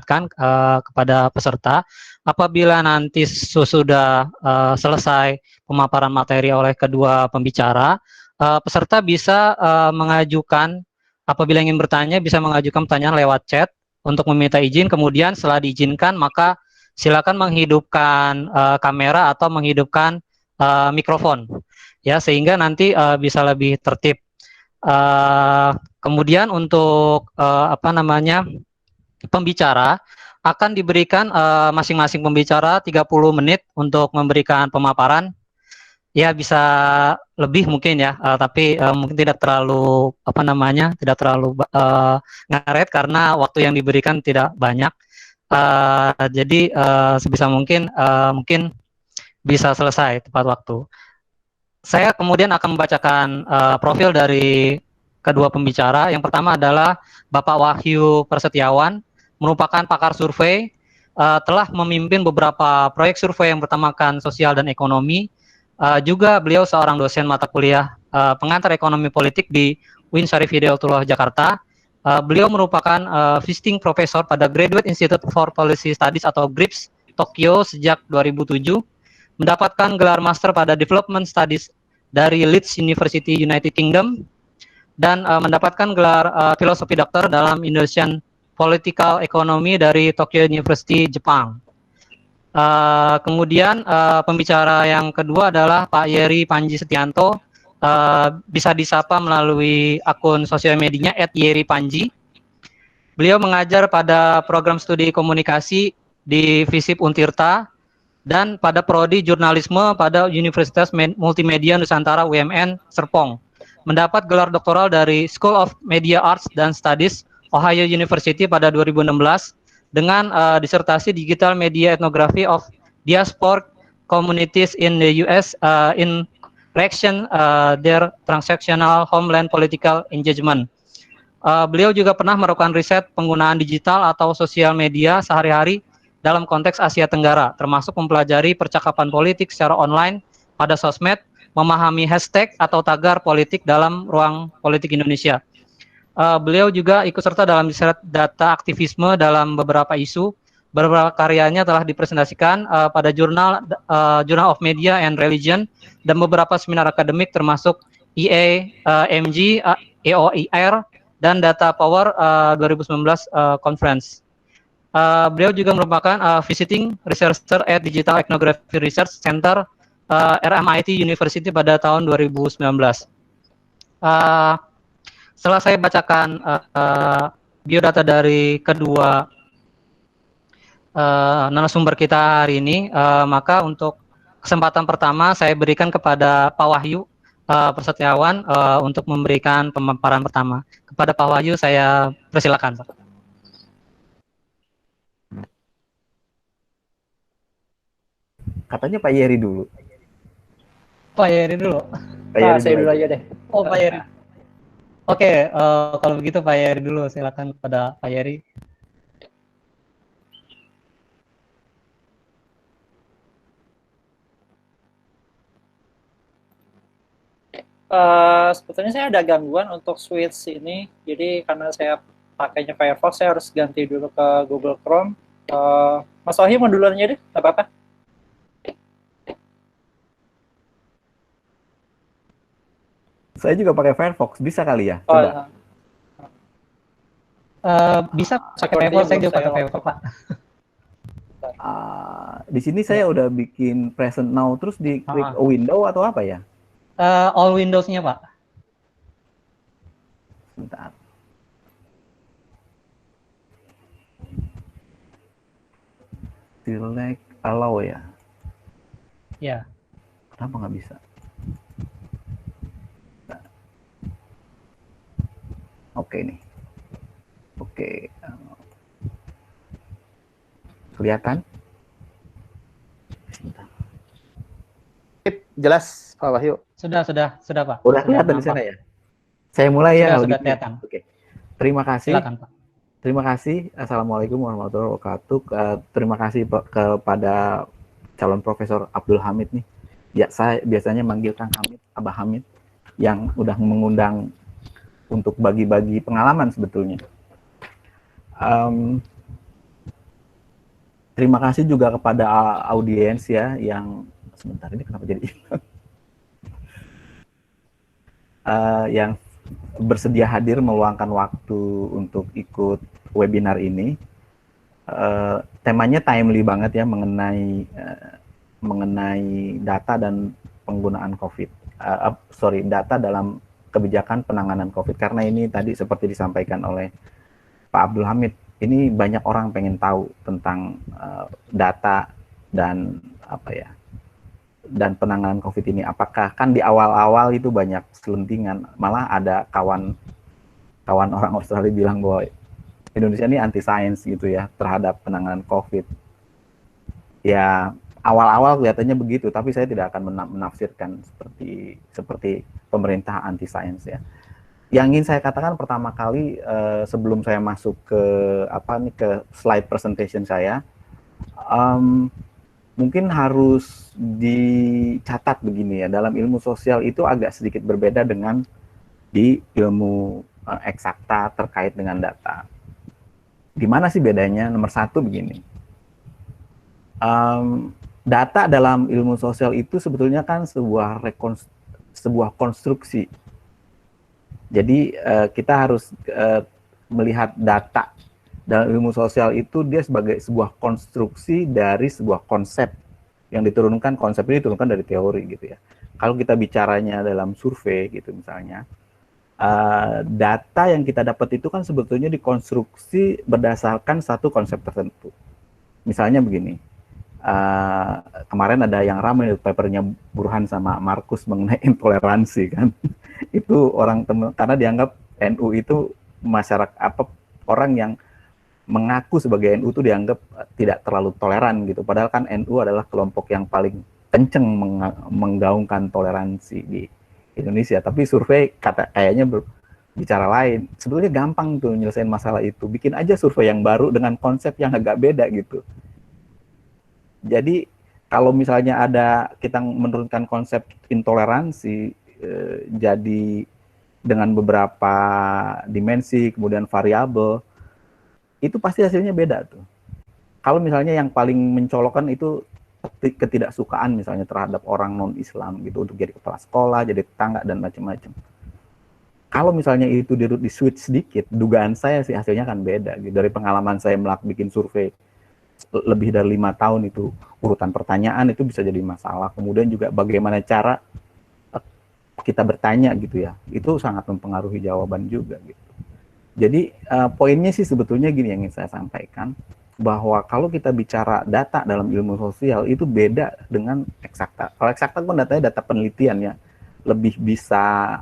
ingatkan kepada peserta, apabila nanti sesudah selesai pemaparan materi oleh kedua pembicara, peserta bisa mengajukan, apabila ingin bertanya, bisa mengajukan pertanyaan lewat chat untuk meminta izin. Kemudian setelah diizinkan, maka silakan menghidupkan kamera atau menghidupkan mikrofon, ya, sehingga nanti bisa lebih tertib. Kemudian untuk pembicara akan diberikan masing-masing pembicara 30 menit untuk memberikan pemaparan. Ya, bisa lebih mungkin ya, tapi mungkin tidak terlalu tidak terlalu ngaret karena waktu yang diberikan tidak banyak. Jadi sebisa mungkin mungkin bisa selesai tepat waktu. Saya kemudian akan membacakan profil dari kedua pembicara. Yang pertama adalah Bapak Wahyu Persetiawan, merupakan pakar survei, telah memimpin beberapa proyek survei yang bertemakan sosial dan ekonomi. Juga beliau seorang dosen mata kuliah pengantar ekonomi politik di UIN Syarif Hidayatullah Jakarta. Beliau merupakan visiting professor pada Graduate Institute for Policy Studies atau GRIPS Tokyo sejak 2007. Mendapatkan gelar master pada Development Studies dari Leeds University United Kingdom, dan mendapatkan gelar filosofi doktor dalam Indonesian Political Economy dari Tokyo University, Jepang. Kemudian pembicara yang kedua adalah Pak Yeri Panji Setianto, bisa disapa melalui akun sosial medianya @yeripanji. Beliau mengajar pada program studi komunikasi di FISIP Untirta dan pada prodi jurnalisme pada Universitas Multimedia Nusantara UMN Serpong. Mendapat gelar doktoral dari School of Media Arts dan Studies Ohio University pada 2016 dengan disertasi Digital Media Ethnography of Diasporic Communities in the US in Reaction their Transactional Homeland Political Engagement. Beliau juga pernah melakukan riset penggunaan digital atau sosial media sehari-hari dalam konteks Asia Tenggara, termasuk mempelajari percakapan politik secara online pada sosmed, memahami hashtag atau tagar politik dalam ruang politik Indonesia. Beliau juga ikut serta dalam riset data aktivisme dalam beberapa isu. Beberapa karyanya telah dipresentasikan pada Journal of Media and Religion dan beberapa seminar akademik termasuk EAMG, EOIR, dan Data Power 2019 Conference. Beliau juga merupakan visiting researcher at Digital Ethnography Research Center RMIT University pada tahun 2019. Setelah saya bacakan biodata dari kedua narasumber kita hari ini, maka untuk kesempatan pertama saya berikan kepada Pak Wahyu Persetiawan untuk memberikan pemaparan pertama. Kepada Pak Wahyu saya persilakan, Pak. Katanya Pak Yeri dulu. Pak Yeri dulu. Pak Yeri saya dulu aja deh. Oh, Pak Yeri. Oke, kalau begitu Pak Yeri dulu, silakan kepada Pak Yeri. Sebetulnya saya ada gangguan untuk switch ini, jadi karena saya pakainya Firefox, saya harus ganti dulu ke Google Chrome. Mas Wahyu mau duluan aja deh, nggak apa-apa. Saya juga pakai Firefox, bisa kali ya? Coba. Bisa pakai Firefox, saya juga pakai Firefox, Pak. Di sini saya udah bikin present now, terus diklik window atau apa ya? All Windows-nya, Pak. Bentar. Select allow ya? Ya. Kenapa nggak bisa? Oke nih. Oke. Kelihatan? Jelas, Pak Wahyu? Sudah, Pak. Udah kelihatan di sana ya? Saya mulai ya. Sudah kelihatan. Oke. Terima kasih. Silakan, Pak. Terima kasih. Assalamualaikum warahmatullahi wabarakatuh. Terima kasih kepada calon Profesor Abdul Hamid nih. Ya, saya biasanya manggil Kang Hamid, Abah Hamid, yang udah mengundang untuk bagi-bagi pengalaman sebetulnya. Terima kasih juga kepada audiens ya yang sebentar ini kenapa jadi yang bersedia hadir meluangkan waktu untuk ikut webinar ini. Temanya timely banget ya mengenai data dan penggunaan COVID. Data dalam kebijakan penanganan COVID, karena ini tadi seperti disampaikan oleh Pak Abdul Hamid, ini banyak orang pengen tahu tentang data dan dan penanganan COVID ini. Apakah kan di awal-awal itu banyak selentingan, malah ada kawan orang Australia bilang bahwa Indonesia ini anti sains gitu ya terhadap penanganan COVID. Ya awal-awal kelihatannya begitu, tapi saya tidak akan menafsirkan seperti pemerintah anti sains ya. Yang ingin saya katakan pertama kali sebelum saya masuk ke slide presentation saya, mungkin harus dicatat begini ya, dalam ilmu sosial itu agak sedikit berbeda dengan di ilmu eksakta terkait dengan data. Gimana sih bedanya? Nomor satu begini, data dalam ilmu sosial itu sebetulnya kan sebuah konstruksi. Jadi kita harus melihat data dalam ilmu sosial itu dia sebagai sebuah konstruksi dari sebuah konsep yang diturunkan. Konsep ini diturunkan dari teori gitu ya. Kalau kita bicaranya dalam survei gitu misalnya, data yang kita dapat itu kan sebetulnya dikonstruksi berdasarkan satu konsep tertentu. Misalnya begini, kemarin ada yang ramai papernya Burhan sama Markus mengenai intoleransi kan. Itu karena dianggap NU itu orang yang mengaku sebagai NU itu dianggap tidak terlalu toleran gitu. Padahal kan NU adalah kelompok yang paling kenceng menggaungkan toleransi di Indonesia. Tapi survei kayaknya bicara lain. Sebetulnya gampang tuh nyelesain masalah itu. Bikin aja survei yang baru dengan konsep yang agak beda gitu. Jadi kalau misalnya kita menurunkan konsep intoleransi jadi dengan beberapa dimensi kemudian variabel, itu pasti hasilnya beda tuh. Kalau misalnya yang paling mencolokkan itu ketidaksukaan misalnya terhadap orang non-Islam gitu untuk jadi kepala sekolah, jadi tetangga dan macam-macam. Kalau misalnya itu di switch sedikit, dugaan saya sih hasilnya akan beda gitu. Dari pengalaman saya bikin survei lebih dari 5 tahun itu, urutan pertanyaan itu bisa jadi masalah. Kemudian juga bagaimana cara kita bertanya gitu ya, itu sangat mempengaruhi jawaban juga gitu. Jadi poinnya sih sebetulnya gini yang ingin saya sampaikan, bahwa kalau kita bicara data dalam ilmu sosial itu beda dengan eksakta. Kalau eksakta kan datanya data penelitian ya, lebih bisa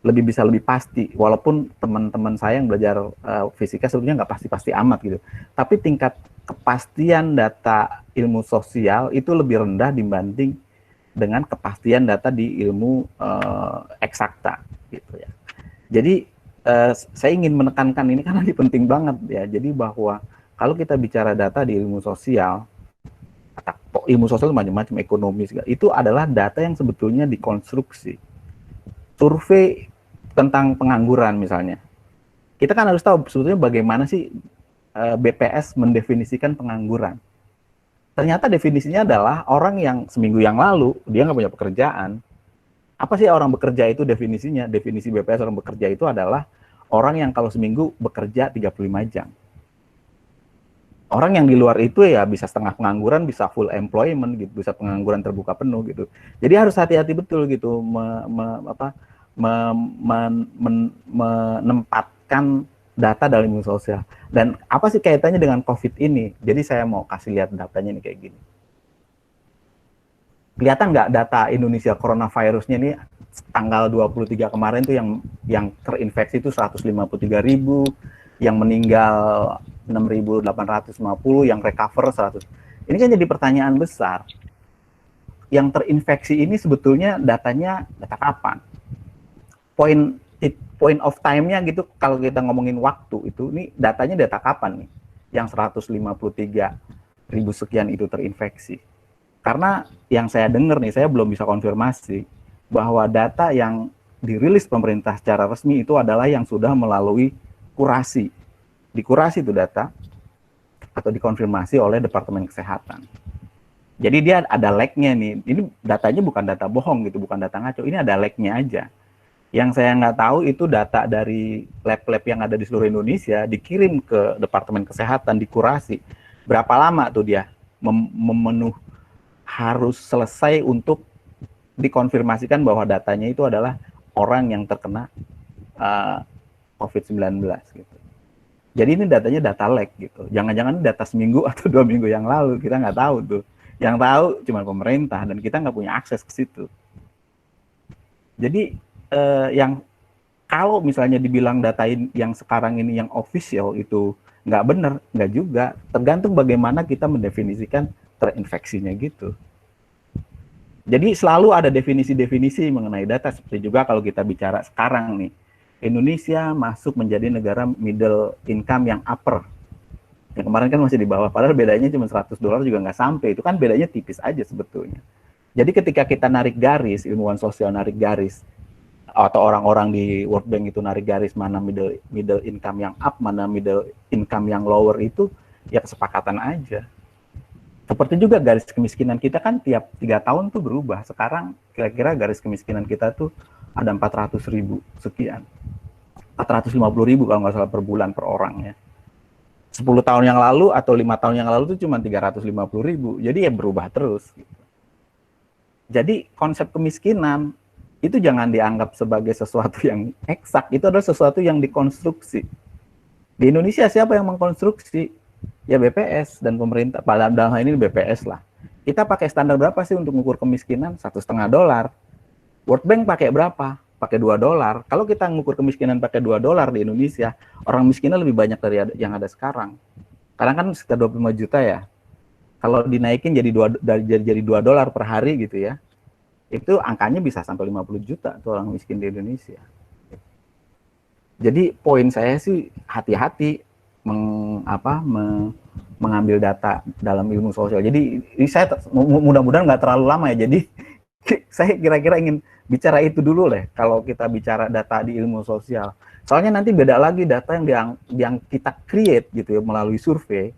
lebih pasti. Walaupun teman-teman saya yang belajar fisika sebetulnya nggak pasti-pasti amat gitu. Tapi tingkat kepastian data ilmu sosial itu lebih rendah dibanding dengan kepastian data di ilmu eksakta gitu ya. Jadi saya ingin menekankan ini karena ini penting banget ya. Jadi bahwa kalau kita bicara data di ilmu sosial macam-macam, ekonomi segala, itu adalah data yang sebetulnya dikonstruksi. Survei tentang pengangguran misalnya, kita kan harus tahu sebetulnya bagaimana sih BPS mendefinisikan pengangguran. Ternyata definisinya adalah orang yang seminggu yang lalu dia nggak punya pekerjaan. Apa sih orang bekerja itu definisinya? Definisi BPS orang bekerja itu adalah orang yang kalau seminggu bekerja 35 jam. Orang yang di luar itu ya bisa setengah pengangguran, bisa full employment gitu, bisa pengangguran terbuka penuh gitu. Jadi harus hati-hati betul gitu menempatkan data dalam ilmu sosial. Dan apa sih kaitannya dengan COVID ini? Jadi saya mau kasih lihat datanya nih kayak gini. Kelihatan nggak data Indonesia coronavirusnya ini tanggal 23 kemarin tuh yang terinfeksi itu 153.000, yang meninggal 6.850, yang recover 100. Ini kan jadi pertanyaan besar. Yang terinfeksi ini sebetulnya datanya data kapan? Point of time-nya gitu, kalau kita ngomongin waktu itu, ini datanya data kapan nih? Yang 153.000 sekian itu terinfeksi. Karena yang saya dengar nih, saya belum bisa konfirmasi bahwa data yang dirilis pemerintah secara resmi itu adalah yang sudah melalui kurasi. Dikurasi itu data, atau dikonfirmasi oleh Departemen Kesehatan. Jadi dia ada lag-nya nih. Ini datanya bukan data bohong gitu, bukan data ngaco. Ini ada lag-nya aja. Yang saya nggak tahu itu data dari lab-lab yang ada di seluruh Indonesia dikirim ke Departemen Kesehatan, dikurasi. Berapa lama tuh dia memenuh harus selesai untuk dikonfirmasikan bahwa datanya itu adalah orang yang terkena COVID-19 gitu. Jadi ini datanya data lag gitu. Jangan-jangan data seminggu atau 2 minggu yang lalu, kita nggak tahu tuh. Yang tahu cuma pemerintah dan kita nggak punya akses ke situ. Jadi yang kalau misalnya dibilang data yang sekarang ini yang official itu nggak benar, nggak juga. Tergantung bagaimana kita mendefinisikan terinfeksinya gitu. Jadi selalu ada definisi-definisi mengenai data. Seperti juga kalau kita bicara sekarang nih, Indonesia masuk menjadi negara middle income yang upper. Yang kemarin kan masih di bawah, padahal bedanya cuma $100 juga nggak sampai. Itu kan bedanya tipis aja sebetulnya. Jadi ketika kita narik garis, ilmuwan sosial narik garis, atau orang-orang di World Bank itu narik garis mana middle income yang up, mana middle income yang lower, itu ya kesepakatan aja. Seperti juga garis kemiskinan kita kan tiap 3 tahun tuh berubah. Sekarang kira-kira garis kemiskinan kita tuh ada 400.000 sekian. 450.000 kalau nggak salah per bulan per orang ya. 10 tahun yang lalu atau 5 tahun yang lalu tuh cuma 350.000. Jadi ya berubah terus. Gitu. Jadi konsep kemiskinan itu jangan dianggap sebagai sesuatu yang eksak, itu adalah sesuatu yang dikonstruksi. Di Indonesia siapa yang mengkonstruksi? Ya BPS dan pemerintah, dalam hal ini BPS lah. Kita pakai standar berapa sih untuk mengukur kemiskinan? $1,5. World Bank pakai berapa? Pakai $2. Kalau kita mengukur kemiskinan pakai $2 di Indonesia, orang miskinnya lebih banyak dari yang ada sekarang. Sekarang kan sekitar 25 juta ya. Kalau dinaikin jadi $2 per hari gitu ya, itu angkanya bisa sampai 50 juta tuh orang miskin di Indonesia. Jadi poin saya sih hati-hati mengambil data dalam ilmu sosial. Jadi ini saya mudah-mudahan nggak terlalu lama ya. Jadi saya kira-kira ingin bicara itu dulu lah kalau kita bicara data di ilmu sosial. Soalnya nanti beda lagi data yang kita create gitu ya melalui survei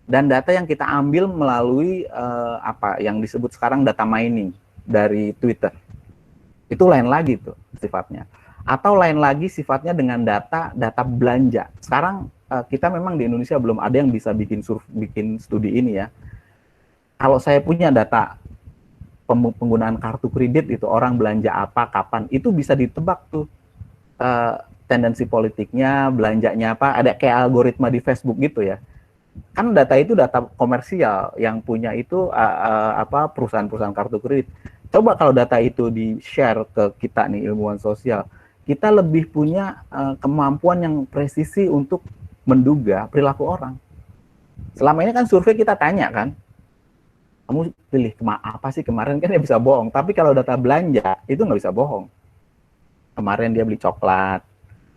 dan data yang kita ambil melalui yang disebut sekarang data mining dari Twitter. Itu lain lagi tuh sifatnya. Atau lain lagi sifatnya dengan data belanja. Sekarang kita memang di Indonesia belum ada yang bisa bikin studi ini ya. Kalau saya punya data penggunaan kartu kredit itu orang belanja apa, kapan, itu bisa ditebak tuh tendensi politiknya, belanjanya apa, ada kayak algoritma di Facebook gitu ya. Kan data itu data komersial, yang punya itu perusahaan-perusahaan kartu kredit. Coba kalau data itu di-share ke kita nih ilmuwan sosial, kita lebih punya kemampuan yang presisi untuk menduga perilaku orang. Selama ini kan survei kita tanya kan, kamu pilih apa sih kemarin, kan dia bisa bohong. Tapi kalau data belanja itu nggak bisa bohong. Kemarin dia beli coklat,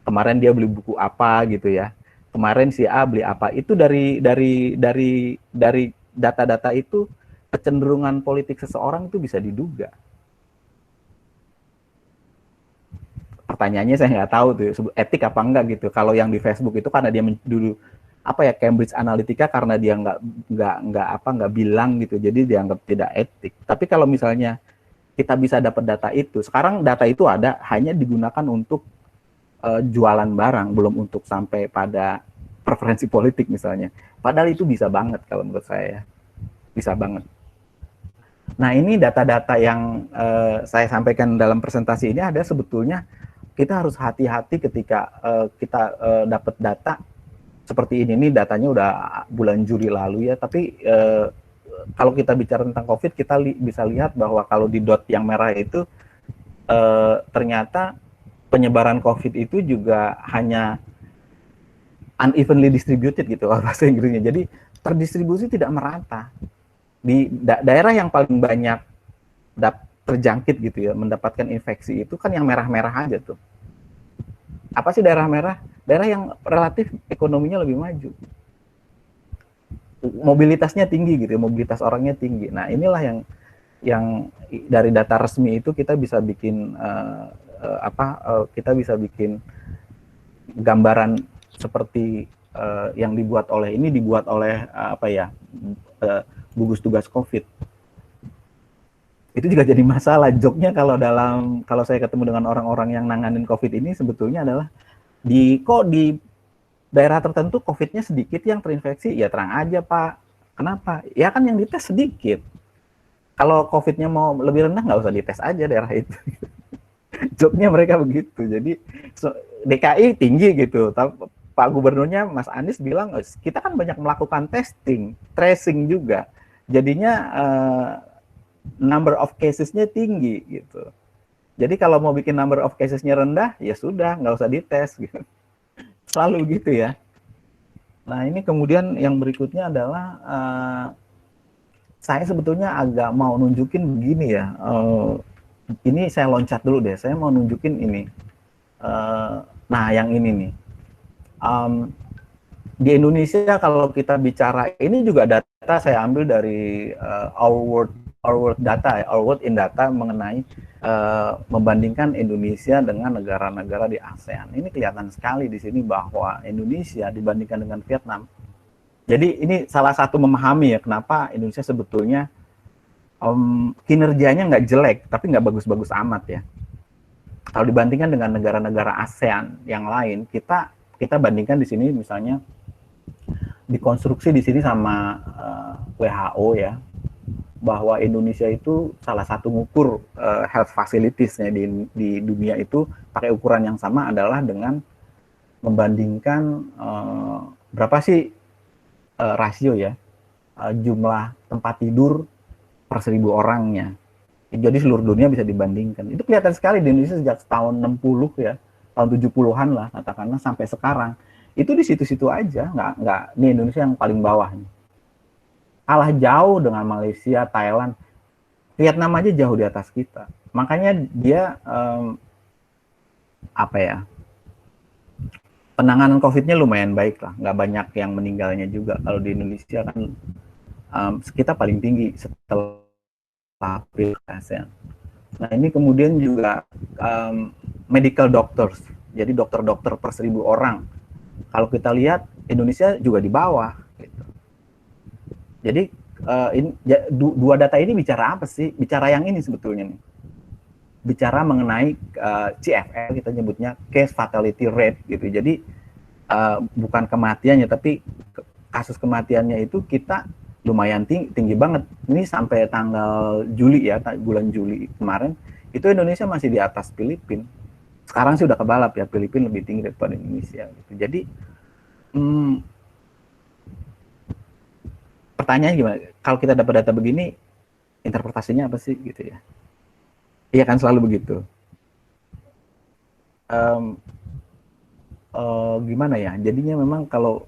kemarin dia beli buku apa gitu ya. Kemarin si A beli apa, itu dari data-data itu kecenderungan politik seseorang itu bisa diduga. Pertanyaannya saya nggak tahu tuh etik apa enggak gitu. Kalau yang di Facebook itu karena dia dulu Cambridge Analytica karena dia nggak bilang gitu, jadi dianggap tidak etik. Tapi kalau misalnya kita bisa dapat data itu, sekarang data itu ada hanya digunakan untuk jualan barang, belum untuk sampai pada preferensi politik misalnya. Padahal itu bisa banget kalau menurut saya, bisa banget. Nah ini data-data yang saya sampaikan dalam presentasi ini ada sebetulnya kita harus hati-hati ketika kita dapat data seperti ini. Datanya udah bulan Juli lalu ya, tapi kalau kita bicara tentang COVID, kita bisa lihat bahwa kalau di dot yang merah itu ternyata penyebaran COVID itu juga hanya unevenly distributed gitu bahasa Inggrisnya. Jadi terdistribusi tidak merata. Di daerah yang paling banyak terjangkit gitu ya, mendapatkan infeksi itu kan yang merah-merah aja tuh. Apa sih daerah merah? Daerah yang relatif ekonominya lebih maju. Mobilitasnya tinggi gitu ya, mobilitas orangnya tinggi. Nah, inilah yang dari data resmi itu kita bisa bikin kita bisa bikin gambaran seperti yang dibuat oleh gugus tugas COVID. Itu juga jadi masalah. Joknya kalau saya ketemu dengan orang-orang yang nanganin COVID ini sebetulnya adalah di daerah tertentu COVID-nya sedikit yang terinfeksi, ya terang aja Pak. Kenapa? Ya kan yang dites sedikit. Kalau COVID-nya mau lebih rendah, nggak usah dites aja daerah itu. Joknya mereka begitu. Jadi DKI tinggi gitu. Pak Gubernurnya Mas Anies bilang, kita kan banyak melakukan testing, tracing juga. Jadinya number of cases-nya tinggi gitu. Jadi kalau mau bikin number of cases-nya rendah, ya sudah, nggak usah dites gitu. Selalu begitu ya. Nah ini kemudian yang berikutnya adalah saya sebetulnya agak mau nunjukin begini ya. Ini saya loncat dulu deh. Saya mau nunjukin ini. Nah yang ini nih. Di Indonesia kalau kita bicara, ini juga data saya ambil dari Our World in Data mengenai membandingkan Indonesia dengan negara-negara di ASEAN. Ini kelihatan sekali di sini bahwa Indonesia dibandingkan dengan Vietnam. Jadi ini salah satu memahami ya kenapa Indonesia sebetulnya kinerjanya nggak jelek, tapi nggak bagus-bagus amat ya. Kalau dibandingkan dengan negara-negara ASEAN yang lain, kita bandingkan di sini misalnya dikonstruksi di sini sama WHO ya, bahwa Indonesia itu salah satu ngukur health facilities-nya di dunia itu pakai ukuran yang sama adalah dengan membandingkan berapa sih rasio ya jumlah tempat tidur per 1.000 orangnya. Jadi seluruh dunia bisa dibandingkan. Itu kelihatan sekali di Indonesia sejak tahun 60 ya, tahun 70-an lah katakanlah sampai sekarang. Itu di situ-situ aja, nggak ini Indonesia yang paling bawah nih. Kalah jauh dengan Malaysia, Thailand, Vietnam aja jauh di atas kita. Makanya dia penanganan COVID-nya lumayan baik lah, nggak banyak yang meninggalnya juga. Kalau di Indonesia kan kita paling tinggi setelah ASEAN. Nah ini kemudian juga medical doctors, jadi dokter-dokter per 1.000 orang. Kalau kita lihat Indonesia juga di bawah. Gitu. Jadi dua data ini bicara apa sih? Bicara yang ini sebetulnya nih. Bicara mengenai CFR, kita nyebutnya case fatality rate gitu. Jadi bukan kematiannya, tapi kasus kematiannya itu kita lumayan tinggi banget. Ini sampai tanggal Juli ya, bulan Juli kemarin, itu Indonesia masih di atas Filipina. Sekarang sih udah kebalap ya, Filipina lebih tinggi daripada Indonesia. Gitu. Jadi pertanyaannya gimana? Kalau kita dapat data begini, interpretasinya apa sih gitu ya? Iya kan selalu begitu. Gimana ya? Jadinya memang kalau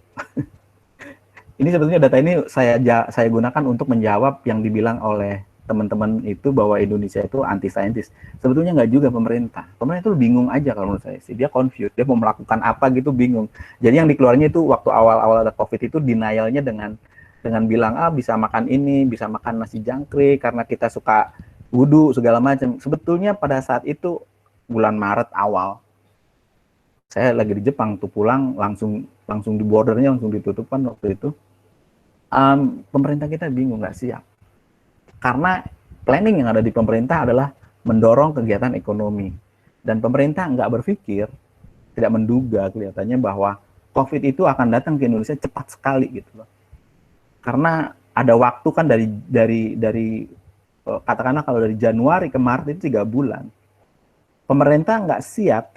ini sebetulnya data ini saya gunakan untuk menjawab yang dibilang oleh teman-teman itu bahwa Indonesia itu anti saintis. Sebetulnya nggak juga pemerintah. Pemerintah itu bingung aja kalau menurut saya sih. Dia confused. Dia mau melakukan apa gitu bingung. Jadi yang dikeluarnya itu waktu awal-awal ada COVID itu denialnya dengan bilang bisa makan ini, bisa makan nasi jangkrik karena kita suka wudhu segala macam. Sebetulnya pada saat itu bulan Maret awal saya lagi di Jepang tuh pulang langsung di bordernya langsung ditutupan waktu itu. Pemerintah kita bingung, nggak siap. Karena planning yang ada di pemerintah adalah mendorong kegiatan ekonomi. Dan pemerintah nggak berpikir, tidak menduga kelihatannya bahwa COVID itu akan datang ke Indonesia cepat sekali gitu loh. Karena ada waktu kan dari katakanlah kalau dari Januari ke Maret itu 3 bulan. Pemerintah nggak siap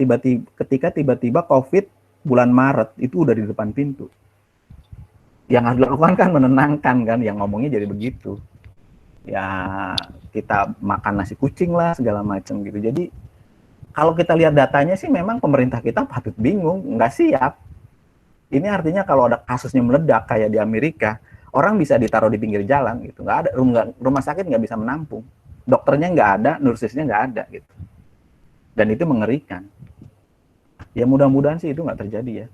ketika tiba-tiba COVID bulan Maret itu udah di depan pintu. Yang harus dilakukan kan menenangkan kan, yang ngomongnya jadi begitu. Ya kita makan nasi kucing lah segala macam gitu. Jadi kalau kita lihat datanya sih memang pemerintah kita patut bingung, nggak siap. Ini artinya kalau ada kasusnya meledak kayak di Amerika, orang bisa ditaruh di pinggir jalan gitu. Nggak ada rumah sakit nggak bisa menampung, dokternya nggak ada, nursesnya nggak ada gitu. Dan itu mengerikan. Ya mudah-mudahan sih itu nggak terjadi ya.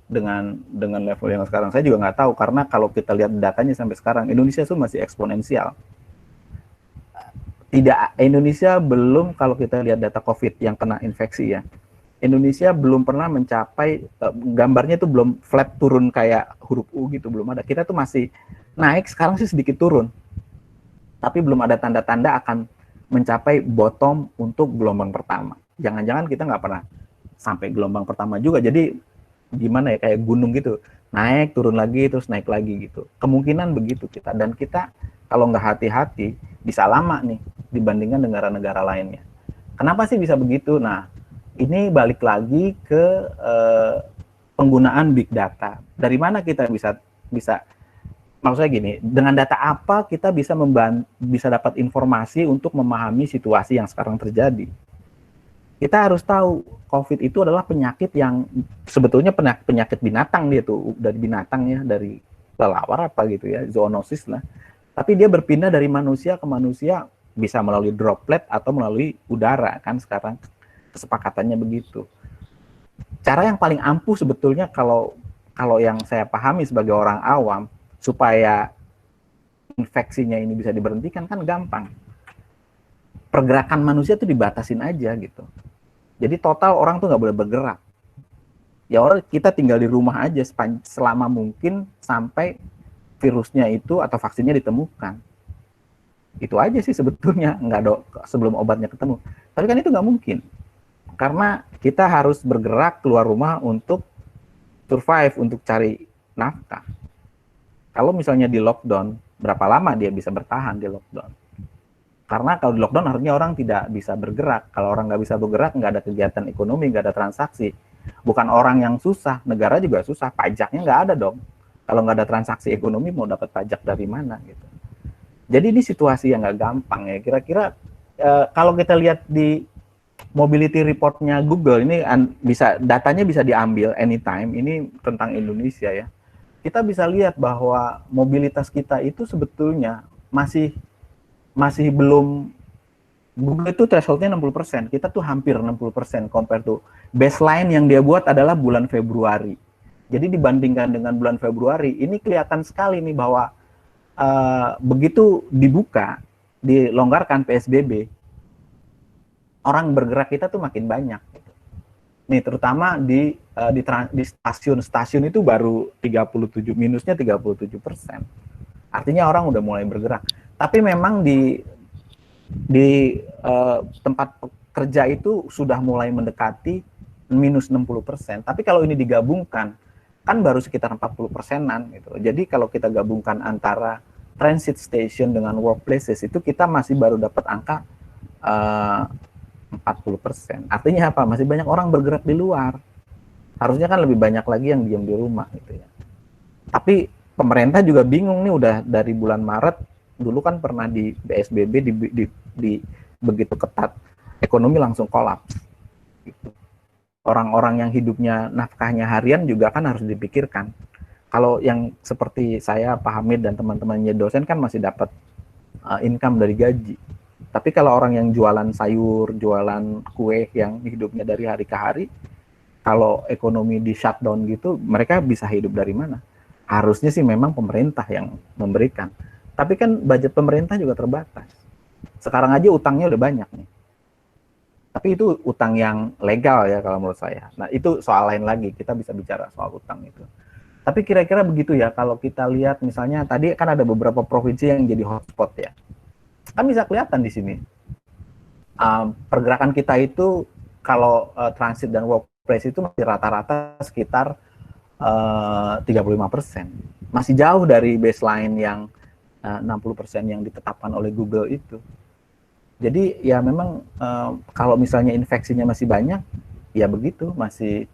Dengan level yang sekarang. Saya juga nggak tahu, karena kalau kita lihat datanya sampai sekarang, Indonesia itu masih eksponensial. Indonesia belum, kalau kita lihat data COVID yang kena infeksi ya, Indonesia belum pernah mencapai gambarnya itu belum flat turun kayak huruf U gitu, belum ada. Kita tuh masih naik, sekarang sih sedikit turun. Tapi belum ada tanda-tanda akan mencapai bottom untuk gelombang pertama. Jangan-jangan kita nggak pernah sampai gelombang pertama juga. Jadi gimana ya, kayak gunung gitu, naik turun lagi terus naik lagi gitu. Kemungkinan begitu kita, dan kita kalau nggak hati-hati bisa lama nih dibandingkan negara-negara lainnya. Kenapa sih bisa begitu? Nah, ini balik lagi ke penggunaan big data. Dari mana kita bisa maksudnya gini, dengan data apa kita bisa dapat informasi untuk memahami situasi yang sekarang terjadi. Kita harus tahu COVID itu adalah penyakit yang sebetulnya penyakit binatang, dia tuh dari binatang ya, dari kelelawar apa gitu ya, zoonosis lah. Tapi dia berpindah dari manusia ke manusia, bisa melalui droplet atau melalui udara, kan sekarang kesepakatannya begitu. Cara yang paling ampuh sebetulnya kalau yang saya pahami sebagai orang awam, supaya infeksinya ini bisa diberhentikan kan gampang. Pergerakan manusia tuh dibatasin aja gitu. Jadi total orang tuh nggak boleh bergerak. Ya orang kita tinggal di rumah aja selama mungkin sampai virusnya itu atau vaksinnya ditemukan. Itu aja sih sebetulnya, nggak ada sebelum obatnya ketemu. Tapi kan itu nggak mungkin. Karena kita harus bergerak keluar rumah untuk survive, untuk cari nafkah. Kalau misalnya di lockdown, berapa lama dia bisa bertahan di lockdown? Karena kalau di lockdown artinya orang tidak bisa bergerak. Kalau orang nggak bisa bergerak, nggak ada kegiatan ekonomi, nggak ada transaksi. Bukan orang yang susah, negara juga susah. Pajaknya nggak ada dong. Kalau nggak ada transaksi ekonomi, mau dapat pajak dari mana gitu. Jadi ini situasi yang nggak gampang ya. Kira-kira kalau kita lihat di mobility report-nya Google, ini datanya bisa diambil anytime. Ini tentang Indonesia ya. Kita bisa lihat bahwa mobilitas kita itu sebetulnya masih belum, Google itu threshold-nya 60%, kita tuh hampir 60% compare to baseline yang dia buat adalah bulan Februari. Jadi dibandingkan dengan bulan Februari, ini kelihatan sekali nih bahwa begitu dibuka, dilonggarkan PSBB, orang bergerak kita tuh makin banyak. Nih terutama di stasiun itu baru 37, minusnya 37%. Artinya orang udah mulai bergerak. Tapi memang di tempat kerja itu sudah mulai mendekati minus 60%. Tapi kalau ini digabungkan, kan baru sekitar 40%-an gitu. Jadi kalau kita gabungkan antara transit station dengan workplaces itu kita masih baru dapat angka 40%. Artinya apa? Masih banyak orang bergerak di luar. Harusnya kan lebih banyak lagi yang diam di rumah gitu ya. Tapi pemerintah juga bingung nih, udah dari bulan Maret, dulu kan pernah di PSBB di begitu ketat, ekonomi langsung kolaps. Gitu. Orang-orang yang hidupnya nafkahnya harian juga kan harus dipikirkan. Kalau yang seperti saya, Pak Hamid dan teman-temannya dosen kan masih dapat income dari gaji. Tapi kalau orang yang jualan sayur, jualan kue yang hidupnya dari hari ke hari, kalau ekonomi di shutdown gitu, mereka bisa hidup dari mana? Harusnya sih memang pemerintah yang memberikan. Tapi kan budget pemerintah juga terbatas. Sekarang aja utangnya udah banyak nih. Tapi itu utang yang legal ya kalau menurut saya. Nah itu soal lain lagi, kita bisa bicara soal utang itu. Tapi kira-kira begitu ya, kalau kita lihat misalnya tadi kan ada beberapa provinsi yang jadi hotspot ya. Kan bisa kelihatan di sini. Pergerakan kita itu kalau transit dan workplace itu masih rata-rata sekitar 35%. Masih jauh dari baseline yang 60% yang ditetapkan oleh Google itu. Jadi ya memang kalau misalnya infeksinya masih banyak, ya begitu, masih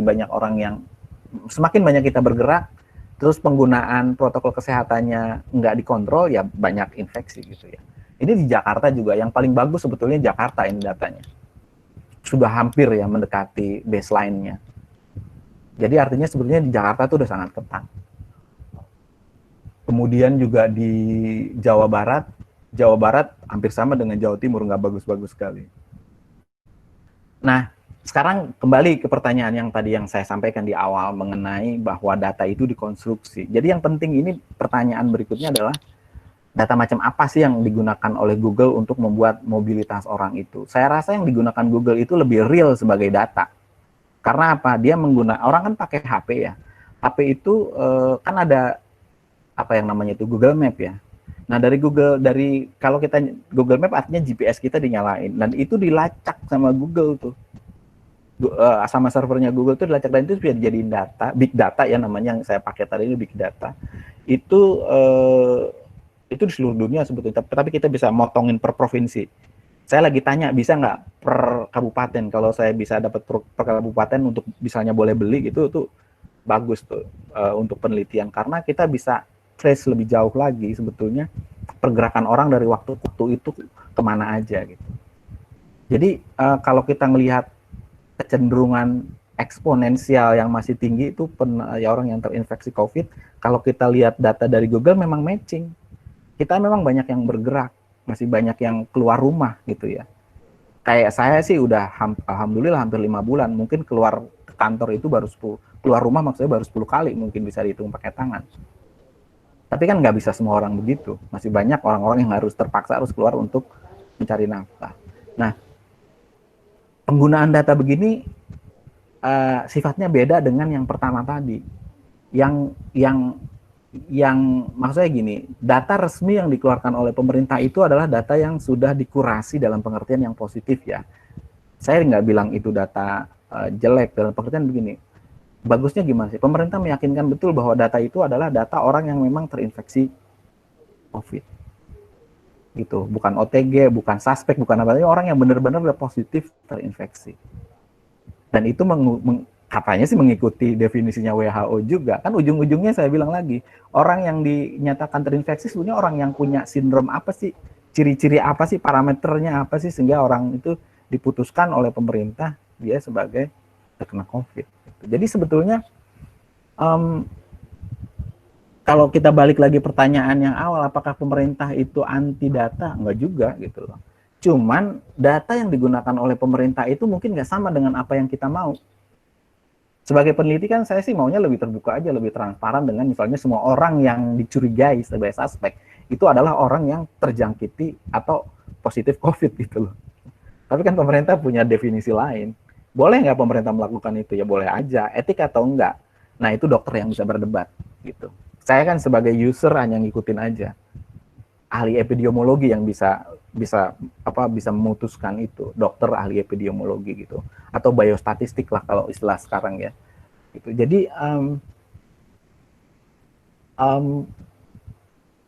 banyak orang yang, semakin banyak kita bergerak, terus penggunaan protokol kesehatannya nggak dikontrol, ya banyak infeksi gitu ya. Ini di Jakarta juga, yang paling bagus sebetulnya Jakarta ini datanya. Sudah hampir ya mendekati baseline-nya. Jadi artinya sebetulnya di Jakarta itu udah sangat ketat. Kemudian juga di Jawa Barat hampir sama dengan Jawa Timur, nggak bagus-bagus sekali. Nah, sekarang kembali ke pertanyaan yang tadi yang saya sampaikan di awal mengenai bahwa data itu dikonstruksi. Jadi yang penting ini, pertanyaan berikutnya adalah data macam apa sih yang digunakan oleh Google untuk membuat mobilitas orang itu. Saya rasa yang digunakan Google itu lebih real sebagai data. Karena apa? Dia menggunakan, orang kan pakai HP ya. HP itu kan ada apa yang namanya itu Google Map ya. Nah dari kalau kita Google Map artinya GPS kita dinyalain dan itu dilacak sama Google tuh. Sama servernya Google tuh dilacak dan itu bisa dijadiin data, big data ya namanya yang saya pakai tadi ini big data. Itu di seluruh dunia sebetulnya, tapi kita bisa motongin per provinsi. Saya lagi tanya bisa nggak per kabupaten, kalau saya bisa dapat per kabupaten untuk misalnya boleh beli gitu tuh bagus tuh untuk penelitian karena kita bisa trace lebih jauh lagi sebetulnya pergerakan orang dari waktu ke waktu itu kemana aja gitu. Jadi kalau kita melihat kecenderungan eksponensial yang masih tinggi itu ya orang yang terinfeksi COVID, kalau kita lihat data dari Google memang matching. Kita memang banyak yang bergerak, masih banyak yang keluar rumah gitu ya. Kayak saya sih udah alhamdulillah hampir 5 bulan, mungkin keluar kantor itu baru 10, keluar rumah maksudnya baru 10 kali mungkin bisa dihitung pakai tangan. Tapi kan nggak bisa semua orang begitu, masih banyak orang-orang yang terpaksa harus keluar untuk mencari nafkah. Nah, penggunaan data begini sifatnya beda dengan yang pertama tadi. Yang maksudnya gini, data resmi yang dikeluarkan oleh pemerintah itu adalah data yang sudah dikurasi dalam pengertian yang positif ya. Saya nggak bilang itu data jelek dalam pengertian begini. Bagusnya gimana sih? Pemerintah meyakinkan betul bahwa data itu adalah data orang yang memang terinfeksi COVID. Gitu, bukan OTG, bukan suspek, bukan apa-apa, orang yang benar-benar udah positif terinfeksi. Dan itu katanya sih mengikuti definisinya WHO juga. Kan ujung-ujungnya saya bilang lagi, orang yang dinyatakan terinfeksi sebenarnya orang yang punya sindrom apa sih, ciri-ciri apa sih, parameternya apa sih, sehingga orang itu diputuskan oleh pemerintah dia sebagai terkena COVID. Jadi sebetulnya kalau kita balik lagi pertanyaan yang awal, apakah pemerintah itu anti data? Enggak juga gitu loh. Cuman data yang digunakan oleh pemerintah itu mungkin nggak sama dengan apa yang kita mau. Sebagai peneliti kan saya sih maunya lebih terbuka aja, lebih transparan dengan misalnya semua orang yang dicurigai sebagai suspek itu adalah orang yang terjangkiti atau positif COVID gitu loh. Tapi kan pemerintah punya definisi lain. Boleh nggak pemerintah melakukan itu? Ya boleh aja, etik atau enggak. Nah itu dokter yang bisa berdebat gitu. Saya kan sebagai user hanya ngikutin aja. Ahli epidemiologi yang bisa memutuskan itu, dokter ahli epidemiologi gitu, atau biostatistik lah kalau istilah sekarang ya. Gitu. Jadi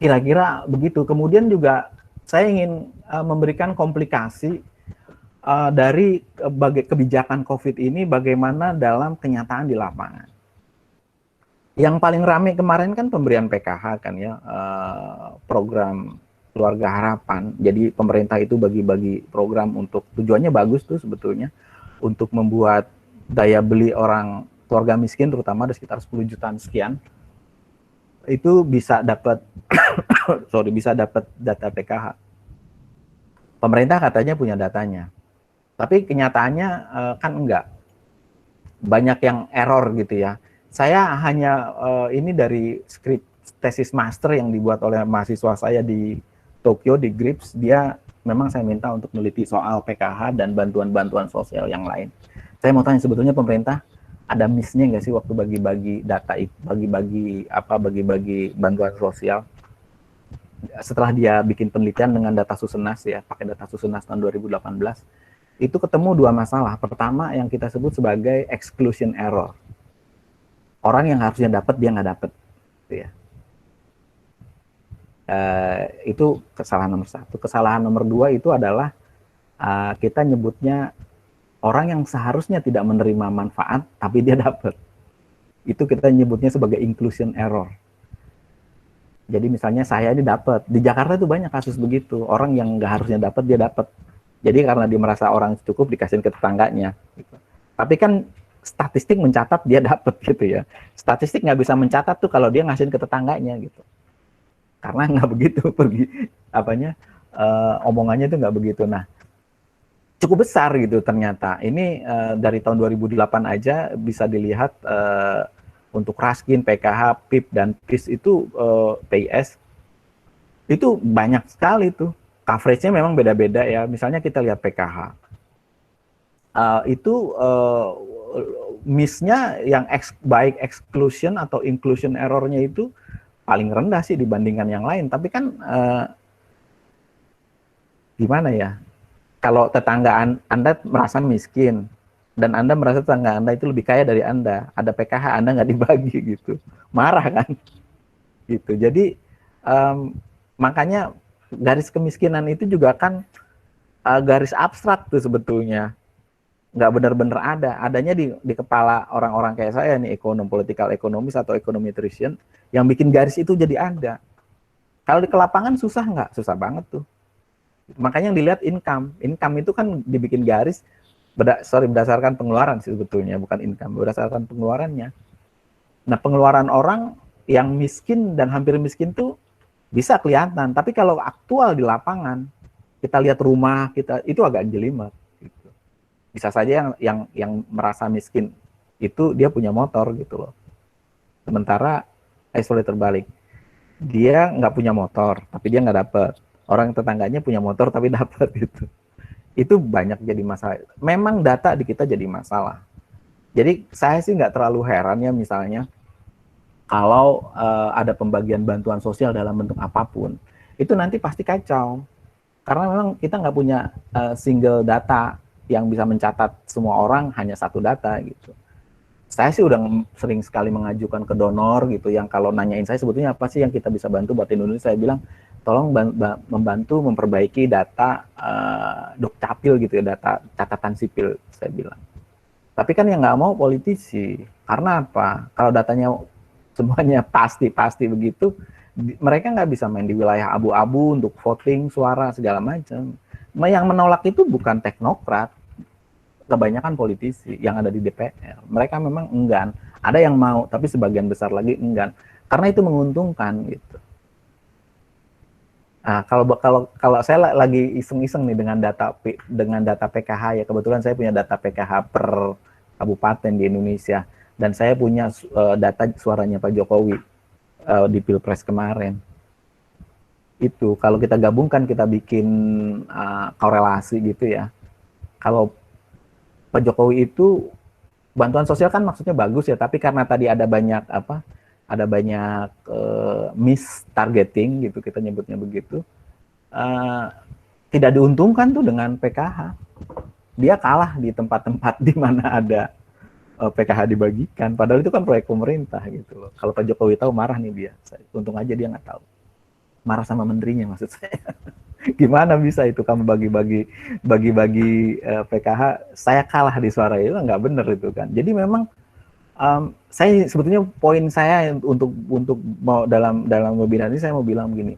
kira-kira begitu. Kemudian juga saya ingin memberikan komplikasi dari kebijakan COVID ini bagaimana dalam kenyataan di lapangan. Yang paling ramai kemarin kan pemberian PKH kan ya, program Keluarga Harapan. Jadi pemerintah itu bagi-bagi program untuk tujuannya bagus tuh sebetulnya untuk membuat daya beli orang keluarga miskin terutama ada sekitar 10 jutaan sekian itu bisa dapat bisa dapat data PKH. Pemerintah katanya punya datanya. Tapi kenyataannya kan enggak. Banyak yang error gitu ya. Saya hanya ini dari skrip tesis master yang dibuat oleh mahasiswa saya di Tokyo di GRIPS, dia memang saya minta untuk meneliti soal PKH dan bantuan-bantuan sosial yang lain. Saya mau tanya sebetulnya pemerintah ada miss-nya nggak sih waktu bagi-bagi data, bagi-bagi bantuan sosial? Setelah dia bikin penelitian dengan data Susenas ya, pakai data Susenas tahun 2018, itu ketemu dua masalah. Pertama yang kita sebut sebagai exclusion error. Orang yang harusnya dapat dia nggak dapat, gitu ya. Itu kesalahan nomor satu. Kesalahan nomor dua itu adalah kita nyebutnya orang yang seharusnya tidak menerima manfaat tapi dia dapat. Itu kita nyebutnya sebagai inclusion error. Jadi misalnya saya ini dapat, di Jakarta itu banyak kasus begitu, orang yang nggak harusnya dapat dia dapat. Jadi karena dia merasa orang cukup dikasihin ke tetangganya. Gitu. Tapi kan statistik mencatat dia dapat gitu ya. Statistik nggak bisa mencatat tuh kalau dia ngasihin ke tetangganya gitu. Karena nggak begitu omongannya itu nggak begitu. Nah cukup besar gitu ternyata ini dari tahun 2008 aja bisa dilihat untuk Raskin, PKH, PIP dan PIS itu PIS Itu banyak sekali tuh. Coveragenya memang beda-beda ya. Misalnya kita lihat PKH. Itu miss-nya yang baik exclusion atau inclusion error-nya itu paling rendah sih dibandingkan yang lain. Tapi kan gimana ya? Kalau tetangga Anda merasa miskin dan Anda merasa tetangga Anda itu lebih kaya dari Anda, ada PKH Anda nggak dibagi gitu, marah kan? Gitu. Jadi makanya garis kemiskinan itu juga kan garis abstrak tuh sebetulnya, nggak benar-benar ada. Adanya di kepala orang-orang kayak saya nih, political economist atau econometrician, yang bikin garis itu jadi ada. Kalau di lapangan susah nggak? Susah banget tuh. Makanya yang dilihat income itu kan dibikin garis berdasarkan pengeluaran sih sebetulnya, bukan income, berdasarkan pengeluarannya. Nah, pengeluaran orang yang miskin dan hampir miskin tuh bisa kelihatan, tapi kalau aktual di lapangan, kita lihat rumah kita itu agak jelimet gitu. Bisa saja yang merasa miskin itu dia punya motor gitu loh. Sementara terbalik. Dia nggak punya motor, tapi dia nggak dapet. Orang tetangganya punya motor tapi dapat gitu. Itu banyak jadi masalah. Memang data di kita jadi masalah. Jadi saya sih nggak terlalu heran ya misalnya kalau ada pembagian bantuan sosial dalam bentuk apapun, itu nanti pasti kacau. Karena memang kita nggak punya single data yang bisa mencatat semua orang, hanya satu data gitu. Saya sih udah sering sekali mengajukan ke donor gitu, yang kalau nanyain saya sebetulnya apa sih yang kita bisa bantu buat Indonesia, saya bilang tolong membantu memperbaiki data Dukcapil gitu ya, data catatan sipil, saya bilang. Tapi kan yang nggak mau politisi, karena apa? Kalau datanya semuanya pasti begitu, mereka nggak bisa main di wilayah abu-abu untuk voting, suara, segala macam. Yang menolak itu bukan teknokrat, kebanyakan politisi yang ada di DPR. Mereka memang enggan. Ada yang mau, tapi sebagian besar lagi enggan. Karena itu menguntungkan gitu. Nah, kalau saya lagi iseng-iseng nih dengan data PKH ya, kebetulan saya punya data PKH per kabupaten di Indonesia, dan saya punya data suaranya Pak Jokowi di Pilpres kemarin. Itu kalau kita gabungkan, kita bikin korelasi gitu ya. Kalau Pak Jokowi itu bantuan sosial kan maksudnya bagus ya, tapi karena tadi ada banyak mistargeting gitu, kita nyebutnya begitu, tidak diuntungkan tuh dengan PKH. Dia kalah di tempat-tempat di mana ada PKH dibagikan, padahal itu kan proyek pemerintah gitu loh. Kalau Pak Jokowi tahu, marah nih dia. Untung aja dia nggak tahu. Marah sama menterinya maksud saya. Gimana bisa itu kamu bagi-bagi PKH, saya kalah di suara, itu nggak benar itu kan. Jadi memang saya sebetulnya poin saya untuk mau dalam webinar ini, saya mau bilang begini,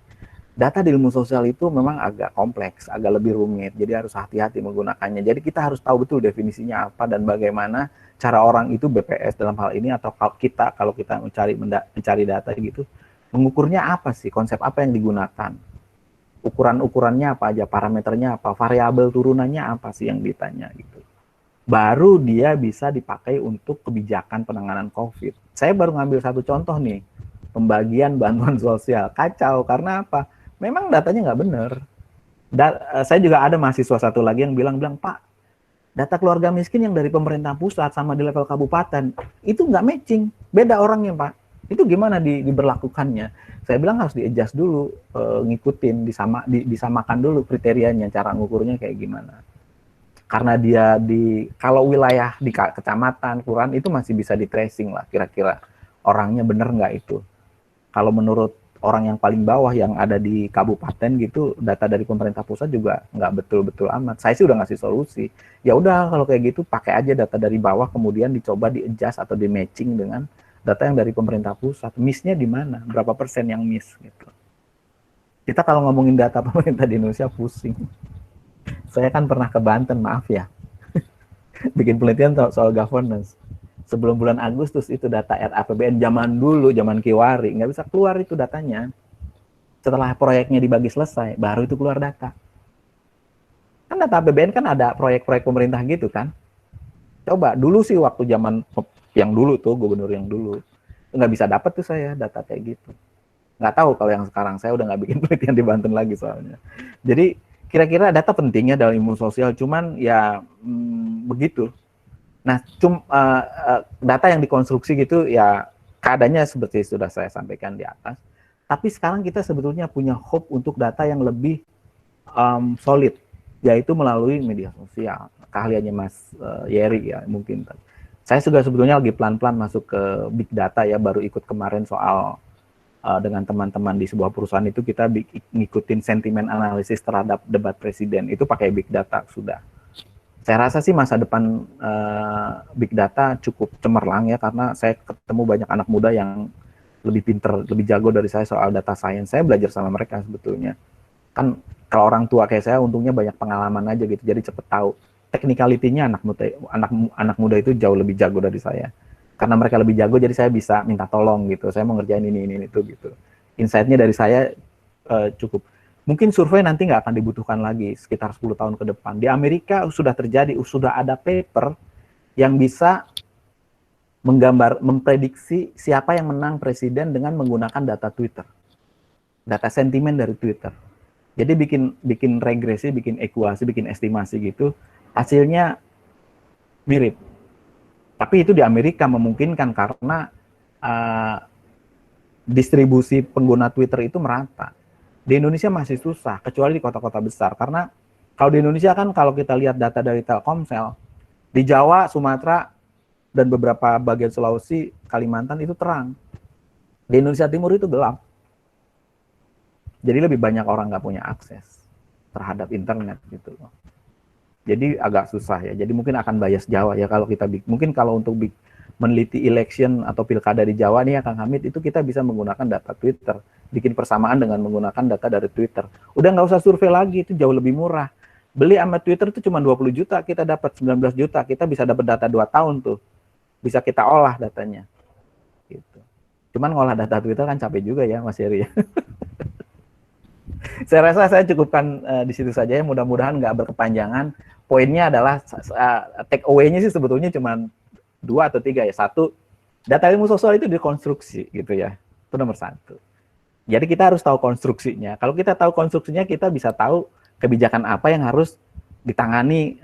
data di ilmu sosial itu memang agak kompleks, agak lebih rumit, jadi harus hati-hati menggunakannya. Jadi kita harus tahu betul definisinya apa dan bagaimana cara orang itu, BPS dalam hal ini, atau kalau kita mencari data gitu, mengukurnya apa sih, konsep apa yang digunakan, ukurannya apa aja, parameternya apa, variabel turunannya apa sih yang ditanya gitu. Baru dia bisa dipakai untuk kebijakan penanganan COVID. Saya baru ngambil satu contoh nih, pembagian bantuan sosial. Kacau, karena apa? Memang datanya nggak benar. Saya juga ada mahasiswa satu lagi yang bilang, Pak, data keluarga miskin yang dari pemerintah pusat sama di level kabupaten, itu nggak matching. Beda orangnya, Pak. Itu gimana diberlakukannya? Saya bilang harus di-adjust dulu, ngikutin, disamakan dulu kriterianya, cara ngukurnya kayak gimana. Karena dia kalau wilayah di kecamatan, kelurahan itu masih bisa di tracing lah, kira-kira orangnya bener nggak itu. Kalau menurut orang yang paling bawah yang ada di kabupaten gitu, data dari pemerintah pusat juga nggak betul-betul amat. Saya sih udah ngasih solusi. Ya udah, kalau kayak gitu pakai aja data dari bawah, kemudian dicoba di-adjust atau di-matching dengan data yang dari pemerintah pusat. Miss-nya di mana? Berapa persen yang miss gitu. Kita kalau ngomongin data pemerintah di Indonesia pusing. Saya kan pernah ke Banten, maaf ya, bikin penelitian soal governance. Sebelum bulan Agustus itu data RAPBN zaman dulu, zaman Kiwari, nggak bisa keluar itu datanya. Setelah proyeknya dibagi selesai, baru itu keluar data. Kan data APBN kan ada proyek-proyek pemerintah gitu kan. Coba, dulu sih waktu zaman yang dulu tuh, gubernur yang dulu, nggak bisa dapat tuh saya data kayak gitu. Nggak tahu kalau yang sekarang, saya udah nggak bikin penelitian di Banten lagi soalnya. Jadi kira-kira data pentingnya dalam ilmu sosial, cuman ya begitu. Nah, data yang dikonstruksi gitu ya keadaannya seperti sudah saya sampaikan di atas. Tapi sekarang kita sebetulnya punya hope untuk data yang lebih solid, yaitu melalui media sosial. Keahliannya Mas Yeri ya mungkin. Saya juga sebetulnya lagi pelan-pelan masuk ke big data ya, baru ikut kemarin soal dengan teman-teman di sebuah perusahaan itu kita ngikutin sentimen analisis terhadap debat presiden, itu pakai big data sudah. Saya rasa sih masa depan big data cukup cemerlang ya, karena saya ketemu banyak anak muda yang lebih pinter, lebih jago dari saya soal data science. Saya belajar sama mereka sebetulnya. Kan kalau orang tua kayak saya untungnya banyak pengalaman aja gitu, jadi cepet tahu. Technicality-nya anak muda itu jauh lebih jago dari saya. Karena mereka lebih jago, jadi saya bisa minta tolong gitu. Saya mau ngerjain ini itu gitu. Insight-nya dari saya cukup. Mungkin survei nanti nggak akan dibutuhkan lagi sekitar 10 tahun ke depan. Di Amerika sudah terjadi, sudah ada paper yang bisa memprediksi siapa yang menang presiden dengan menggunakan data Twitter. Data sentimen dari Twitter. Jadi bikin regresi, bikin ekuasi, bikin estimasi gitu. Hasilnya mirip. Tapi itu di Amerika memungkinkan karena distribusi pengguna Twitter itu merata. Di Indonesia masih susah, kecuali di kota-kota besar. Karena kalau di Indonesia kan kalau kita lihat data dari Telkomsel, di Jawa, Sumatera, dan beberapa bagian Sulawesi, Kalimantan itu terang. Di Indonesia Timur itu gelap. Jadi lebih banyak orang nggak punya akses terhadap internet gitu loh. Jadi agak susah ya. Jadi mungkin akan bias Jawa ya kalau kita mungkin kalau untuk meneliti election atau pilkada di Jawa nih ya Kang Hamid, itu kita bisa menggunakan data Twitter, bikin persamaan dengan menggunakan data dari Twitter. Udah nggak usah survei lagi, itu jauh lebih murah. Beli sama Twitter itu cuma 20 juta, kita dapat 19 juta, kita bisa dapat data 2 tahun tuh. Bisa kita olah datanya. Gitu. Cuman ngolah data Twitter kan capek juga ya Mas Heri ya. Saya rasa saya cukupkan di situ saja ya, mudah-mudahan nggak berkepanjangan. Poinnya adalah take away-nya sih sebetulnya cuma 2 atau 3 ya. 1, data ilmu sosial itu dikonstruksi gitu ya. Itu nomor 1. Jadi kita harus tahu konstruksinya. Kalau kita tahu konstruksinya, kita bisa tahu kebijakan apa yang harus ditangani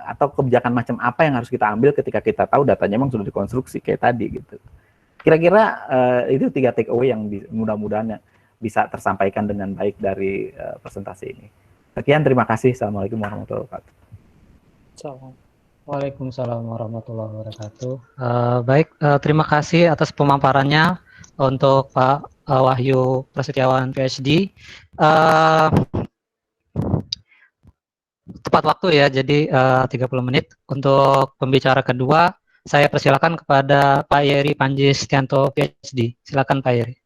atau kebijakan macam apa yang harus kita ambil ketika kita tahu datanya memang sudah dikonstruksi kayak tadi gitu. Kira-kira itu 3 take away yang mudah-mudahan bisa tersampaikan dengan baik dari presentasi ini. Sekian, terima kasih. Assalamualaikum warahmatullahi wabarakatuh. Waalaikumsalam warahmatullahi wabarakatuh. Baik, terima kasih atas pemaparannya untuk Pak Wahyu Prasetyawan PhD. Tepat waktu ya, jadi 30 menit. Untuk pembicara kedua, saya persilakan kepada Pak Yeri Panji Setianto PhD. Silakan Pak Yeri.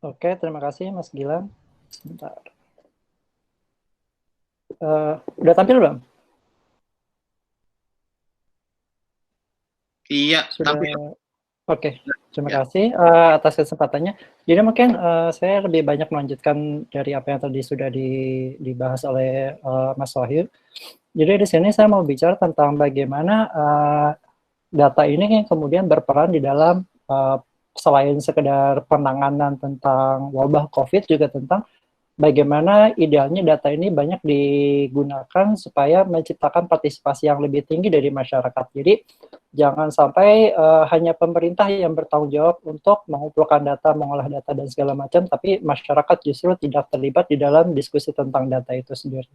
Oke, terima kasih Mas Gilang. Sebentar. Udah tampil belum? Iya, sudah. tampil. Oke, terima kasih atas kesempatannya. Jadi mungkin saya lebih banyak melanjutkan dari apa yang tadi sudah dibahas oleh Mas Wahyu. Jadi di sini saya mau bicara tentang bagaimana data ini yang kemudian berperan di dalam selain sekedar penanganan tentang wabah COVID, juga tentang bagaimana idealnya data ini banyak digunakan supaya menciptakan partisipasi yang lebih tinggi dari masyarakat. Jadi jangan sampai hanya pemerintah yang bertanggung jawab untuk mengumpulkan data, mengolah data, dan segala macam, tapi masyarakat justru tidak terlibat di dalam diskusi tentang data itu sendiri.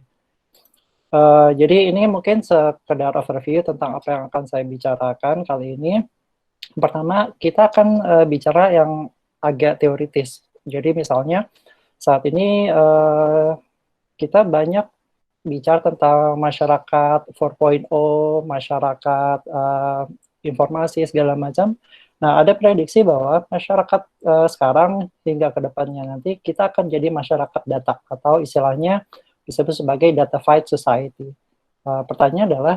Jadi ini mungkin sekedar overview tentang apa yang akan saya bicarakan kali ini. Pertama, kita akan bicara yang agak teoritis. Jadi misalnya saat ini kita banyak bicara tentang masyarakat 4.0, masyarakat informasi segala macam. Nah, ada prediksi bahwa masyarakat sekarang hingga ke depannya nanti kita akan jadi masyarakat data, atau istilahnya disebut sebagai datafied society. Pertanyaannya adalah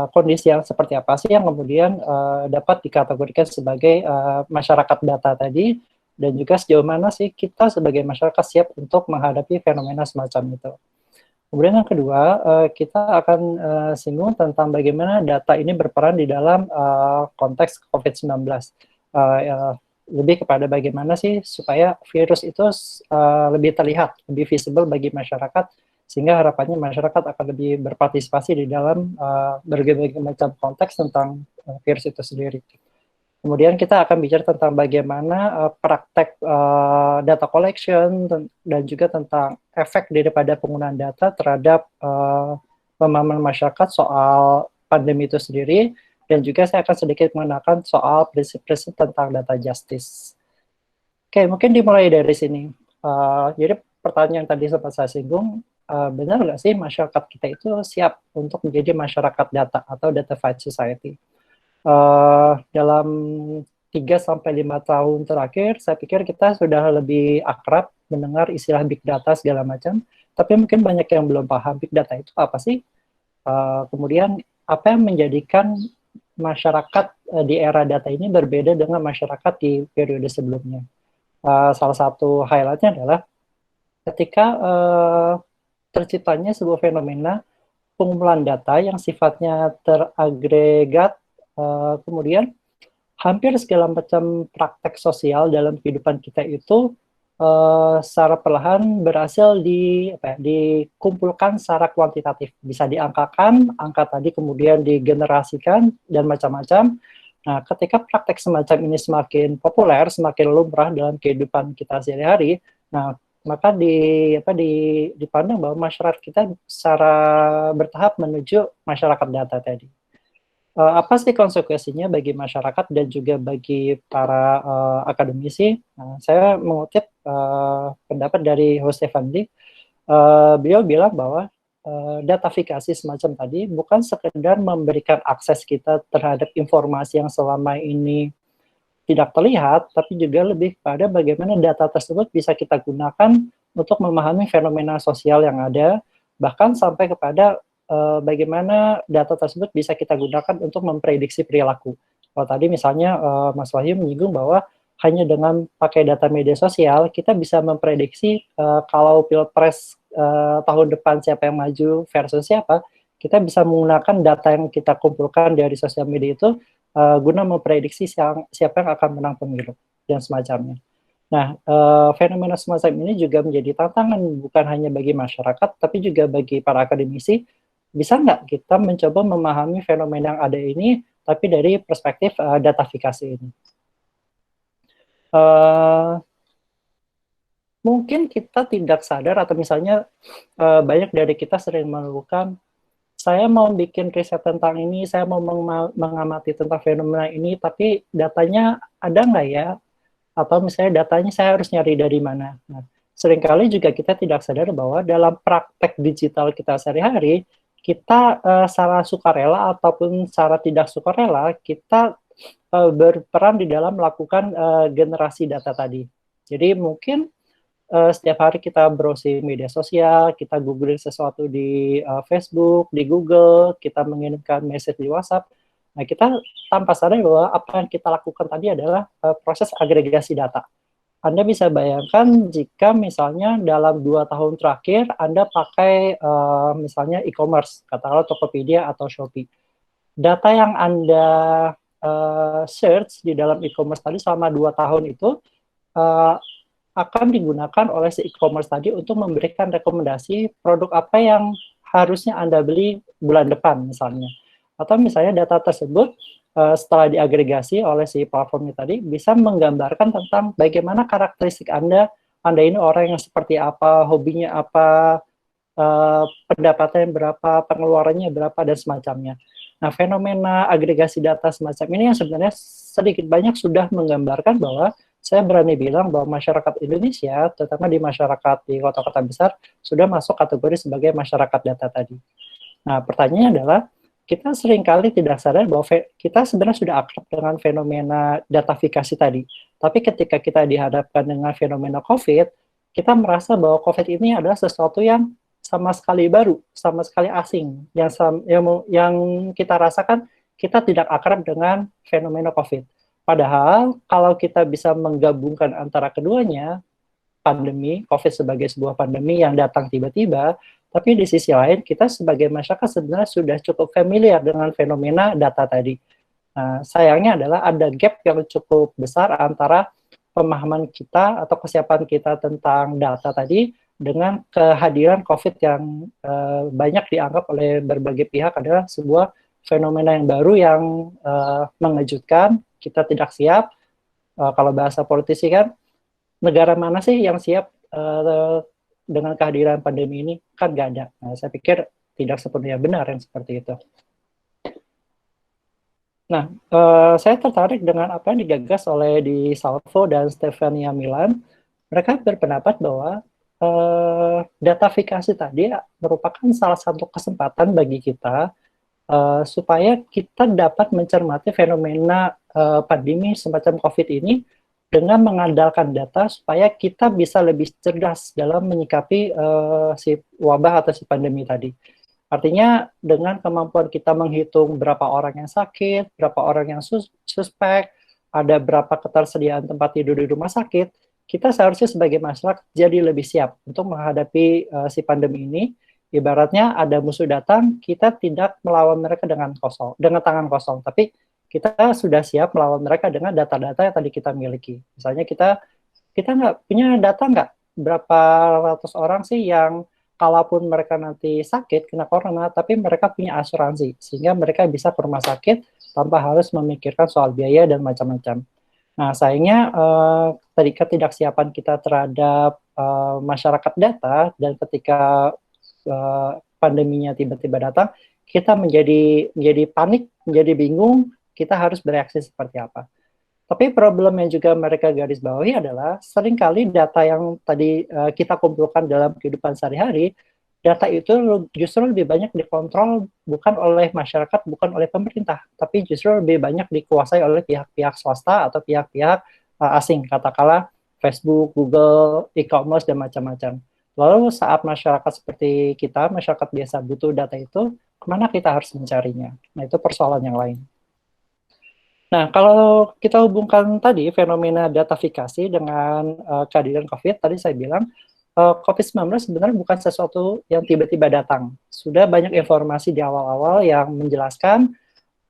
kondisi yang seperti apa sih yang kemudian dapat dikategorikan sebagai masyarakat data tadi, dan juga sejauh mana sih kita sebagai masyarakat siap untuk menghadapi fenomena semacam itu. Kemudian yang kedua, kita akan singgung tentang bagaimana data ini berperan di dalam konteks COVID-19. lebih kepada bagaimana sih supaya virus itu lebih terlihat, lebih visible bagi masyarakat, sehingga harapannya masyarakat akan lebih berpartisipasi di dalam berbagai macam konteks tentang virus itu sendiri. Kemudian kita akan bicara tentang bagaimana praktek data collection dan juga tentang efek daripada penggunaan data terhadap pemahaman masyarakat soal pandemi itu sendiri, dan juga saya akan sedikit mengenalkan soal prinsip-prinsip tentang data justice. Oke, mungkin dimulai dari sini. Jadi pertanyaan yang tadi sempat saya singgung, benar nggak sih masyarakat kita itu siap untuk menjadi masyarakat data atau datafied society? Dalam 3-5 tahun terakhir, saya pikir kita sudah lebih akrab mendengar istilah big data segala macam, tapi mungkin banyak yang belum paham big data itu apa sih? Kemudian apa yang menjadikan masyarakat di era data ini berbeda dengan masyarakat di periode sebelumnya? Salah satu highlightnya adalah ketika terciptanya sebuah fenomena pengumpulan data yang sifatnya teragregat, kemudian hampir segala macam praktek sosial dalam kehidupan kita itu secara perlahan berhasil dikumpulkan secara kuantitatif, bisa diangkakan, angka tadi kemudian digenerasikan dan macam-macam. Nah, ketika praktek semacam ini semakin populer, semakin lumrah dalam kehidupan kita sehari-hari, nah maka dipandang bahwa masyarakat kita secara bertahap menuju masyarakat data tadi. Apa sih konsekuensinya bagi masyarakat dan juga bagi para akademisi? Nah, saya mengutip pendapat dari Jose Van Dijk. Beliau bilang bahwa datafikasi semacam tadi bukan sekedar memberikan akses kita terhadap informasi yang selama ini tidak terlihat, tapi juga lebih pada bagaimana data tersebut bisa kita gunakan untuk memahami fenomena sosial yang ada, bahkan sampai kepada bagaimana data tersebut bisa kita gunakan untuk memprediksi perilaku. Kalau tadi misalnya Mas Wahyu menyinggung bahwa hanya dengan pakai data media sosial, kita bisa memprediksi kalau pilpres tahun depan siapa yang maju versus siapa, kita bisa menggunakan data yang kita kumpulkan dari sosial media itu guna memprediksi siapa yang akan menang pemilu dan semacamnya. Nah, fenomena semacam ini juga menjadi tantangan bukan hanya bagi masyarakat, tapi juga bagi para akademisi. Bisa nggak kita mencoba memahami fenomena yang ada ini, tapi dari perspektif datafikasi ini? Mungkin kita tidak sadar, atau misalnya banyak dari kita sering melakukan, saya mau bikin riset tentang ini, saya mau mengamati tentang fenomena ini, tapi datanya ada nggak ya? Atau misalnya datanya saya harus nyari dari mana? Nah, seringkali juga kita tidak sadar bahwa dalam praktek digital kita sehari-hari, kita secara sukarela ataupun secara tidak sukarela, kita berperan di dalam melakukan generasi data tadi. Jadi mungkin setiap hari kita browsing media sosial, kita googling sesuatu di Facebook, di Google, kita mengirimkan message di WhatsApp. Nah, kita tanpa sadar bahwa apa yang kita lakukan tadi adalah proses agregasi data. Anda bisa bayangkan jika misalnya dalam 2 tahun terakhir Anda pakai misalnya e-commerce, katakanlah Tokopedia atau Shopee. Data yang Anda search di dalam e-commerce tadi selama 2 tahun itu akan digunakan oleh si e-commerce tadi untuk memberikan rekomendasi produk apa yang harusnya Anda beli bulan depan misalnya. Atau misalnya data tersebut setelah diagregasi oleh si platformnya tadi, bisa menggambarkan tentang bagaimana karakteristik Anda ini orang yang seperti apa, hobinya apa, pendapatannya berapa, pengeluarannya berapa, dan semacamnya. Nah, fenomena agregasi data semacam ini yang sebenarnya sedikit banyak sudah menggambarkan bahwa saya berani bilang bahwa masyarakat Indonesia, terutama di masyarakat di kota-kota besar, sudah masuk kategori sebagai masyarakat data tadi. Nah, pertanyaannya adalah, kita seringkali tidak sadar bahwa kita sebenarnya sudah akrab dengan fenomena datafikasi tadi. Tapi ketika kita dihadapkan dengan fenomena COVID, kita merasa bahwa COVID ini adalah sesuatu yang sama sekali baru, sama sekali asing. Yang kita rasakan, kita tidak akrab dengan fenomena COVID. Padahal, kalau kita bisa menggabungkan antara keduanya, pandemi, COVID sebagai sebuah pandemi yang datang tiba-tiba, tapi di sisi lain, kita sebagai masyarakat sebenarnya sudah cukup familiar dengan fenomena data tadi. Nah, sayangnya adalah ada gap yang cukup besar antara pemahaman kita atau kesiapan kita tentang data tadi dengan kehadiran COVID yang banyak dianggap oleh berbagai pihak adalah sebuah fenomena yang baru yang mengejutkan. Kita tidak siap. Kalau bahasa politisi kan, negara mana sih yang siap dengan kehadiran pandemi ini? Kan nggak ada. Nah, saya pikir tidak sepenuhnya benar yang seperti itu. Nah, saya tertarik dengan apa yang digagas oleh Di Salvo dan Stefania Milan. Mereka berpendapat bahwa datafikasi tadi merupakan salah satu kesempatan bagi kita supaya kita dapat mencermati fenomena pandemi semacam COVID ini dengan mengandalkan data supaya kita bisa lebih cerdas dalam menyikapi si wabah atau si pandemi tadi. Artinya dengan kemampuan kita menghitung berapa orang yang sakit, berapa orang yang suspek, ada berapa ketersediaan tempat tidur di rumah sakit, kita seharusnya sebagai masyarakat jadi lebih siap untuk menghadapi si pandemi ini. Ibaratnya ada musuh datang, kita tidak melawan mereka dengan tangan kosong, tapi kita sudah siap melawan mereka dengan data-data yang tadi kita miliki. Misalnya kita nggak punya data nggak berapa ratus orang sih yang kalaupun mereka nanti sakit kena corona, tapi mereka punya asuransi sehingga mereka bisa ke rumah sakit tanpa harus memikirkan soal biaya dan macam-macam. Nah, sayangnya tadi ketidaksiapan kita terhadap masyarakat data dan ketika pandeminya tiba-tiba datang, kita menjadi panik, menjadi bingung, kita harus bereaksi seperti apa. Tapi problem yang juga mereka garis bawahi adalah seringkali data yang tadi kita kumpulkan dalam kehidupan sehari-hari, data itu justru lebih banyak dikontrol bukan oleh masyarakat, bukan oleh pemerintah, tapi justru lebih banyak dikuasai oleh pihak-pihak swasta atau pihak-pihak asing, katakanlah Facebook, Google, e-commerce, dan macam-macam. Lalu saat masyarakat seperti kita, masyarakat biasa butuh data itu, kemana kita harus mencarinya? Nah, itu persoalan yang lain. Nah, kalau kita hubungkan tadi fenomena datafikasi dengan kehadiran COVID, tadi saya bilang, COVID-19 sebenarnya bukan sesuatu yang tiba-tiba datang. Sudah banyak informasi di awal-awal yang menjelaskan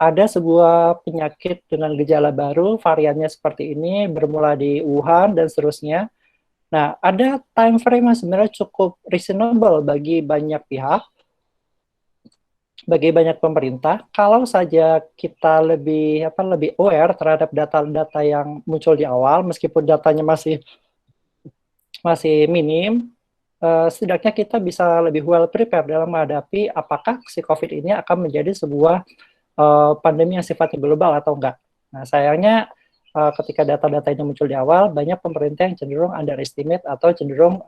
ada sebuah penyakit dengan gejala baru, variannya seperti ini, bermula di Wuhan, dan seterusnya. Nah, ada time frame yang sebenarnya cukup reasonable bagi banyak pihak, bagi banyak pemerintah, kalau saja kita lebih aware terhadap data-data yang muncul di awal, meskipun datanya masih minim, setidaknya kita bisa lebih well prepared dalam menghadapi apakah si COVID ini akan menjadi sebuah pandemi yang sifatnya global atau enggak. Nah, sayangnya ketika data-data ini muncul di awal, banyak pemerintah yang cenderung underestimate atau cenderung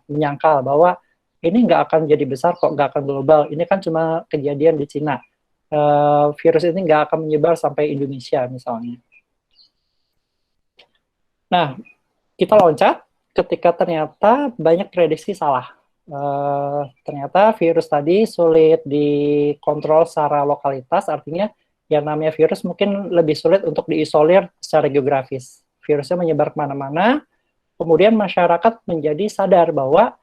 menyangkal bahwa ini nggak akan jadi besar kok, nggak akan global. Ini kan cuma kejadian di Cina. Virus ini nggak akan menyebar sampai Indonesia misalnya. Nah, kita loncat ketika ternyata banyak prediksi salah. Ternyata virus tadi sulit dikontrol secara lokalitas, artinya yang namanya virus mungkin lebih sulit untuk diisolir secara geografis. Virusnya menyebar kemana-mana, kemudian masyarakat menjadi sadar bahwa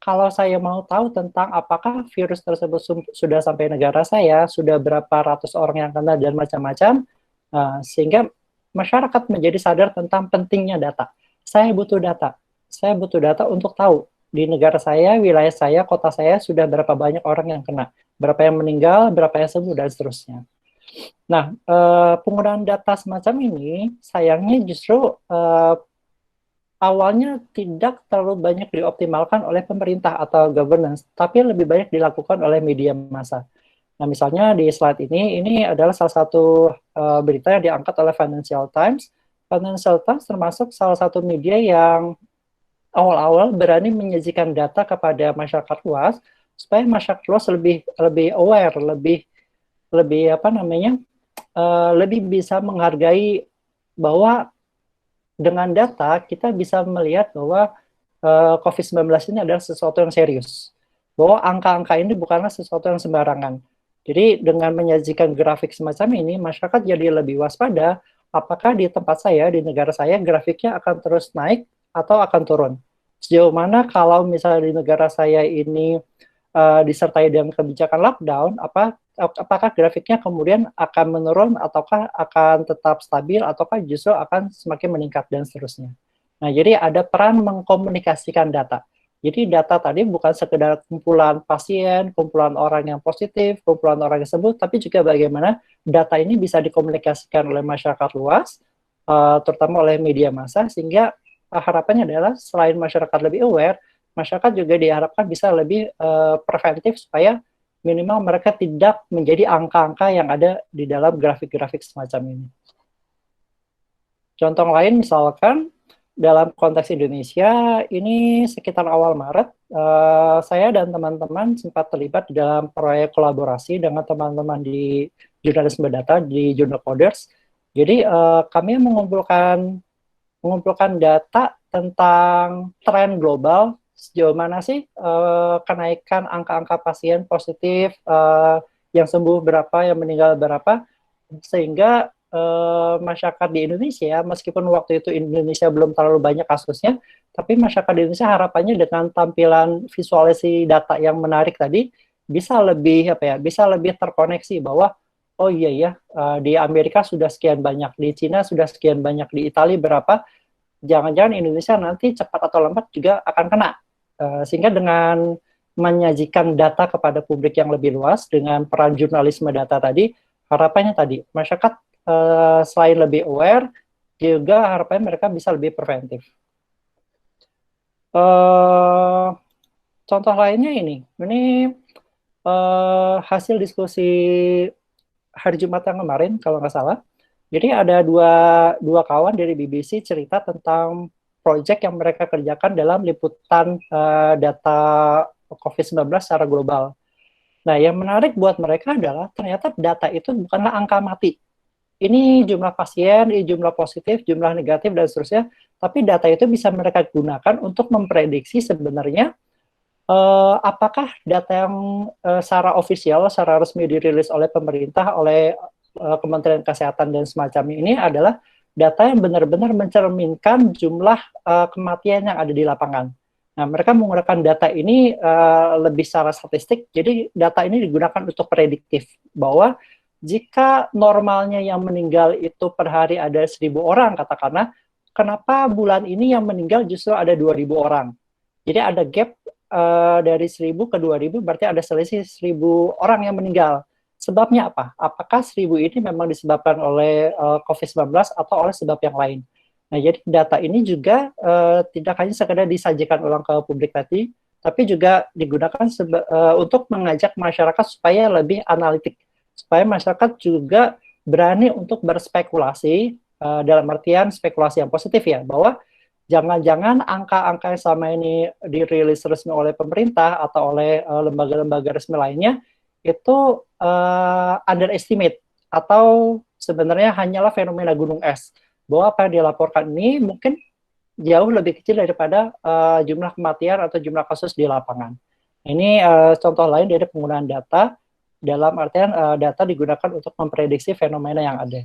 kalau saya mau tahu tentang apakah virus tersebut sudah sampai negara saya, sudah berapa ratus orang yang kena dan macam-macam, sehingga masyarakat menjadi sadar tentang pentingnya data. Saya butuh data untuk tahu di negara saya, wilayah saya, kota saya sudah berapa banyak orang yang kena, berapa yang meninggal, berapa yang sembuh, dan seterusnya. Nah, penggunaan data semacam ini sayangnya justru awalnya tidak terlalu banyak dioptimalkan oleh pemerintah atau governance, tapi lebih banyak dilakukan oleh media massa. Nah, misalnya di slide ini adalah salah satu berita yang diangkat oleh Financial Times. Financial Times termasuk salah satu media yang awal-awal berani menyajikan data kepada masyarakat luas, supaya masyarakat luas lebih aware, lebih lebih bisa menghargai bahwa dengan data kita bisa melihat bahwa COVID-19 ini adalah sesuatu yang serius. Bahwa angka-angka ini bukanlah sesuatu yang sembarangan. Jadi dengan menyajikan grafik semacam ini, masyarakat jadi lebih waspada apakah di tempat saya, di negara saya, grafiknya akan terus naik atau akan turun. Sejauh mana kalau misalnya di negara saya ini disertai dengan kebijakan lockdown, apakah grafiknya kemudian akan menurun ataukah akan tetap stabil ataukah justru akan semakin meningkat dan seterusnya. Nah, jadi ada peran mengkomunikasikan data. Jadi data tadi bukan sekedar kumpulan pasien, kumpulan orang yang positif, kumpulan orang yang sembuh, tapi juga bagaimana data ini bisa dikomunikasikan oleh masyarakat luas, terutama oleh media massa, sehingga harapannya adalah selain masyarakat lebih aware, masyarakat juga diharapkan bisa lebih preventif supaya minimal mereka tidak menjadi angka-angka yang ada di dalam grafik-grafik semacam ini. Contoh lain misalkan dalam konteks Indonesia, ini sekitar awal Maret, saya dan teman-teman sempat terlibat di dalam proyek kolaborasi dengan teman-teman di jurnalisme data di Jurnal Coders. Jadi kami mengumpulkan data tentang tren global sejauh mana sih kenaikan angka-angka pasien positif, yang sembuh berapa, yang meninggal berapa, sehingga masyarakat di Indonesia, meskipun waktu itu Indonesia belum terlalu banyak kasusnya, tapi masyarakat di Indonesia harapannya dengan tampilan visualisasi data yang menarik tadi bisa lebih bisa lebih terkoneksi bahwa oh iya ya, di Amerika sudah sekian banyak, di Cina sudah sekian banyak, di Italia berapa, jangan-jangan Indonesia nanti cepat atau lambat juga akan kena. Sehingga dengan menyajikan data kepada publik yang lebih luas dengan peran jurnalisme data tadi, harapannya tadi masyarakat selain lebih aware, juga harapannya mereka bisa lebih preventif. Contoh lainnya ini hasil diskusi hari Jumat yang kemarin kalau nggak salah. Jadi ada dua kawan dari BBC cerita tentang proyek yang mereka kerjakan dalam liputan data COVID-19 secara global. Nah, yang menarik buat mereka adalah ternyata data itu bukanlah angka mati. Ini jumlah pasien, ini jumlah positif, jumlah negatif, dan seterusnya. Tapi data itu bisa mereka gunakan untuk memprediksi sebenarnya apakah data yang secara ofisial, secara resmi dirilis oleh pemerintah, oleh Kementerian Kesehatan dan semacam ini adalah data yang benar-benar mencerminkan jumlah kematian yang ada di lapangan. Nah, mereka menggunakan data ini lebih secara statistik, jadi data ini digunakan untuk prediktif, bahwa jika normalnya yang meninggal itu per hari ada 1.000 orang, katakanlah, kenapa bulan ini yang meninggal justru ada 2.000 orang? Jadi ada gap dari 1.000 ke 2.000, berarti ada selisih 1.000 orang yang meninggal. Sebabnya apa? Apakah 1.000 ini memang disebabkan oleh COVID-19 atau oleh sebab yang lain? Nah, jadi data ini juga tidak hanya sekedar disajikan ulang ke publik tadi, tapi juga digunakan untuk mengajak masyarakat supaya lebih analitik, supaya masyarakat juga berani untuk berspekulasi, dalam artian spekulasi yang positif ya, bahwa jangan-jangan angka-angka yang selama ini dirilis resmi oleh pemerintah atau oleh lembaga-lembaga resmi lainnya itu underestimate atau sebenarnya hanyalah fenomena gunung es, bahwa apa yang dilaporkan ini mungkin jauh lebih kecil daripada jumlah kematian atau jumlah kasus di lapangan. Ini contoh lain dari penggunaan data, dalam artian data digunakan untuk memprediksi fenomena yang ada.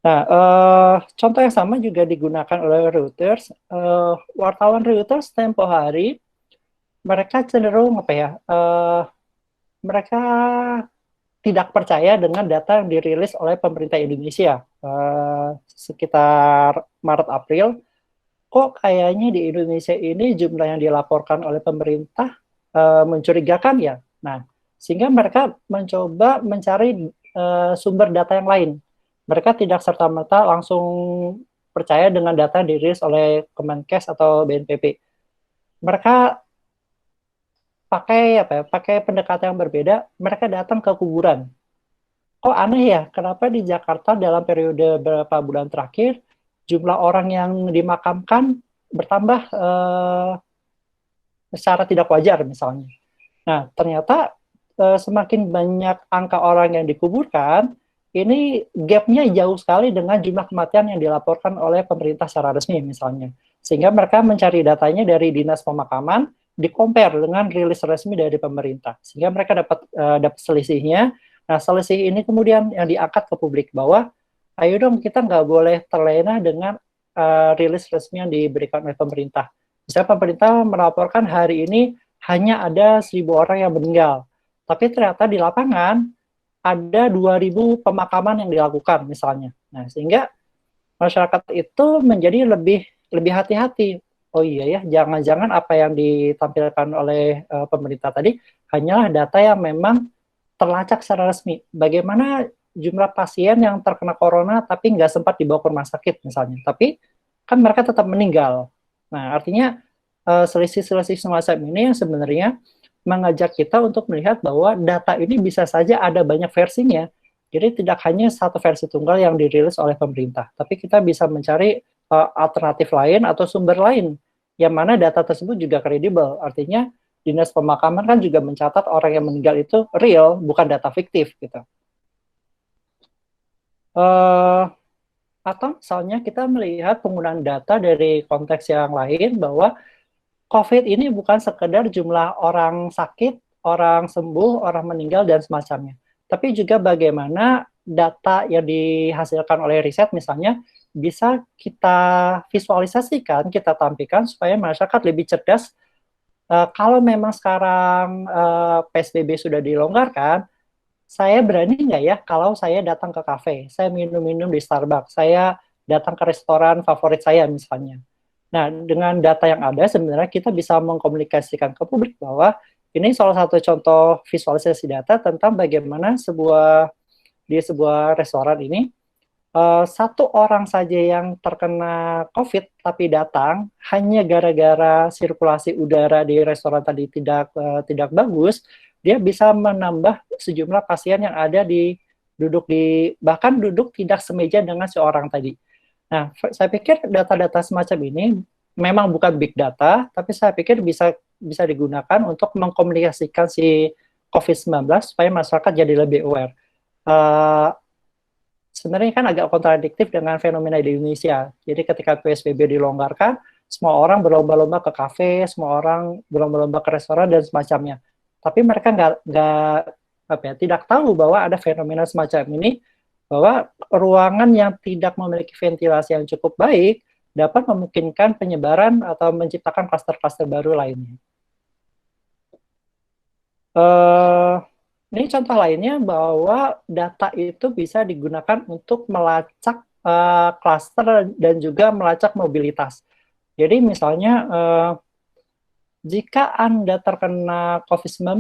Nah, contoh yang sama juga digunakan oleh Reuters. Wartawan Reuters tempo hari mereka cenderung mereka tidak percaya dengan data yang dirilis oleh pemerintah Indonesia sekitar Maret-April. Kok kayaknya di Indonesia ini jumlah yang dilaporkan oleh pemerintah mencurigakan ya. Nah, sehingga mereka mencoba mencari sumber data yang lain. Mereka tidak serta-merta langsung percaya dengan data yang dirilis oleh Kemenkes atau BNPB. Mereka pakai pendekatan yang berbeda. Mereka datang ke kuburan. Kok aneh ya, kenapa di Jakarta dalam periode beberapa bulan terakhir jumlah orang yang dimakamkan bertambah secara tidak wajar misalnya. Nah, ternyata semakin banyak angka orang yang dikuburkan, ini gap-nya jauh sekali dengan jumlah kematian yang dilaporkan oleh pemerintah secara resmi misalnya. Sehingga mereka mencari datanya dari Dinas Pemakaman, di-compare dengan rilis resmi dari pemerintah. Sehingga mereka dapat selisihnya. Nah, selisih ini kemudian yang diangkat ke publik bahwa ayo dong kita nggak boleh terlena dengan rilis resmi yang diberikan oleh pemerintah. Misalnya pemerintah melaporkan hari ini hanya ada 1.000 orang yang meninggal. Tapi ternyata di lapangan ada 2.000 pemakaman yang dilakukan misalnya. Nah, sehingga masyarakat itu menjadi lebih hati-hati. Oh iya ya, jangan-jangan apa yang ditampilkan oleh pemerintah tadi hanyalah data yang memang terlacak secara resmi. Bagaimana jumlah pasien yang terkena corona tapi nggak sempat dibawa ke rumah sakit misalnya. Tapi kan mereka tetap meninggal. Nah, artinya selisih-selisih semacam ini yang sebenarnya mengajak kita untuk melihat bahwa data ini bisa saja ada banyak versinya. Jadi tidak hanya satu versi tunggal yang dirilis oleh pemerintah, tapi kita bisa mencari alternatif lain atau sumber lain yang mana data tersebut juga kredibel. Artinya Dinas Pemakaman kan juga mencatat orang yang meninggal itu real, bukan data fiktif gitu. Atau misalnya kita melihat penggunaan data dari konteks yang lain bahwa COVID ini bukan sekedar jumlah orang sakit, orang sembuh, orang meninggal, dan semacamnya. Tapi juga bagaimana data yang dihasilkan oleh riset misalnya bisa kita visualisasikan, kita tampilkan supaya masyarakat lebih cerdas. Kalau memang sekarang PSBB sudah dilonggarkan, saya berani nggak ya kalau saya datang ke kafe, saya minum-minum di Starbucks, saya datang ke restoran favorit saya misalnya. Nah, dengan data yang ada, sebenarnya kita bisa mengkomunikasikan ke publik bahwa ini salah satu contoh visualisasi data tentang bagaimana di sebuah restoran ini, satu orang saja yang terkena COVID tapi datang hanya gara-gara sirkulasi udara di restoran tadi tidak bagus, dia bisa menambah sejumlah pasien yang ada bahkan duduk tidak semeja dengan seorang tadi. Nah, saya pikir data-data semacam ini memang bukan big data, tapi saya pikir bisa digunakan untuk mengkomunikasikan si COVID-19 supaya masyarakat jadi lebih aware. Sebenarnya kan agak kontradiktif dengan fenomena di Indonesia. Jadi ketika PSBB dilonggarkan, semua orang berlomba-lomba ke kafe, semua orang berlomba-lomba ke restoran dan semacamnya. Tapi mereka tidak tahu bahwa ada fenomena semacam ini, bahwa ruangan yang tidak memiliki ventilasi yang cukup baik dapat memungkinkan penyebaran atau menciptakan klaster-klaster baru lainnya. Ini contoh lainnya bahwa data itu bisa digunakan untuk melacak klaster dan juga melacak mobilitas. Jadi misalnya jika Anda terkena COVID-19,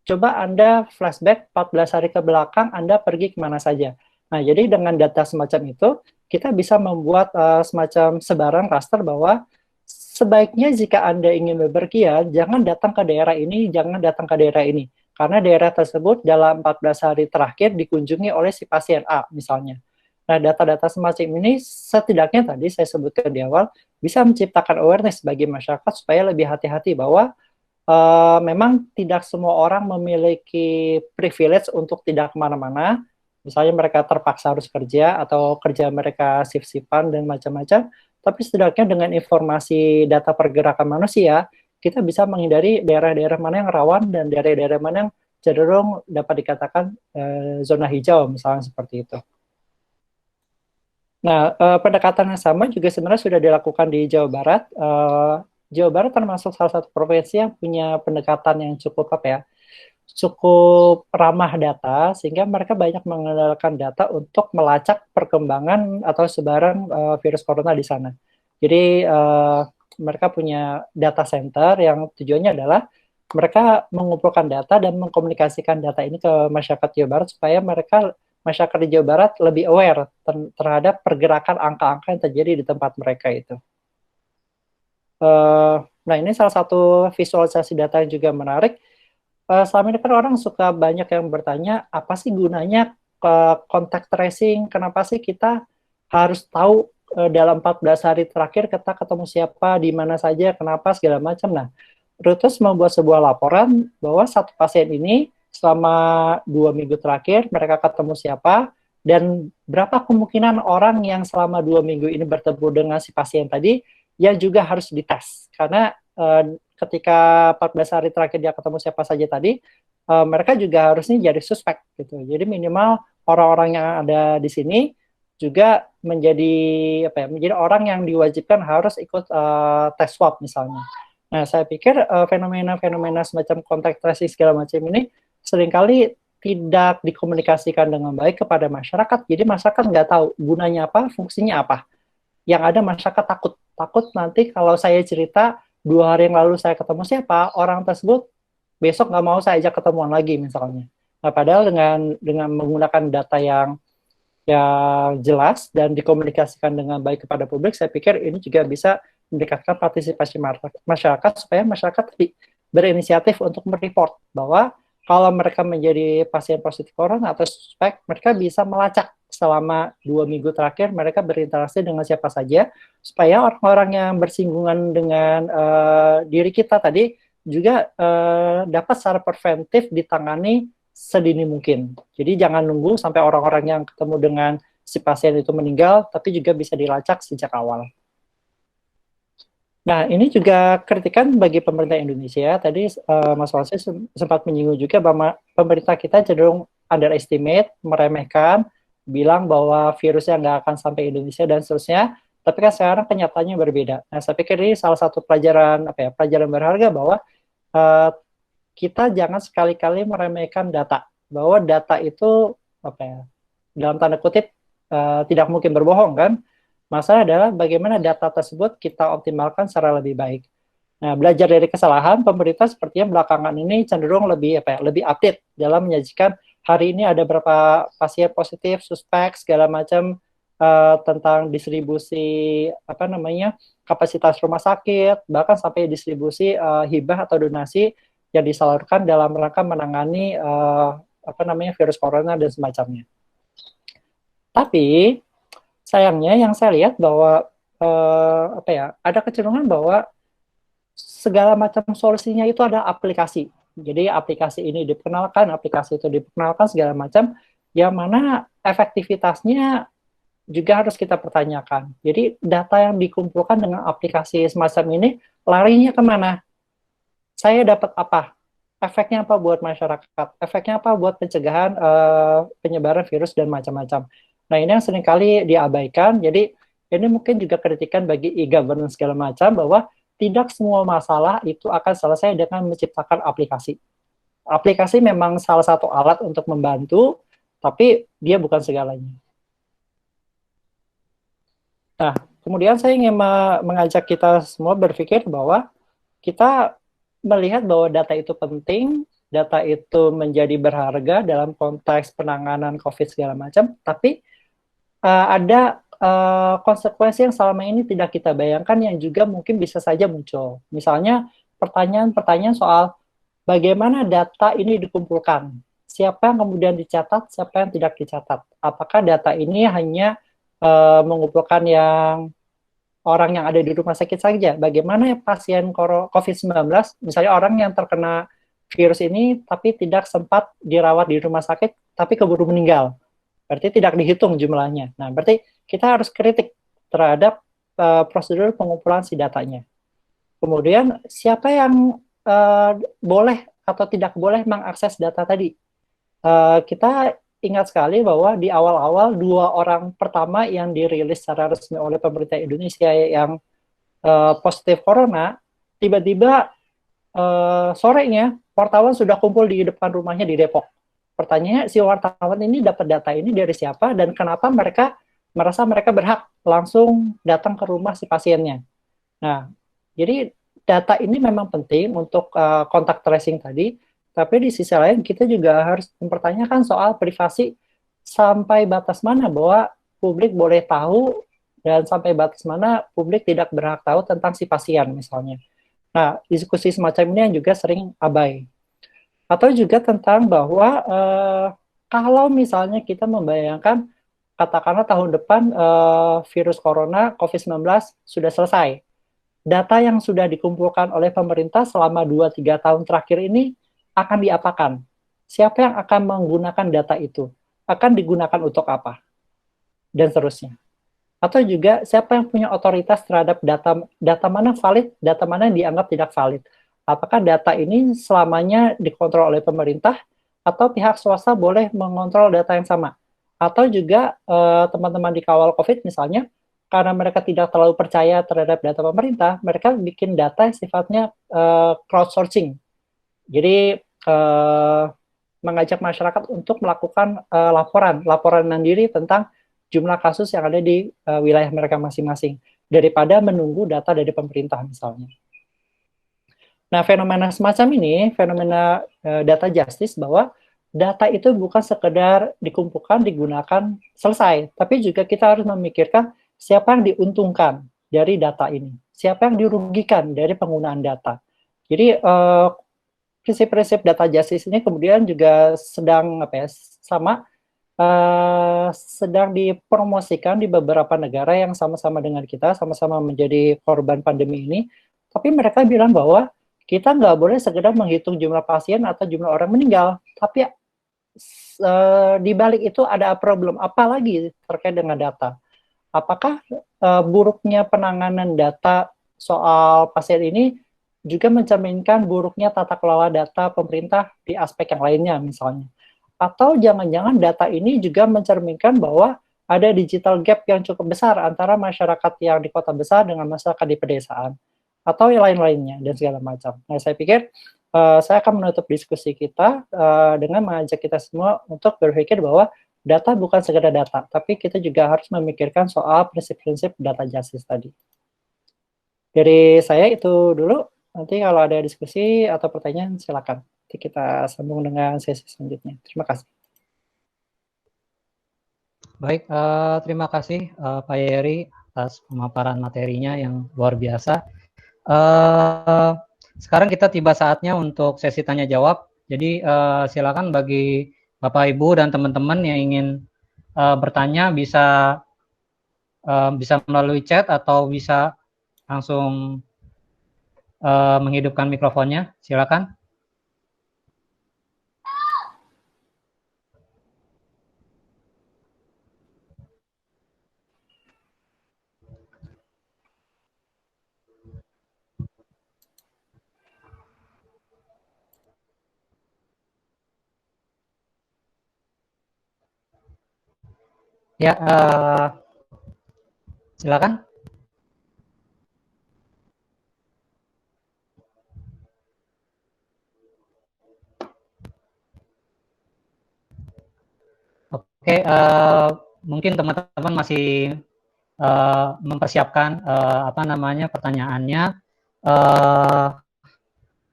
coba Anda flashback 14 hari ke belakang, Anda pergi kemana saja. Nah, jadi dengan data semacam itu, kita bisa membuat semacam sebaran klaster bahwa sebaiknya jika Anda ingin bepergian, jangan datang ke daerah ini, jangan datang ke daerah ini. Karena daerah tersebut dalam 14 hari terakhir dikunjungi oleh si pasien A, misalnya. Nah, data-data semacam ini setidaknya tadi saya sebutkan di awal, bisa menciptakan awareness bagi masyarakat supaya lebih hati-hati bahwa memang tidak semua orang memiliki privilege untuk tidak kemana-mana. Misalnya mereka terpaksa harus kerja atau kerja mereka shift-shiftan dan macam-macam. Tapi setidaknya dengan informasi data pergerakan manusia, kita bisa menghindari daerah-daerah mana yang rawan dan daerah-daerah mana yang cenderung dapat dikatakan zona hijau, misalnya seperti itu. Nah, pendekatan yang sama juga sebenarnya sudah dilakukan di Jawa Barat. Jawa Barat termasuk salah satu provinsi yang punya pendekatan yang cukup ramah data, sehingga mereka banyak mengandalkan data untuk melacak perkembangan atau sebaran virus corona di sana. Jadi mereka punya data center yang tujuannya adalah mereka mengumpulkan data dan mengkomunikasikan data ini ke masyarakat Jawa Barat supaya masyarakat di Jawa Barat lebih aware terhadap pergerakan angka-angka yang terjadi di tempat mereka itu. Nah, ini salah satu visualisasi data yang juga menarik. Selama ini kan orang suka banyak yang bertanya, apa sih gunanya contact tracing? Kenapa sih kita harus tahu dalam 14 hari terakhir kita ketemu siapa, di mana saja, kenapa, segala macam. Nah, Reuters membuat sebuah laporan bahwa satu pasien ini selama 2 minggu terakhir mereka ketemu siapa, dan berapa kemungkinan orang yang selama 2 minggu ini bertemu dengan si pasien tadi yang juga harus dites. Karena ketika 14 hari terakhir dia ketemu siapa saja tadi, mereka juga harusnya jadi suspek gitu. Jadi minimal orang-orang yang ada di sini juga menjadi orang yang diwajibkan harus ikut tes swab misalnya. Nah, saya pikir fenomena-fenomena semacam contact tracing segala macam ini seringkali tidak dikomunikasikan dengan baik kepada masyarakat. Jadi masyarakat nggak tahu gunanya apa, fungsinya apa. Yang ada masyarakat takut nanti kalau saya cerita 2 hari yang lalu saya ketemu siapa, orang tersebut besok nggak mau saya ajak ketemuan lagi misalnya. Nah, padahal dengan menggunakan data yang jelas dan dikomunikasikan dengan baik kepada publik, saya pikir ini juga bisa meningkatkan partisipasi masyarakat supaya masyarakat berinisiatif untuk mereport bahwa kalau mereka menjadi pasien positif corona atau suspek, mereka bisa melacak selama 2 minggu terakhir mereka berinteraksi dengan siapa saja, supaya orang-orang yang bersinggungan dengan diri kita tadi juga dapat secara preventif ditangani sedini mungkin. Jadi jangan nunggu sampai orang-orang yang ketemu dengan si pasien itu meninggal, tapi juga bisa dilacak sejak awal. Nah, ini juga kritikan bagi pemerintah Indonesia. Tadi Mas Walsi sempat menyinggung juga bahwa pemerintah kita cenderung underestimate, meremehkan, bilang bahwa virusnya nggak akan sampai Indonesia dan seterusnya. Tapi kan sekarang kenyataannya berbeda. Nah, saya pikir ini salah satu pelajaran pelajaran berharga bahwa kita jangan sekali-kali meremehkan data. Bahwa data itu dalam tanda kutip tidak mungkin berbohong kan. Masalah adalah bagaimana data tersebut kita optimalkan secara lebih baik. Nah, belajar dari kesalahan, pemerintah sepertinya belakangan ini cenderung lebih lebih update dalam menyajikan hari ini ada berapa pasien positif, suspek, segala macam tentang distribusi kapasitas rumah sakit, bahkan sampai distribusi hibah atau donasi yang disalurkan dalam rangka menangani virus corona dan semacamnya. Tapi sayangnya yang saya lihat bahwa ada kecenderungan bahwa segala macam solusinya itu ada aplikasi. Jadi aplikasi ini diperkenalkan, aplikasi itu diperkenalkan segala macam, yang mana efektivitasnya juga harus kita pertanyakan. Jadi data yang dikumpulkan dengan aplikasi semacam ini larinya kemana? Saya dapat apa? Efeknya apa buat masyarakat? Efeknya apa buat pencegahan penyebaran virus dan macam-macam? Nah, ini yang seringkali diabaikan. Jadi ini mungkin juga kritikan bagi e-governance segala macam bahwa tidak semua masalah itu akan selesai dengan menciptakan aplikasi. Aplikasi memang salah satu alat untuk membantu, tapi dia bukan segalanya. Nah, kemudian saya ingin mengajak kita semua berpikir bahwa kita melihat bahwa data itu penting, data itu menjadi berharga dalam konteks penanganan COVID segala macam, tapi ada konsekuensi yang selama ini tidak kita bayangkan yang juga mungkin bisa saja muncul. Misalnya pertanyaan-pertanyaan soal bagaimana data ini dikumpulkan, siapa yang kemudian dicatat, siapa yang tidak dicatat. Apakah data ini hanya mengumpulkan yang orang yang ada di rumah sakit saja? Bagaimana pasien COVID-19, misalnya orang yang terkena virus ini tapi tidak sempat dirawat di rumah sakit, tapi keburu meninggal. Berarti tidak dihitung jumlahnya. Nah, berarti kita harus kritik terhadap prosedur pengumpulan si datanya. Kemudian, siapa yang boleh atau tidak boleh mengakses data tadi? Kita ingat sekali bahwa di awal-awal 2 orang pertama yang dirilis secara resmi oleh pemerintah Indonesia yang positif corona, tiba-tiba sorenya wartawan sudah kumpul di depan rumahnya di Depok. Pertanyaannya, si wartawan ini dapat data ini dari siapa dan kenapa mereka merasa mereka berhak langsung datang ke rumah si pasiennya. Nah, jadi data ini memang penting untuk kontak tracing tadi, tapi di sisi lain kita juga harus mempertanyakan soal privasi sampai batas mana bahwa publik boleh tahu dan sampai batas mana publik tidak berhak tahu tentang si pasien misalnya. Nah, diskusi semacam ini yang juga sering abai. Atau juga tentang bahwa kalau misalnya kita membayangkan katakanlah tahun depan virus corona COVID-19 sudah selesai. Data yang sudah dikumpulkan oleh pemerintah selama 2-3 tahun terakhir ini akan diapakan? Siapa yang akan menggunakan data itu? Akan digunakan untuk apa? Dan seterusnya. Atau juga siapa yang punya otoritas terhadap data mana valid, data mana yang dianggap tidak valid? Apakah data ini selamanya dikontrol oleh pemerintah atau pihak swasta boleh mengontrol data yang sama? Atau juga teman-teman di kawal COVID misalnya karena mereka tidak terlalu percaya terhadap data pemerintah, mereka bikin data yang sifatnya crowdsourcing. Jadi mengajak masyarakat untuk melakukan laporan mandiri tentang jumlah kasus yang ada di wilayah mereka masing-masing, daripada menunggu data dari pemerintah misalnya. Nah, fenomena semacam ini, fenomena data justice, bahwa data itu bukan sekedar dikumpulkan, digunakan, selesai. Tapi juga kita harus memikirkan siapa yang diuntungkan dari data ini. Siapa yang dirugikan dari penggunaan data. Jadi, prinsip-prinsip data justice ini kemudian juga sedang sedang dipromosikan di beberapa negara yang sama-sama dengan kita, sama-sama menjadi korban pandemi ini. Tapi mereka bilang bahwa kita nggak boleh sekedar menghitung jumlah pasien atau jumlah orang meninggal, tapi di balik itu ada problem apa lagi terkait dengan data. Apakah buruknya penanganan data soal pasien ini juga mencerminkan buruknya tata kelola data pemerintah di aspek yang lainnya misalnya. Atau jangan-jangan data ini juga mencerminkan bahwa ada digital gap yang cukup besar antara masyarakat yang di kota besar dengan masyarakat di pedesaan. Atau yang lain-lainnya, dan segala macam. Nah, saya pikir saya akan menutup diskusi kita dengan mengajak kita semua untuk berpikir bahwa data bukan sekedar data, tapi kita juga harus memikirkan soal prinsip-prinsip data justice tadi. Dari saya itu dulu, nanti kalau ada diskusi atau pertanyaan silakan. Nanti kita sambung dengan sesi selanjutnya. Terima kasih. Baik, terima kasih Pak Yeri atas pemaparan materinya yang luar biasa. Sekarang kita tiba saatnya untuk sesi tanya jawab. Jadi silakan bagi Bapak Ibu dan teman-teman yang ingin bertanya bisa melalui chat atau bisa langsung menghidupkan mikrofonnya. Silakan. Ya, silakan. Oke, mungkin teman-teman masih mempersiapkan pertanyaannya,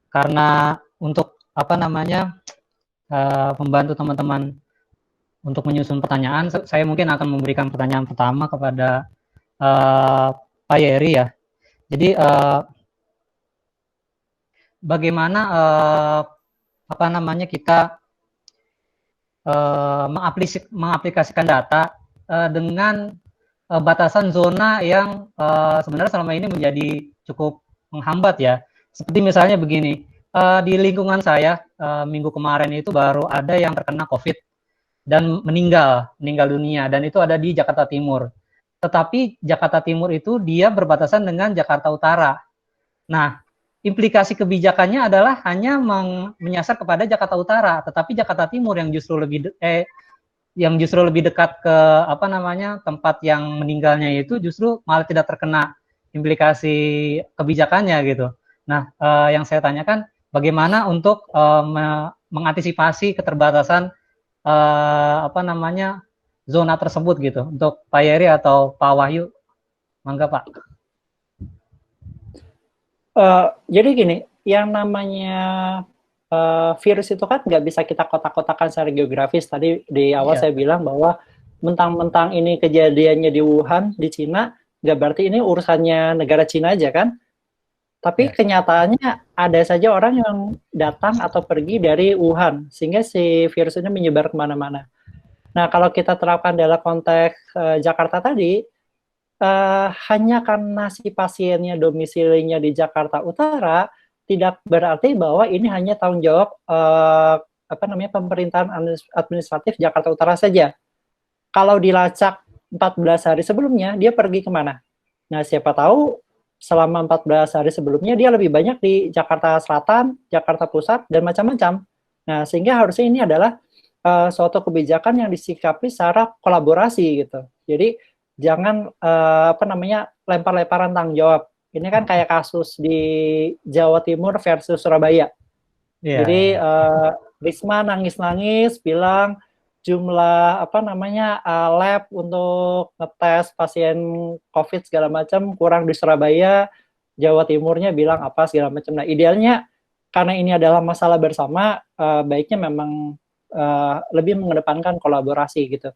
karena untuk membantu teman-teman untuk menyusun pertanyaan, saya mungkin akan memberikan pertanyaan pertama kepada Pak Yeri ya. Jadi bagaimana kita mengaplikasikan data dengan batasan zona yang sebenarnya selama ini menjadi cukup menghambat ya. Seperti misalnya begini, di lingkungan saya minggu kemarin itu baru ada yang terkena COVID dan meninggal dunia, dan itu ada di Jakarta Timur. Tetapi Jakarta Timur itu dia berbatasan dengan Jakarta Utara. Nah, implikasi kebijakannya adalah hanya menyasar kepada Jakarta Utara, tetapi Jakarta Timur yang justru lebih dekat ke tempat yang meninggalnya itu justru malah tidak terkena implikasi kebijakannya gitu. Nah, yang saya tanyakan bagaimana untuk mengantisipasi keterbatasan zona tersebut gitu untuk Pak Yeri atau Pak Wahyu. Mangga Pak. Jadi gini, yang namanya virus itu kan nggak bisa kita kotak-kotakan secara geografis. Tadi di awal saya bilang bahwa mentang-mentang ini kejadiannya di Wuhan, di Cina, nggak berarti ini urusannya negara Cina aja kan. Tapi kenyataannya ada saja orang yang datang atau pergi dari Wuhan, sehingga si virus ini menyebar kemana-mana. Nah, kalau kita terapkan dalam konteks Jakarta tadi, hanya karena si pasiennya domisilinya di Jakarta Utara, tidak berarti bahwa ini hanya tanggung jawab pemerintahan administratif Jakarta Utara saja. Kalau dilacak 14 hari sebelumnya, dia pergi kemana? Nah, siapa tahu selama 14 hari sebelumnya dia lebih banyak di Jakarta Selatan, Jakarta Pusat, dan macam-macam. Nah, sehingga harusnya ini adalah suatu kebijakan yang disikapi secara kolaborasi gitu. Jadi jangan lempar-lemparan tanggung jawab. Ini kan kayak kasus di Jawa Timur versus Surabaya. Iya. Jadi Risma nangis-nangis bilang jumlah lab untuk ngetes pasien COVID segala macam kurang di Surabaya, Jawa Timurnya bilang apa segala macam. Nah, idealnya karena ini adalah masalah bersama, baiknya memang lebih mengedepankan kolaborasi gitu.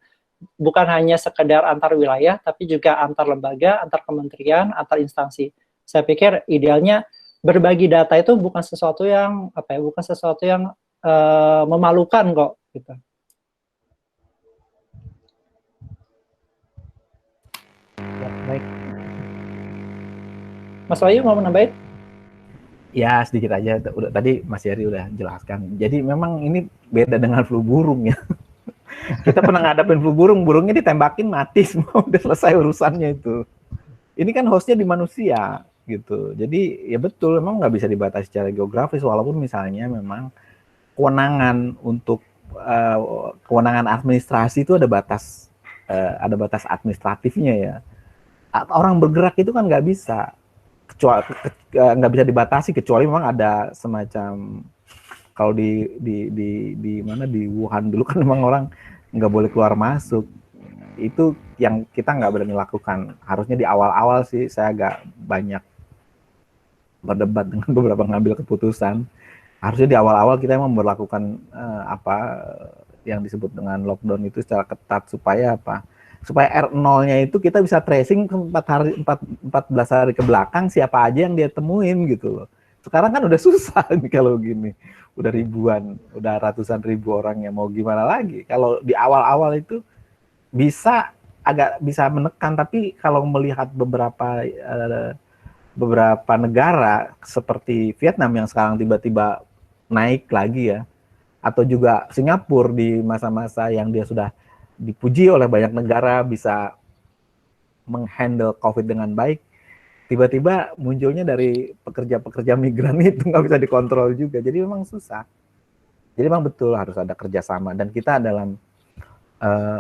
Bukan hanya sekedar antar wilayah, tapi juga antar lembaga, antar kementerian, antar instansi. Saya pikir idealnya berbagi data itu bukan sesuatu yang memalukan kok gitu. Ya, baik. Mas Wahyu mau menambahin? Ya sedikit aja, udah tadi Mas Yari udah jelaskan. Jadi memang ini beda dengan flu burung ya. Kita pernah ngadapin flu burung, burungnya ditembakin mati semua, udah selesai urusannya itu. Ini kan hostnya di manusia gitu. Jadi ya betul, memang nggak bisa dibatasi secara geografis, walaupun misalnya memang kewenangan untuk kewenangan administrasi itu ada batas administratifnya ya. Orang bergerak itu kan nggak bisa, kecuali nggak bisa dibatasi kecuali memang ada semacam kalau di mana di Wuhan dulu kan memang orang nggak boleh keluar masuk, itu yang kita nggak berani lakukan. Harusnya di awal-awal sih saya agak banyak berdebat dengan beberapa ngambil keputusan. Harusnya di awal-awal kita memang memperlakukan yang disebut dengan lockdown itu secara ketat supaya apa? Supaya R0-nya itu kita bisa tracing 14 hari ke belakang siapa aja yang dia temuin gitu loh. Sekarang kan udah susah nih kalau gini. Udah ribuan, udah ratusan ribu orang yang mau gimana lagi. Kalau di awal-awal itu agak bisa menekan, tapi kalau melihat beberapa negara seperti Vietnam yang sekarang tiba-tiba naik lagi ya, atau juga Singapura di masa-masa yang dia sudah dipuji oleh banyak negara bisa menghandle COVID dengan baik, tiba-tiba munculnya dari pekerja-pekerja migran itu nggak bisa dikontrol juga. Jadi memang susah. Jadi memang betul harus ada kerjasama. Dan kita dalam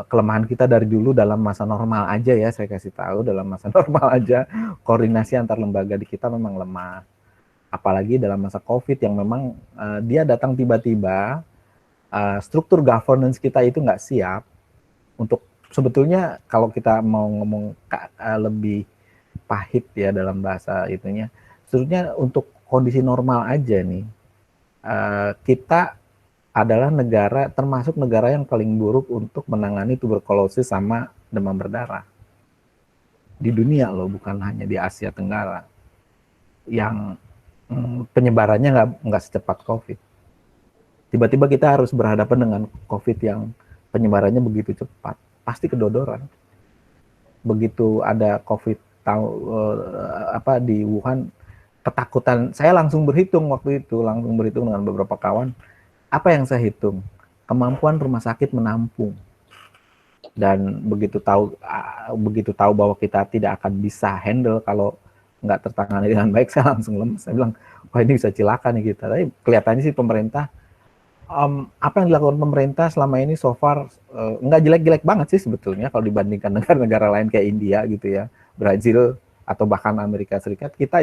kelemahan kita dari dulu dalam masa normal aja ya, saya kasih tahu, dalam masa normal aja koordinasi antar lembaga di kita memang lemah. Apalagi dalam masa COVID yang memang dia datang tiba-tiba, struktur governance kita itu nggak siap untuk, sebetulnya kalau kita mau ngomong lebih pahit ya dalam bahasa itunya, sebetulnya untuk kondisi normal aja nih, kita adalah termasuk negara yang paling buruk untuk menangani tuberkulosis sama demam berdarah di dunia loh, bukan hanya di Asia Tenggara yang penyebarannya nggak secepat COVID. Tiba-tiba kita harus berhadapan dengan COVID yang penyebarannya begitu cepat, pasti kedodoran. Begitu ada COVID di Wuhan, ketakutan saya langsung berhitung dengan beberapa kawan. Apa yang saya hitung? Kemampuan rumah sakit menampung. Dan begitu tahu bahwa kita tidak akan bisa handle kalau nggak tertangani dengan baik, saya langsung lemes. Saya bilang, wah ini bisa cilaka nih kita. Tapi kelihatannya sih pemerintah, apa yang dilakukan pemerintah selama ini so far nggak jelek-jelek banget sih sebetulnya kalau dibandingkan negara-negara lain kayak India gitu ya, Brazil atau bahkan Amerika Serikat, kita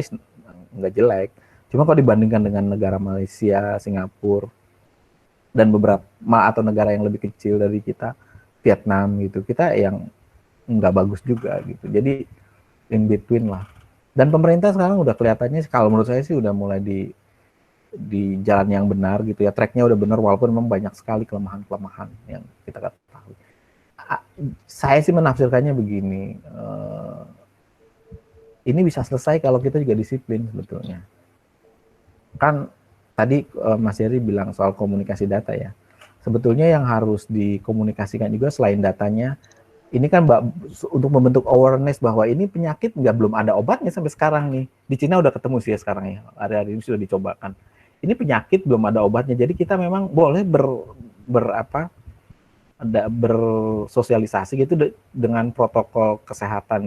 nggak jelek. Cuma kalau dibandingkan dengan negara Malaysia, Singapura, dan beberapa atau negara yang lebih kecil dari kita, Vietnam gitu, kita yang nggak bagus juga gitu. Jadi in between lah. Dan pemerintah sekarang udah kelihatannya, kalau menurut saya sih udah mulai di jalan yang benar gitu ya, tracknya udah benar walaupun memang banyak sekali kelemahan-kelemahan yang kita ketahui. Saya sih menafsirkannya begini, ini bisa selesai kalau kita juga disiplin sebetulnya. Kan tadi Mas Yeri bilang soal komunikasi data ya, sebetulnya yang harus dikomunikasikan juga selain datanya, ini kan untuk membentuk awareness bahwa ini penyakit belum ada obatnya sampai sekarang nih. Di Cina udah ketemu sih ya sekarang ya, hari-hari ini sudah dicobakan. Ini penyakit belum ada obatnya, jadi kita memang boleh bersosialisasi gitu dengan protokol kesehatan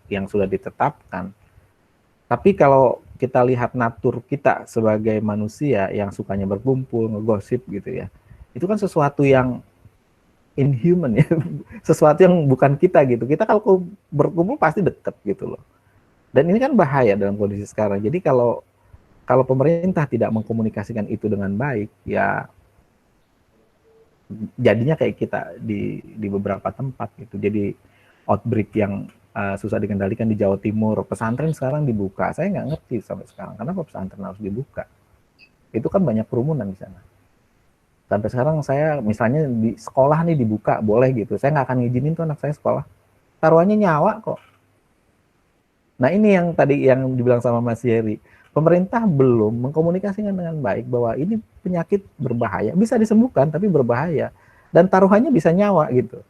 yang sudah ditetapkan. Tapi kalau kita lihat natur kita sebagai manusia yang sukanya berkumpul, ngegosip gitu ya, itu kan sesuatu yang inhuman ya, sesuatu yang bukan kita gitu. Kita kalau berkumpul pasti deket gitu loh. Dan ini kan bahaya dalam kondisi sekarang. Jadi kalau pemerintah tidak mengkomunikasikan itu dengan baik, ya jadinya kayak kita di beberapa tempat gitu. Jadi outbreak yang susah dikendalikan di Jawa Timur. Pesantren sekarang dibuka. Saya nggak ngerti sampai sekarang kenapa pesantren harus dibuka. Itu kan banyak kerumunan di sana. Sampai sekarang saya misalnya di sekolah nih dibuka, boleh gitu. Saya nggak akan ngizinin tuh anak saya sekolah. Taruhannya nyawa kok. Nah ini yang tadi yang dibilang sama Mas Yeri. Pemerintah belum mengkomunikasikan dengan baik bahwa ini penyakit berbahaya. Bisa disembuhkan tapi berbahaya. Dan taruhannya bisa nyawa gitu.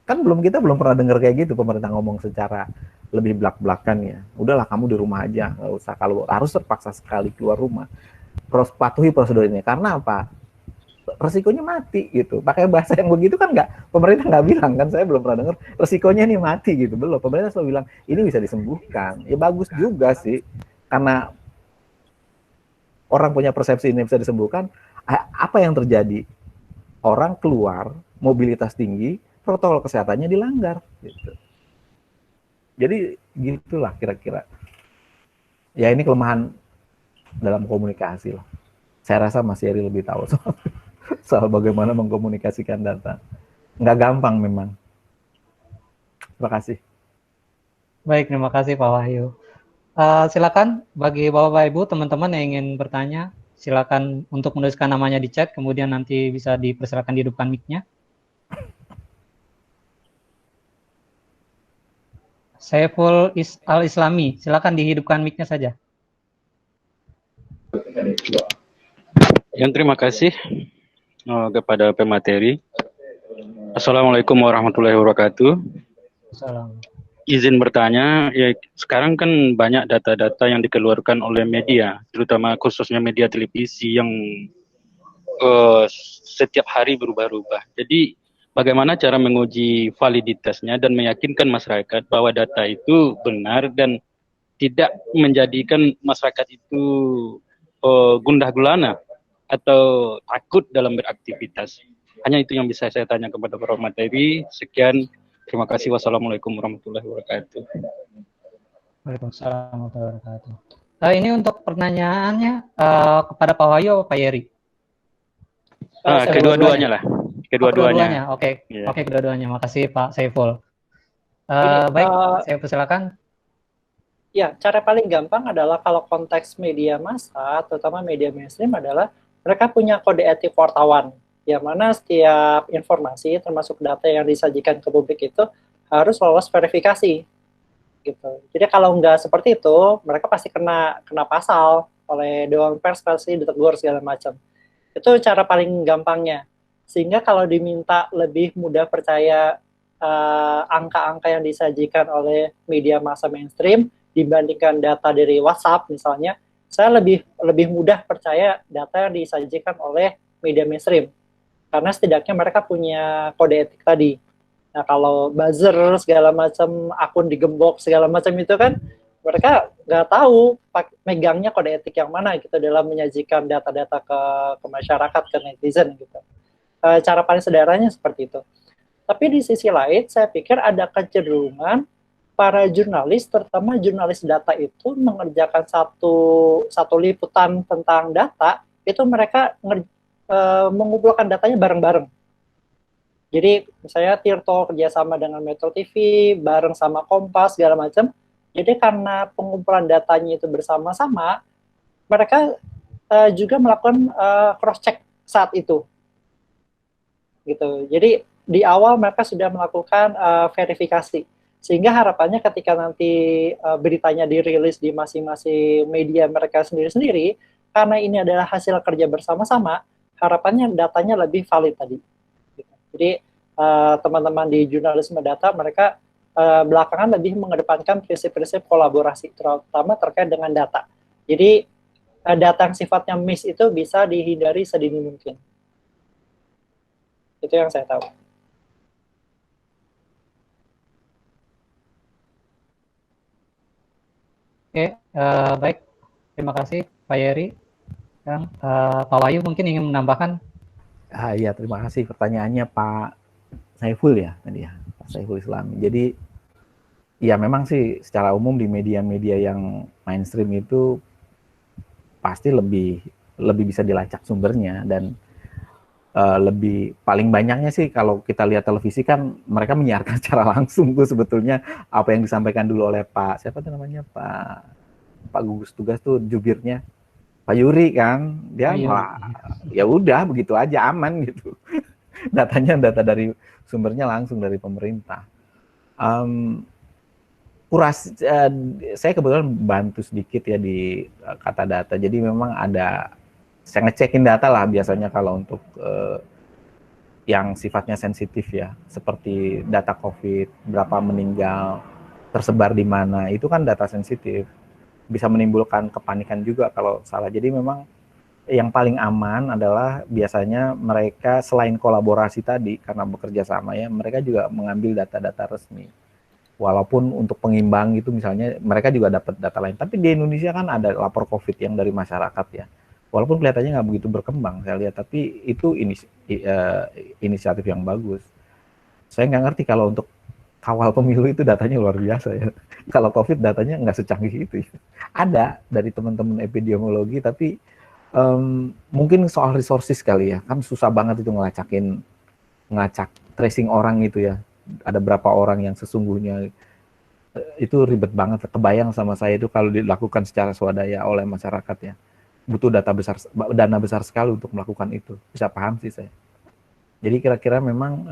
Kan kita belum pernah dengar kayak gitu pemerintah ngomong secara lebih belak-belakan ya. Udahlah kamu di rumah aja, nggak usah, kalau harus terpaksa sekali keluar rumah. Patuhi prosedur ini. Karena apa? Resikonya mati gitu. Pakai bahasa yang begitu kan pemerintah nggak bilang kan, saya belum pernah dengar resikonya nih mati gitu. Belum, pemerintah selalu bilang ini bisa disembuhkan. Ya bagus juga sih. Karena orang punya persepsi ini bisa disembuhkan, apa yang terjadi? Orang keluar, mobilitas tinggi, protokol kesehatannya dilanggar gitu. Jadi gitulah kira-kira. Ya ini kelemahan dalam komunikasi lah. Saya rasa Mas Yeri lebih tahu soal bagaimana mengkomunikasikan data. Nggak gampang memang. Terima kasih. Baik, terima kasih Pak Wahyu. Silakan bagi Bapak Ibu, teman-teman yang ingin bertanya, silakan untuk menuliskan namanya di chat, kemudian nanti bisa dipersilakan dihidupkan mic-nya. Saiful Al-Islami, silakan dihidupkan mic-nya saja. Yang terima kasih kepada pemateri. Assalamualaikum warahmatullahi wabarakatuh. Assalamualaikum. Izin bertanya, ya sekarang kan banyak data-data yang dikeluarkan oleh media, terutama khususnya media televisi yang setiap hari berubah-ubah. Jadi bagaimana cara menguji validitasnya dan meyakinkan masyarakat bahwa data itu benar dan tidak menjadikan masyarakat itu gundah gulana atau takut dalam beraktivitas. Hanya itu yang bisa saya tanya kepada para materi. Sekian, terima kasih. Wassalamualaikum warahmatullahi wabarakatuh. Waalaikumsalam warahmatullahi wabarakatuh. Ini untuk pertanyaannya kepada Pak Wahyu atau Pak Yeri? Kedua-duanya lah. Kedua-duanya. Oke, Yeah. Oke, kedua-duanya. Makasih Pak Saiful. Baik, saya persilakan. Ya, cara paling gampang adalah kalau konteks media massa, terutama media mainstream adalah mereka punya kode etik wartawan, yang mana setiap informasi termasuk data yang disajikan ke publik itu harus lolos verifikasi, gitu. Jadi kalau nggak seperti itu, mereka pasti kena pasal oleh Dewan Pers, pasti ditegur segala macam. Itu cara paling gampangnya. Sehingga kalau diminta lebih mudah percaya angka-angka yang disajikan oleh media massa mainstream dibandingkan data dari WhatsApp misalnya, saya lebih mudah percaya data yang disajikan oleh media mainstream karena setidaknya mereka punya kode etik tadi. Nah kalau buzzer segala macam, akun digembok segala macam itu kan mereka nggak tahu megangnya kode etik yang mana gitu dalam menyajikan data-data ke masyarakat, ke netizen gitu. Cara paling sederhananya seperti itu. Tapi di sisi lain saya pikir ada kecenderungan para jurnalis, terutama jurnalis data itu mengerjakan satu liputan tentang data, itu mereka mengumpulkan datanya bareng-bareng. Jadi misalnya Tirto kerjasama dengan Metro TV, bareng sama Kompas, segala macam. Jadi karena pengumpulan datanya itu bersama-sama, mereka juga melakukan cross-check saat itu. Gitu. Jadi di awal mereka sudah melakukan verifikasi. Sehingga harapannya ketika nanti beritanya dirilis di masing-masing media mereka sendiri-sendiri, karena ini adalah hasil kerja bersama-sama, harapannya datanya lebih valid tadi. Jadi teman-teman di jurnalisme data, mereka belakangan lebih mengedepankan prinsip-prinsip kolaborasi, terutama terkait dengan data. Jadi data yang sifatnya miss itu bisa dihindari sedini mungkin. Itu yang saya tahu. Oke, baik. Terima kasih Pak Yeri. Pak Wahyu mungkin ingin menambahkan? Iya, terima kasih pertanyaannya Pak Saiful ya tadi ya, Pak Saiful Islami. Jadi ya memang sih secara umum di media-media yang mainstream itu pasti lebih bisa dilacak sumbernya, dan lebih paling banyaknya sih kalau kita lihat televisi kan mereka menyiarkan secara langsung tuh sebetulnya apa yang disampaikan dulu oleh Pak siapa tuh namanya Pak gugus tugas tuh jubirnya Pak Yuri kan, dia Ayo. malah ya udah begitu aja aman gitu. Datanya data dari sumbernya langsung dari pemerintah. Saya kebetulan bantu sedikit ya di kata data. Jadi memang ada saya ngecekin data lah biasanya kalau untuk yang sifatnya sensitif ya, seperti data COVID, berapa meninggal, tersebar di mana, itu kan data sensitif. Bisa menimbulkan kepanikan juga kalau salah. Jadi memang yang paling aman adalah biasanya mereka selain kolaborasi tadi karena bekerja sama ya, mereka juga mengambil data-data resmi. Walaupun untuk pengimbang itu misalnya mereka juga dapat data lain. Tapi di Indonesia kan ada lapor COVID yang dari masyarakat ya. Walaupun kelihatannya nggak begitu berkembang saya lihat, tapi itu inisiatif yang bagus. Saya nggak ngerti kalau untuk kawal pemilu itu datanya luar biasa ya. Kalau COVID datanya nggak secanggih itu ya. Ada dari teman-teman epidemiologi, tapi mungkin soal resources kali ya. Kan susah banget itu ngelacak tracing orang itu ya. Ada berapa orang yang sesungguhnya, itu ribet banget. Kebayang sama saya itu kalau dilakukan secara swadaya oleh masyarakat ya. Butuh dana besar sekali untuk melakukan itu. Bisa paham sih saya. Jadi kira-kira memang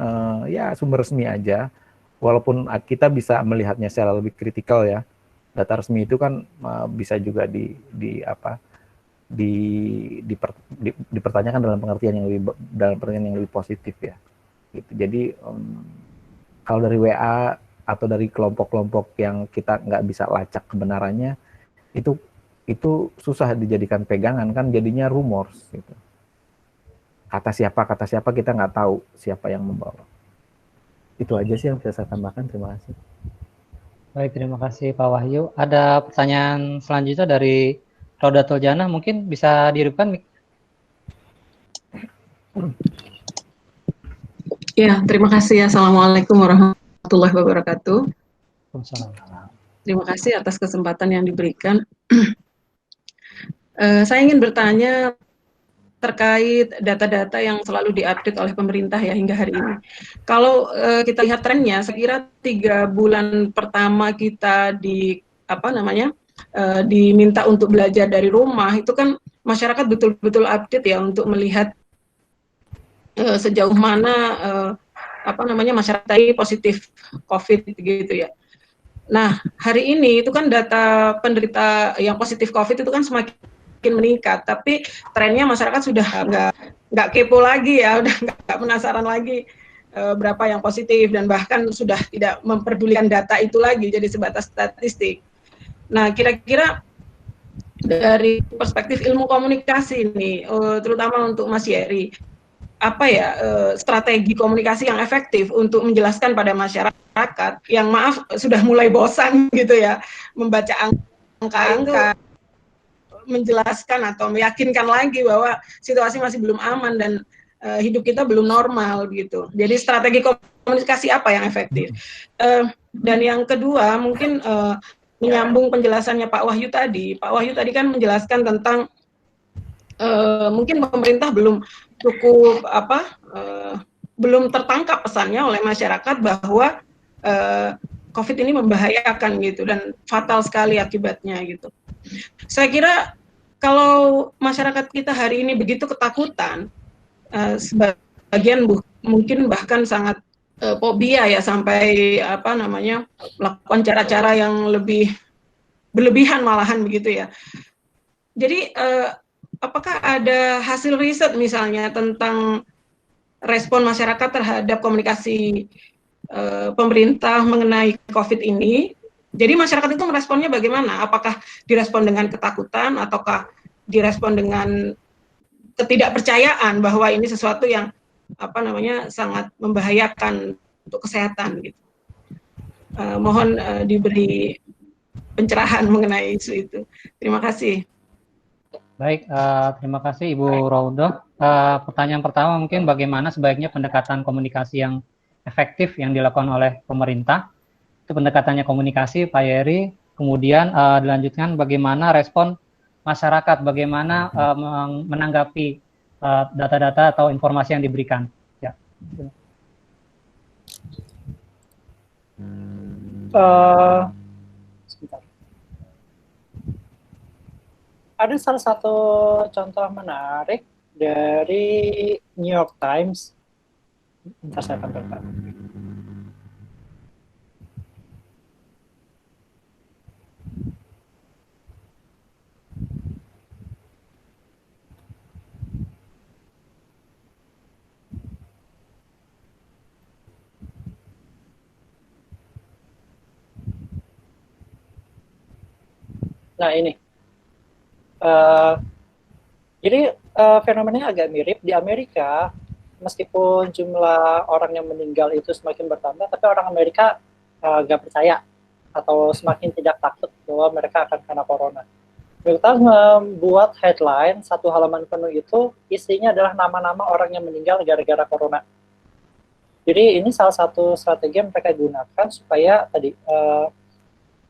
ya sumber resmi aja. Walaupun kita bisa melihatnya secara lebih kritikal ya. Data resmi itu kan bisa juga dipertanyakan dalam pengertian yang lebih positif ya. Gitu. Jadi kalau dari WA atau dari kelompok-kelompok yang kita nggak bisa lacak kebenarannya, itu susah dijadikan pegangan kan, jadinya rumors gitu. Kata siapa kita nggak tahu siapa yang membawa. Itu aja sih yang bisa saya tambahkan. Terima kasih. Baik, terima kasih Pak Wahyu. Ada pertanyaan selanjutnya dari Rodatul Jannah, mungkin bisa dihidupkan. Ya, terima kasih. Assalamualaikum warahmatullahi wabarakatuh. Terima kasih atas kesempatan yang diberikan. Saya ingin bertanya terkait data-data yang selalu diupdate oleh pemerintah ya hingga hari ini. Kalau kita lihat trennya, saya kira 3 bulan pertama kita diminta untuk belajar dari rumah, itu kan masyarakat betul-betul update ya untuk melihat sejauh mana masyarakat ini positif COVID gitu ya. Nah, hari ini itu kan data penderita yang positif COVID itu kan semakin meningkat, tapi trennya masyarakat sudah nggak kepo lagi ya, udah nggak penasaran lagi berapa yang positif, dan bahkan sudah tidak memperdulikan data itu lagi, jadi sebatas statistik. Nah, kira-kira dari perspektif ilmu komunikasi ini, terutama untuk Mas Yeri, apa ya strategi komunikasi yang efektif untuk menjelaskan pada masyarakat yang sudah mulai bosan gitu ya membaca angka-angka, menjelaskan atau meyakinkan lagi bahwa situasi masih belum aman dan hidup kita belum normal gitu. Jadi strategi komunikasi apa yang efektif? Dan yang kedua mungkin menyambung penjelasannya Pak Wahyu tadi. Pak Wahyu tadi kan menjelaskan tentang mungkin pemerintah belum cukup belum tertangkap pesannya oleh masyarakat bahwa COVID ini membahayakan gitu dan fatal sekali akibatnya gitu. Saya kira kalau masyarakat kita hari ini begitu ketakutan, sebagian mungkin bahkan sangat fobia ya, sampai melakukan cara-cara yang lebih berlebihan malahan begitu ya. Jadi apakah ada hasil riset misalnya tentang respon masyarakat terhadap komunikasi pemerintah mengenai COVID ini? Jadi masyarakat itu meresponnya bagaimana? Apakah direspon dengan ketakutan ataukah direspon dengan ketidakpercayaan bahwa ini sesuatu yang sangat membahayakan untuk kesehatan gitu? Mohon diberi pencerahan mengenai isu itu. Terima kasih. Baik, terima kasih Ibu Raudah. Pertanyaan pertama mungkin bagaimana sebaiknya pendekatan komunikasi yang efektif yang dilakukan oleh pemerintah. Itu pendekatannya komunikasi, Pak Yeri. Kemudian dilanjutkan bagaimana respon masyarakat, bagaimana menanggapi data-data atau informasi yang diberikan. Ya. Sebentar. Ada salah satu contoh menarik dari New York Times. Bentar saya tampilkan. Nah ini, jadi fenomenanya agak mirip di Amerika. Meskipun jumlah orang yang meninggal itu semakin bertambah, tapi orang Amerika nggak percaya atau semakin tidak takut bahwa mereka akan kena corona. Mereka membuat headline satu halaman penuh itu isinya adalah nama-nama orang yang meninggal gara-gara corona. Jadi ini salah satu strategi yang mereka gunakan supaya tadi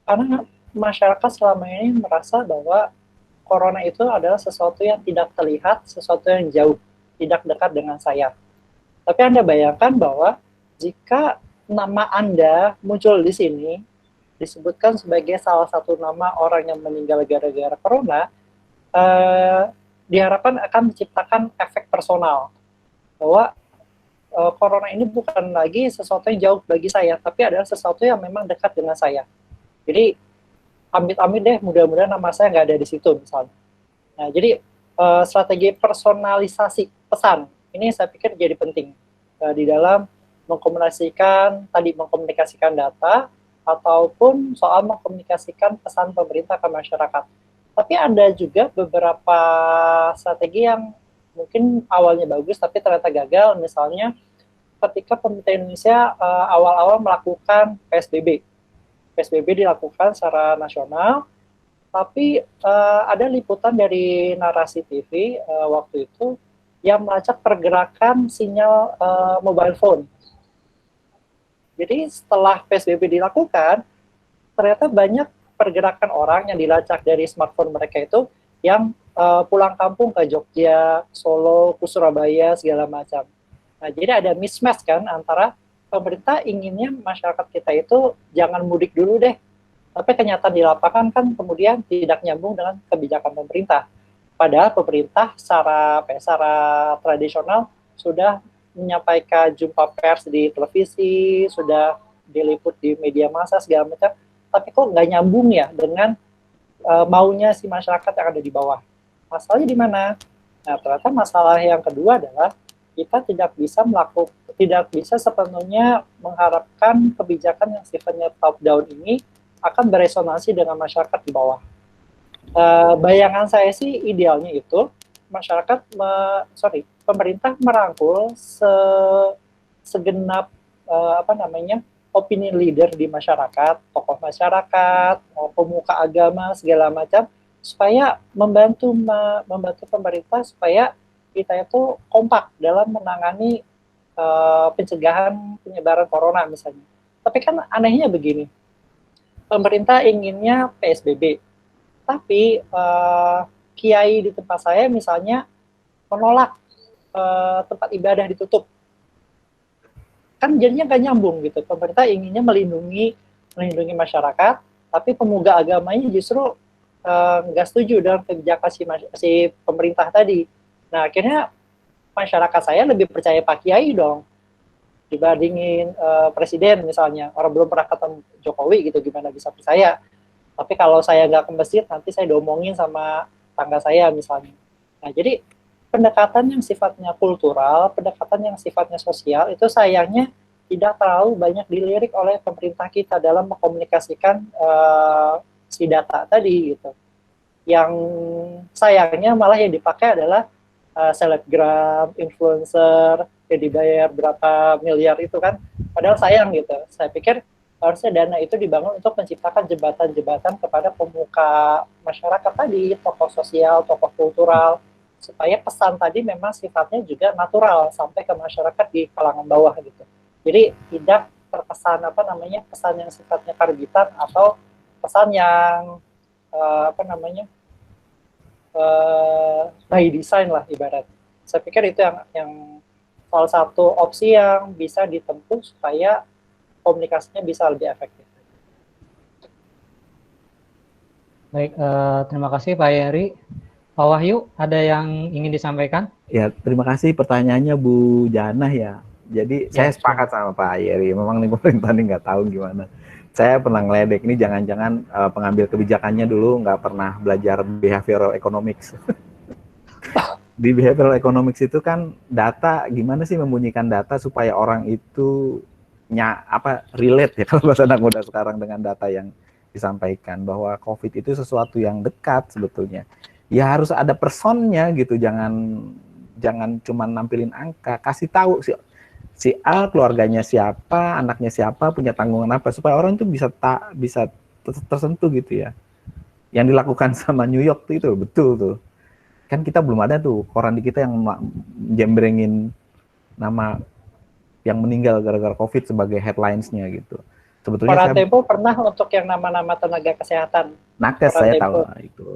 karena masyarakat selama ini merasa bahwa corona itu adalah sesuatu yang tidak terlihat, sesuatu yang jauh, tidak dekat dengan saya. Tapi Anda bayangkan bahwa jika nama Anda muncul di sini, disebutkan sebagai salah satu nama orang yang meninggal gara-gara corona, diharapkan akan menciptakan efek personal. Bahwa corona ini bukan lagi sesuatu yang jauh bagi saya, tapi adalah sesuatu yang memang dekat dengan saya. Jadi, amit-amit deh, mudah-mudahan nama saya nggak ada di situ misalnya. Nah, jadi strategi personalisasi pesan ini saya pikir jadi penting di dalam mengkomunikasikan data ataupun soal mengkomunikasikan pesan pemerintah ke masyarakat. Tapi ada juga beberapa strategi yang mungkin awalnya bagus tapi ternyata gagal. Misalnya ketika pemerintah Indonesia awal-awal melakukan PSBB. PSBB dilakukan secara nasional, tapi ada liputan dari Narasi TV waktu itu yang melacak pergerakan sinyal mobile phone. Jadi setelah PSBB dilakukan, ternyata banyak pergerakan orang yang dilacak dari smartphone mereka itu yang pulang kampung ke Jogja, Solo, ke Surabaya, segala macam. Nah, jadi ada mismatch kan antara pemerintah inginnya masyarakat kita itu jangan mudik dulu deh, tapi kenyataan di lapangan kan kemudian tidak nyambung dengan kebijakan pemerintah. Padahal pemerintah secara tradisional sudah menyampaikan jumpa pers di televisi, sudah diliput di media massa segala macam, tapi kok nggak nyambung ya dengan maunya si masyarakat yang ada di bawah. Masalahnya di mana? Nah, ternyata masalah yang kedua adalah kita tidak bisa sepenuhnya mengharapkan kebijakan yang sifatnya top down ini akan beresonansi dengan masyarakat di bawah. Bayangan saya sih idealnya itu pemerintah merangkul segenap opini leader di masyarakat, tokoh masyarakat, pemuka agama segala macam, supaya membantu pemerintah supaya kita itu kompak dalam menangani pencegahan penyebaran corona misalnya. Tapi kan anehnya begini, pemerintah inginnya PSBB, tapi kiai di tempat saya misalnya menolak tempat ibadah ditutup. Kan jadinya nggak nyambung gitu. Pemerintah inginnya melindungi masyarakat, tapi pemuka agamanya justru nggak setuju dengan kebijakan si pemerintah tadi. Nah, akhirnya masyarakat saya lebih percaya Pak Kiai dong dibandingin presiden misalnya. Orang belum pernah ketemu Jokowi gitu, gimana bisa percaya. Tapi kalau saya nggak ke masjid, nanti saya diomongin sama tangga saya misalnya. Nah, jadi pendekatan yang sifatnya kultural, pendekatan yang sifatnya sosial, itu sayangnya tidak terlalu banyak dilirik oleh pemerintah kita dalam mengkomunikasikan si data tadi gitu. Yang sayangnya malah yang dipakai adalah selebgram, influencer, yang dibayar berapa miliar itu kan, padahal sayang gitu. Saya pikir harusnya dana itu dibangun untuk menciptakan jembatan-jembatan kepada pemuka masyarakat tadi, tokoh sosial, tokoh kultural, supaya pesan tadi memang sifatnya juga natural sampai ke masyarakat di kalangan bawah gitu. Jadi tidak terkesan apa namanya pesan yang sifatnya karbitan atau pesan yang apa namanya by design lah ibarat. Saya pikir itu yang salah satu opsi yang bisa ditempuh supaya komunikasinya bisa lebih efektif. Baik, terima kasih Pak Yeri. Pak Wahyu, ada yang ingin disampaikan? Ya, terima kasih pertanyaannya Bu Janah ya. Jadi saya sepakat sama Pak Yeri. Memang nih pemerintah ini nggak tahu gimana. Saya pernah ngeledek ini jangan-jangan pengambil kebijakannya dulu nggak pernah belajar behavioral economics. Di behavioral economics itu kan data, gimana sih membunyikan data supaya orang itu relate ya kalau bahasa anak muda sekarang dengan data yang disampaikan, bahwa COVID itu sesuatu yang dekat sebetulnya. Ya harus ada personnya gitu, jangan cuma nampilin angka, kasih tahu si A keluarganya siapa, anaknya siapa, punya tanggungan apa, supaya orang itu bisa tersentuh gitu ya. Yang dilakukan sama New York itu betul tuh. Kan kita belum ada tuh koran di kita yang jembrengin nama yang meninggal gara-gara COVID sebagai headlines-nya gitu. Sebetulnya Koran Tempo pernah untuk yang nama-nama tenaga kesehatan. Nakes saya tahu itu.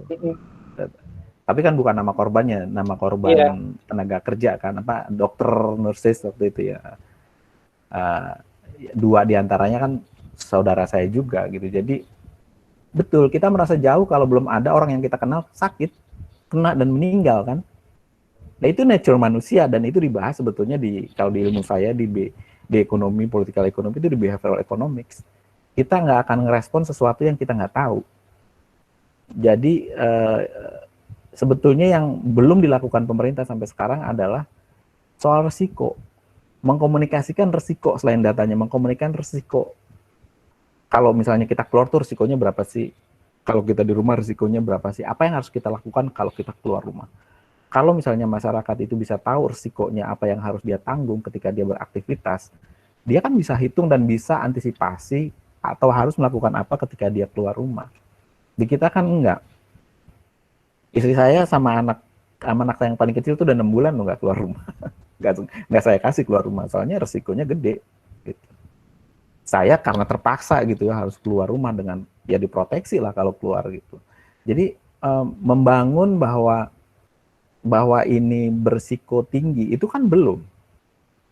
Tapi kan bukan nama korbannya, nama korban tenaga kerja kan, apa dokter, nurses waktu itu ya. Dua diantaranya kan saudara saya juga gitu. Jadi betul kita merasa jauh kalau belum ada orang yang kita kenal sakit, kena dan meninggal kan. Nah itu nature manusia dan itu dibahas sebetulnya kalau di ilmu saya di ekonomi, political economy itu di behavioral economics. Kita nggak akan ngerespon sesuatu yang kita nggak tahu. Jadi sebetulnya yang belum dilakukan pemerintah sampai sekarang adalah soal resiko. Mengkomunikasikan resiko selain datanya, mengkomunikasikan resiko. Kalau misalnya kita keluar tuh resikonya berapa sih? Kalau kita di rumah resikonya berapa sih? Apa yang harus kita lakukan kalau kita keluar rumah? Kalau misalnya masyarakat itu bisa tahu resikonya apa yang harus dia tanggung ketika dia beraktivitas, dia kan bisa hitung dan bisa antisipasi atau harus melakukan apa ketika dia keluar rumah. Di kita kan enggak. Istri saya sama anak saya yang paling kecil tuh udah 6 bulan loh nggak keluar rumah. Nggak saya kasih keluar rumah, soalnya resikonya gede. Gitu. Saya karena terpaksa gitu ya harus keluar rumah dengan ya diproteksi lah kalau keluar gitu. Jadi membangun bahwa ini berisiko tinggi itu kan belum.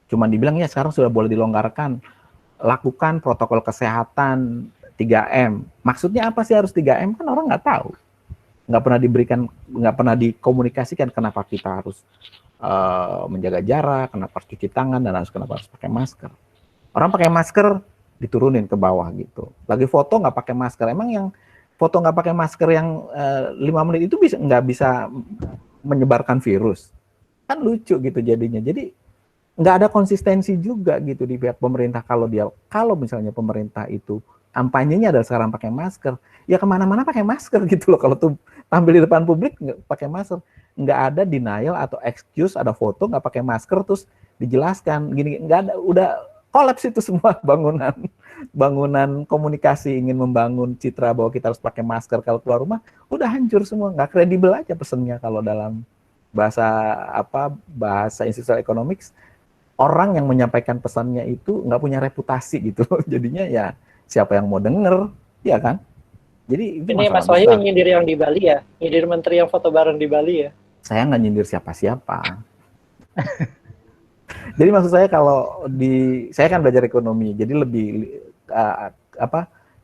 Cuman dibilang ya sekarang sudah boleh dilonggarkan, lakukan protokol kesehatan 3M. Maksudnya apa sih harus 3M? Kan orang nggak tahu. Nggak pernah dikomunikasikan kenapa kita harus menjaga jarak, kenapa harus cuci tangan, dan kenapa harus pakai masker. Orang pakai masker diturunin ke bawah gitu. Lagi foto nggak pakai masker. Emang yang foto nggak pakai masker yang 5 menit itu nggak bisa menyebarkan virus, kan lucu gitu jadinya. Jadi nggak ada konsistensi juga gitu di pihak pemerintah. Kalau misalnya pemerintah itu kampanyenya adalah sekarang pakai masker, ya kemana-mana pakai masker gitu loh. Kalau tuh tampil di depan publik nggak pakai masker, nggak ada denial atau excuse, ada foto nggak pakai masker terus dijelaskan gini, nggak ada, udah kolaps itu semua bangunan komunikasi ingin membangun citra bahwa kita harus pakai masker kalau keluar rumah, udah hancur semua, nggak kredibel aja pesennya. Kalau dalam bahasa institutional economics, orang yang menyampaikan pesannya itu nggak punya reputasi gitu. Jadinya ya siapa yang mau denger, ya kan? Jadi ini Mas Wahyu nyindir yang di Bali ya, nyindir menteri yang foto bareng di Bali ya. Saya nggak nyindir siapa-siapa. Jadi maksud saya saya kan belajar ekonomi, jadi lebih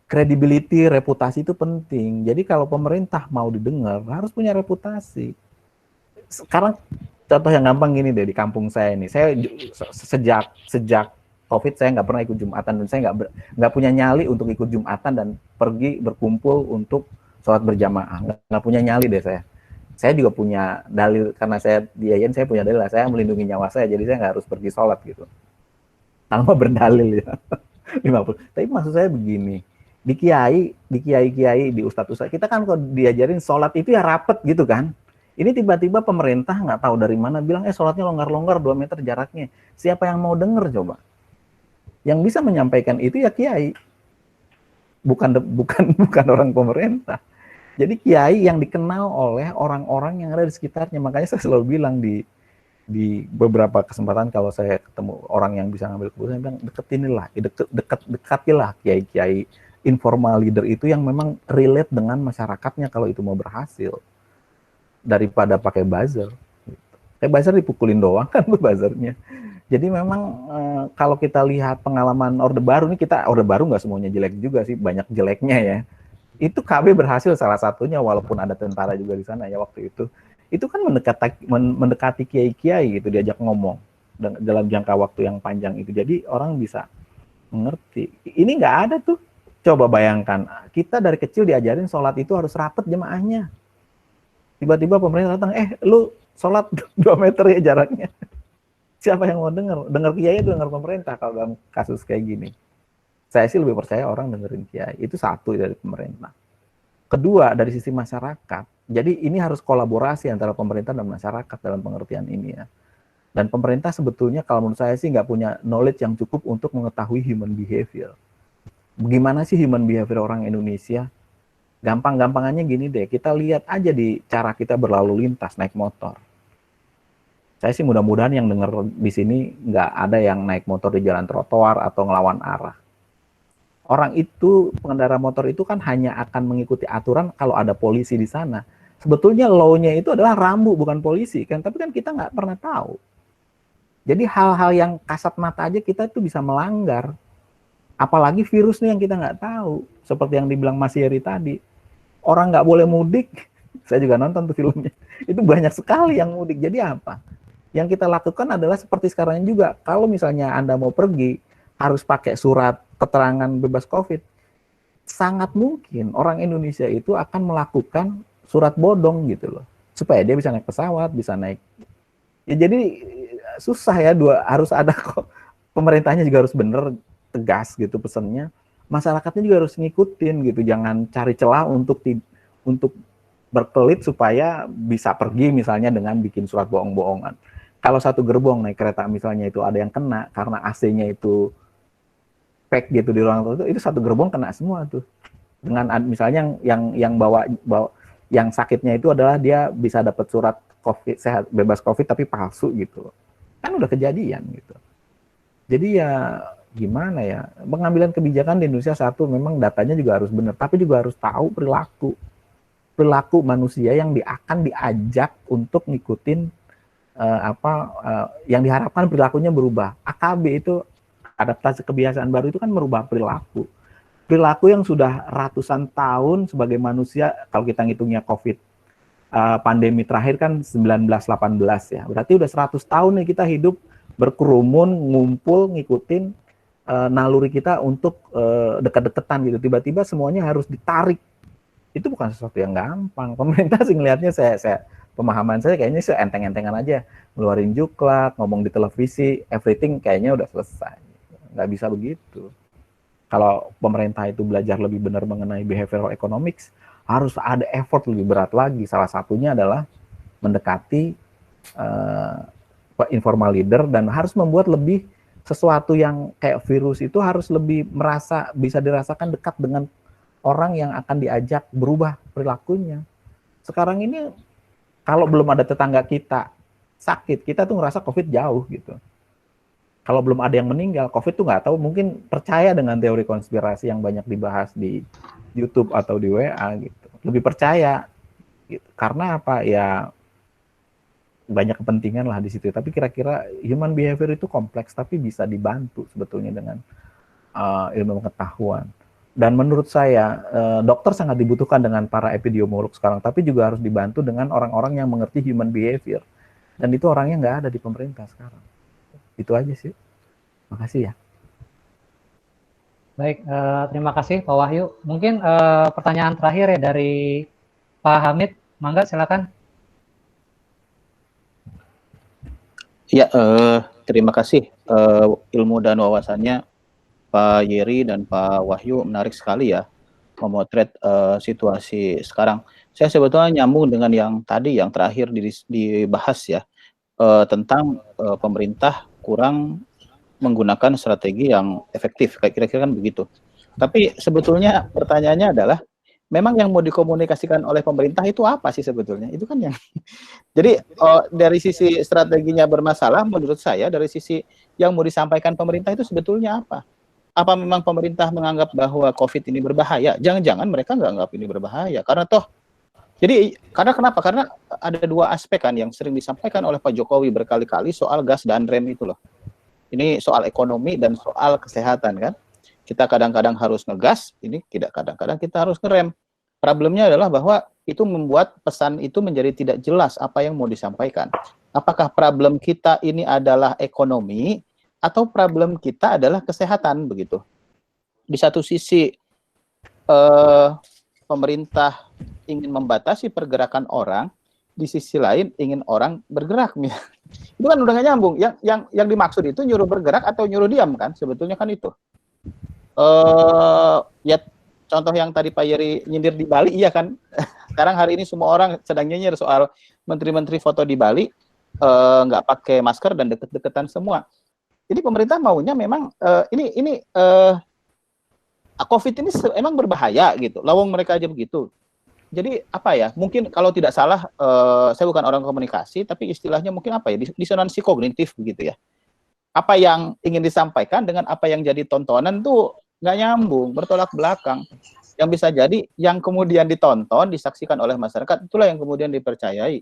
credibility, reputasi itu penting. Jadi kalau pemerintah mau didengar harus punya reputasi. Sekarang contoh yang gampang gini deh, di kampung saya ini, saya sejak COVID saya nggak pernah ikut Jumatan dan saya nggak punya nyali untuk ikut Jumatan dan pergi berkumpul untuk sholat berjamaah. Nggak punya nyali deh saya. Saya juga punya dalil, karena saya di IAIN, saya punya dalil lah, saya melindungi nyawa saya, jadi saya nggak harus pergi sholat gitu. Tanpa berdalil ya. 50. Tapi maksud saya begini, di kiai, di ustadz, kita kan kalau diajarin sholat itu ya rapet gitu kan. Ini tiba-tiba pemerintah nggak tahu dari mana bilang, sholatnya longgar-longgar 2 meter jaraknya. Siapa yang mau denger coba? Yang bisa menyampaikan itu ya kiai. Bukan orang pemerintah. Jadi kiai yang dikenal oleh orang-orang yang ada di sekitarnya. Makanya saya selalu bilang di Di beberapa kesempatan kalau saya ketemu orang yang bisa ngambil keputusan, saya bilang deketinilah, dekatilah kiai-kiai informal leader itu yang memang relate dengan masyarakatnya kalau itu mau berhasil, daripada pakai buzzer. Kayak buzzer dipukulin doang kan tuh buzzernya. Jadi memang kalau kita lihat pengalaman Orde Baru ini, Orde Baru nggak semuanya jelek juga sih, banyak jeleknya ya. Itu KB berhasil salah satunya, walaupun ada tentara juga di sana ya waktu itu. Itu kan mendekati kiai-kiai gitu, diajak ngomong dalam jangka waktu yang panjang itu. Jadi orang bisa mengerti. Ini nggak ada tuh. Coba bayangkan, kita dari kecil diajarin sholat itu harus rapet jemaahnya. Tiba-tiba pemerintah datang, lu sholat 2 meter ya jaraknya. Siapa yang mau dengar? Dengar kiai itu dengar pemerintah kalau dalam kasus kayak gini. Saya sih lebih percaya orang dengerin kiai. Itu satu dari pemerintah. Kedua, dari sisi masyarakat. Jadi ini harus kolaborasi antara pemerintah dan masyarakat dalam pengertian ini ya. Dan pemerintah sebetulnya kalau menurut saya sih nggak punya knowledge yang cukup untuk mengetahui human behavior. Bagaimana sih human behavior orang Indonesia? Gampang-gampangannya gini deh, kita lihat aja di cara kita berlalu lintas naik motor. Saya sih mudah-mudahan yang dengar di sini nggak ada yang naik motor di jalan trotoar atau ngelawan arah. Orang itu, pengendara motor itu kan hanya akan mengikuti aturan kalau ada polisi di sana. Sebetulnya law-nya itu adalah rambu, bukan polisi kan, tapi kan kita nggak pernah tahu. Jadi hal-hal yang kasat mata aja kita tuh bisa melanggar. Apalagi virus nih yang kita nggak tahu. Seperti yang dibilang Mas Yeri tadi. Orang nggak boleh mudik, saya juga nonton tuh filmnya. Itu banyak sekali yang mudik. Jadi apa? Yang kita lakukan adalah seperti sekarang juga. Kalau misalnya Anda mau pergi, harus pakai surat keterangan bebas COVID. Sangat mungkin orang Indonesia itu akan melakukan surat bodong gitu loh. Supaya dia bisa naik pesawat, bisa naik. Ya jadi susah ya, harus ada kok. Pemerintahnya juga harus bener, tegas gitu pesannya. Masyarakatnya juga harus ngikutin gitu. Jangan cari celah untuk berkelit supaya bisa pergi misalnya dengan bikin surat bohong-bohongan. Kalau satu gerbong naik kereta misalnya itu ada yang kena karena AC-nya itu fake gitu di ruang tertutup, itu satu gerbong kena semua tuh. Dengan misalnya yang bawa yang sakitnya itu adalah dia bisa dapat surat COVID sehat bebas COVID tapi palsu gitu. Kan udah kejadian gitu. Jadi ya gimana ya, pengambilan kebijakan di Indonesia satu memang datanya juga harus benar, tapi juga harus tahu perilaku manusia yang akan diajak untuk ngikutin yang diharapkan perilakunya berubah. AKB itu adaptasi kebiasaan baru itu kan merubah perilaku yang sudah ratusan tahun sebagai manusia. Kalau kita ngitungnya COVID pandemi terakhir kan 1918 ya, berarti udah 100 tahun nih kita hidup berkerumun, ngumpul, ngikutin naluri kita untuk dekat-dekatan gitu. Tiba-tiba semuanya harus ditarik. Itu bukan sesuatu yang gampang. Pemerintah sih ngelihatnya, pemahaman saya kayaknya enteng-entengan aja. Ngeluarin juklak, ngomong di televisi, everything kayaknya udah selesai. Nggak bisa begitu. Kalau pemerintah itu belajar lebih benar mengenai behavioral economics, harus ada effort lebih berat lagi. Salah satunya adalah mendekati informal leader dan harus membuat lebih sesuatu yang kayak virus itu harus lebih bisa dirasakan dekat dengan orang yang akan diajak berubah perilakunya. Sekarang ini kalau belum ada tetangga kita sakit, kita tuh ngerasa COVID jauh gitu. Kalau belum ada yang meninggal, COVID tuh nggak tahu, mungkin percaya dengan teori konspirasi yang banyak dibahas di YouTube atau di WA gitu. Lebih percaya gitu. Karena apa? Ya banyak kepentingan lah di situ. Tapi kira-kira human behavior itu kompleks, tapi bisa dibantu sebetulnya dengan ilmu pengetahuan. Dan menurut saya, dokter sangat dibutuhkan dengan para epidemiolog sekarang, tapi juga harus dibantu dengan orang-orang yang mengerti human behavior. Dan itu orangnya nggak ada di pemerintah sekarang. Itu aja sih. Makasih ya. Baik, terima kasih Pak Wahyu. Mungkin pertanyaan terakhir ya dari Pak Hamid. Mangga, silakan. Ya, terima kasih ilmu dan wawasannya Pak Yeri dan Pak Wahyu, menarik sekali ya memotret situasi sekarang. Saya sebetulnya nyambung dengan yang tadi yang terakhir dibahas ya, tentang pemerintah kurang menggunakan strategi yang efektif, kira-kira kan begitu. Tapi sebetulnya pertanyaannya adalah memang yang mau dikomunikasikan oleh pemerintah itu apa sih sebetulnya? Itu kan yang jadi dari sisi strateginya bermasalah menurut saya, dari sisi yang mau disampaikan pemerintah itu sebetulnya apa? Apa memang pemerintah menganggap bahwa COVID ini berbahaya? Jangan-jangan mereka nggak anggap ini berbahaya. Karena toh, karena kenapa? Karena ada dua aspek kan yang sering disampaikan oleh Pak Jokowi berkali-kali soal gas dan rem itu loh. Ini soal ekonomi dan soal kesehatan kan. Kita kadang-kadang harus ngegas, ini tidak kadang-kadang kita harus ngerem. Problemnya adalah bahwa itu membuat pesan itu menjadi tidak jelas apa yang mau disampaikan. Apakah problem kita ini adalah ekonomi atau problem kita adalah kesehatan begitu. Di satu sisi pemerintah ingin membatasi pergerakan orang, di sisi lain ingin orang bergerak. Itu kan udah nggak nyambung. Yang dimaksud itu nyuruh bergerak atau nyuruh diam kan? Sebetulnya kan itu. Ya contoh yang tadi Pak Yeri nyindir di Bali, iya kan? Sekarang hari ini semua orang sedang nyinyir soal menteri-menteri foto di Bali nggak pakai masker dan deket-deketan semua. Jadi pemerintah maunya memang COVID ini emang berbahaya gitu. Lawang mereka aja begitu. Jadi apa ya? Mungkin kalau tidak salah, saya bukan orang komunikasi, tapi istilahnya mungkin apa ya? Disonansi kognitif begitu ya. Apa yang ingin disampaikan dengan apa yang jadi tontonan tuh nggak nyambung, bertolak belakang. Yang bisa jadi yang kemudian ditonton, disaksikan oleh masyarakat, itulah yang kemudian dipercayai.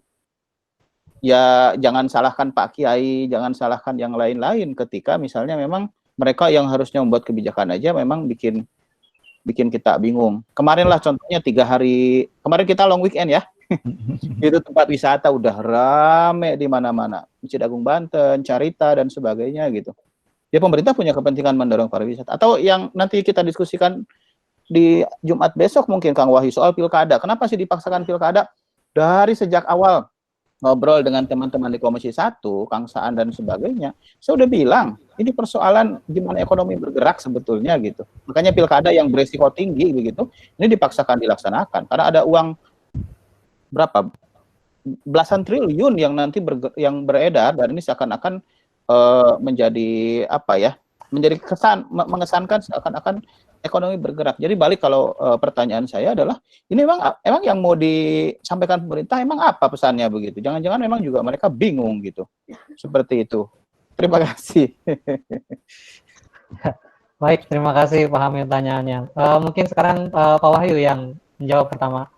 Ya jangan salahkan Pak Kiai, jangan salahkan yang lain-lain ketika misalnya memang mereka yang harusnya membuat kebijakan aja memang bikin kita bingung. Kemarin lah contohnya 3 hari, kemarin kita long weekend ya, itu tempat wisata udah rame di mana-mana, Masjid Agung Banten, Carita dan sebagainya gitu. Ya pemerintah punya kepentingan mendorong pariwisata. Atau yang nanti kita diskusikan di Jumat besok mungkin Kang Wahyu soal pilkada. Kenapa sih dipaksakan pilkada? Dari sejak awal ngobrol dengan teman-teman di Komisi 1, Kang Saan dan sebagainya, saya udah bilang, ini persoalan gimana ekonomi bergerak sebetulnya gitu. Makanya pilkada yang beresiko tinggi begitu, ini dipaksakan dilaksanakan karena ada uang berapa belasan triliun yang nanti yang beredar dan ini seakan-akan menjadi apa ya? Menjadi mengesankan seakan-akan ekonomi bergerak. Jadi balik kalau pertanyaan saya adalah ini emang yang mau disampaikan pemerintah emang apa pesannya begitu? Jangan-jangan memang juga mereka bingung gitu. Seperti itu. Terima kasih. Baik, terima kasih Pak Hamid pertanyaannya. Mungkin sekarang Pak Wahyu yang menjawab pertama.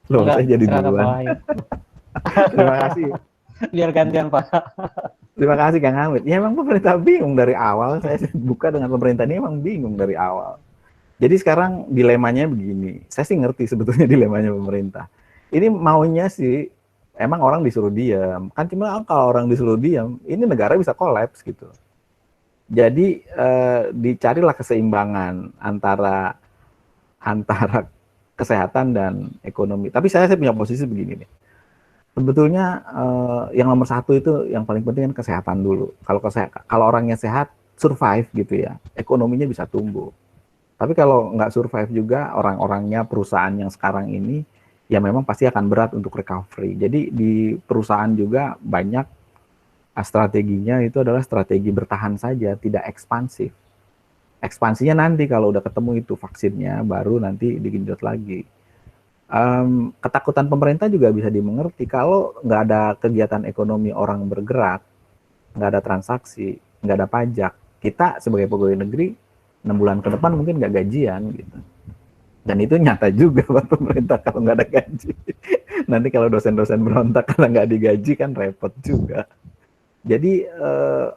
Loh, saya jadi silakan, Pak duluan. Wahyu. Terima kasih. Biar gantian Pak. Terima kasih Kang Hamid. Ya emang pemerintah bingung dari awal. Saya buka dengan pemerintah ini emang bingung dari awal. Jadi sekarang dilemanya begini. Saya sih ngerti sebetulnya dilemanya pemerintah. Ini maunya sih emang orang disuruh diam. Kan cuma kalau orang disuruh diam, ini negara bisa kolaps gitu. Jadi dicarilah keseimbangan antara kesehatan dan ekonomi. Tapi saya punya posisi begini nih. Sebetulnya yang nomor satu itu yang paling penting kan kesehatan dulu. Kalau orangnya sehat, survive gitu ya, ekonominya bisa tumbuh. Tapi kalau nggak survive juga orang-orangnya, perusahaan yang sekarang ini, ya memang pasti akan berat untuk recovery. Jadi di perusahaan juga banyak strateginya itu adalah strategi bertahan saja, tidak ekspansif. Ekspansinya nanti kalau udah ketemu itu vaksinnya, baru nanti digenjot lagi. Ketakutan pemerintah juga bisa dimengerti kalau nggak ada kegiatan ekonomi orang bergerak, nggak ada transaksi, nggak ada pajak, kita sebagai pegawai negeri 6 bulan ke depan mungkin nggak gajian gitu. Dan itu nyata juga buat pemerintah kalau nggak ada gaji. Nanti kalau dosen-dosen berontak karena nggak digaji kan repot juga. Jadi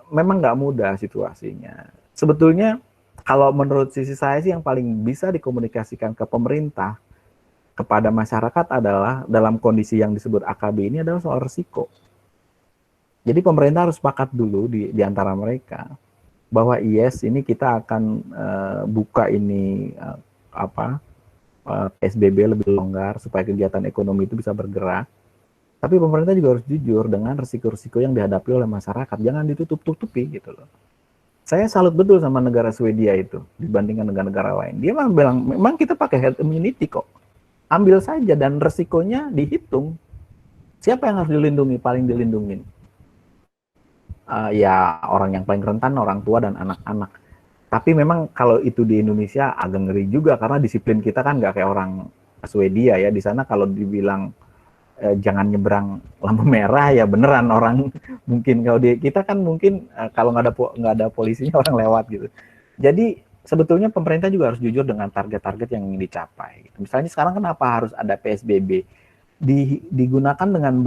memang nggak mudah situasinya. Sebetulnya kalau menurut sisi saya sih yang paling bisa dikomunikasikan ke pemerintah kepada masyarakat adalah dalam kondisi yang disebut AKB ini adalah soal risiko. Jadi pemerintah harus sepakat dulu di antara mereka bahwa yes ini kita akan buka ini PSBB lebih longgar supaya kegiatan ekonomi itu bisa bergerak. Tapi pemerintah juga harus jujur dengan risiko-risiko yang dihadapi oleh masyarakat. Jangan ditutup-tutupi gitu loh. Saya salut betul sama negara Swedia itu dibandingkan negara-negara lain. Dia memang bilang memang kita pakai herd immunity kok. Ambil saja dan resikonya dihitung. Siapa yang harus dilindungi? Paling dilindungin. Ya orang yang paling rentan, orang tua dan anak-anak. Tapi memang kalau itu di Indonesia agak ngeri juga karena disiplin kita kan nggak kayak orang ke Swedia ya. Di sana kalau dibilang jangan nyebrang lampu merah ya beneran orang mungkin, kalau di kita kan mungkin kalau nggak ada polisinya orang lewat gitu. Jadi sebetulnya pemerintah juga harus jujur dengan target-target yang ingin dicapai. Misalnya sekarang kenapa harus ada PSBB? Digunakan dengan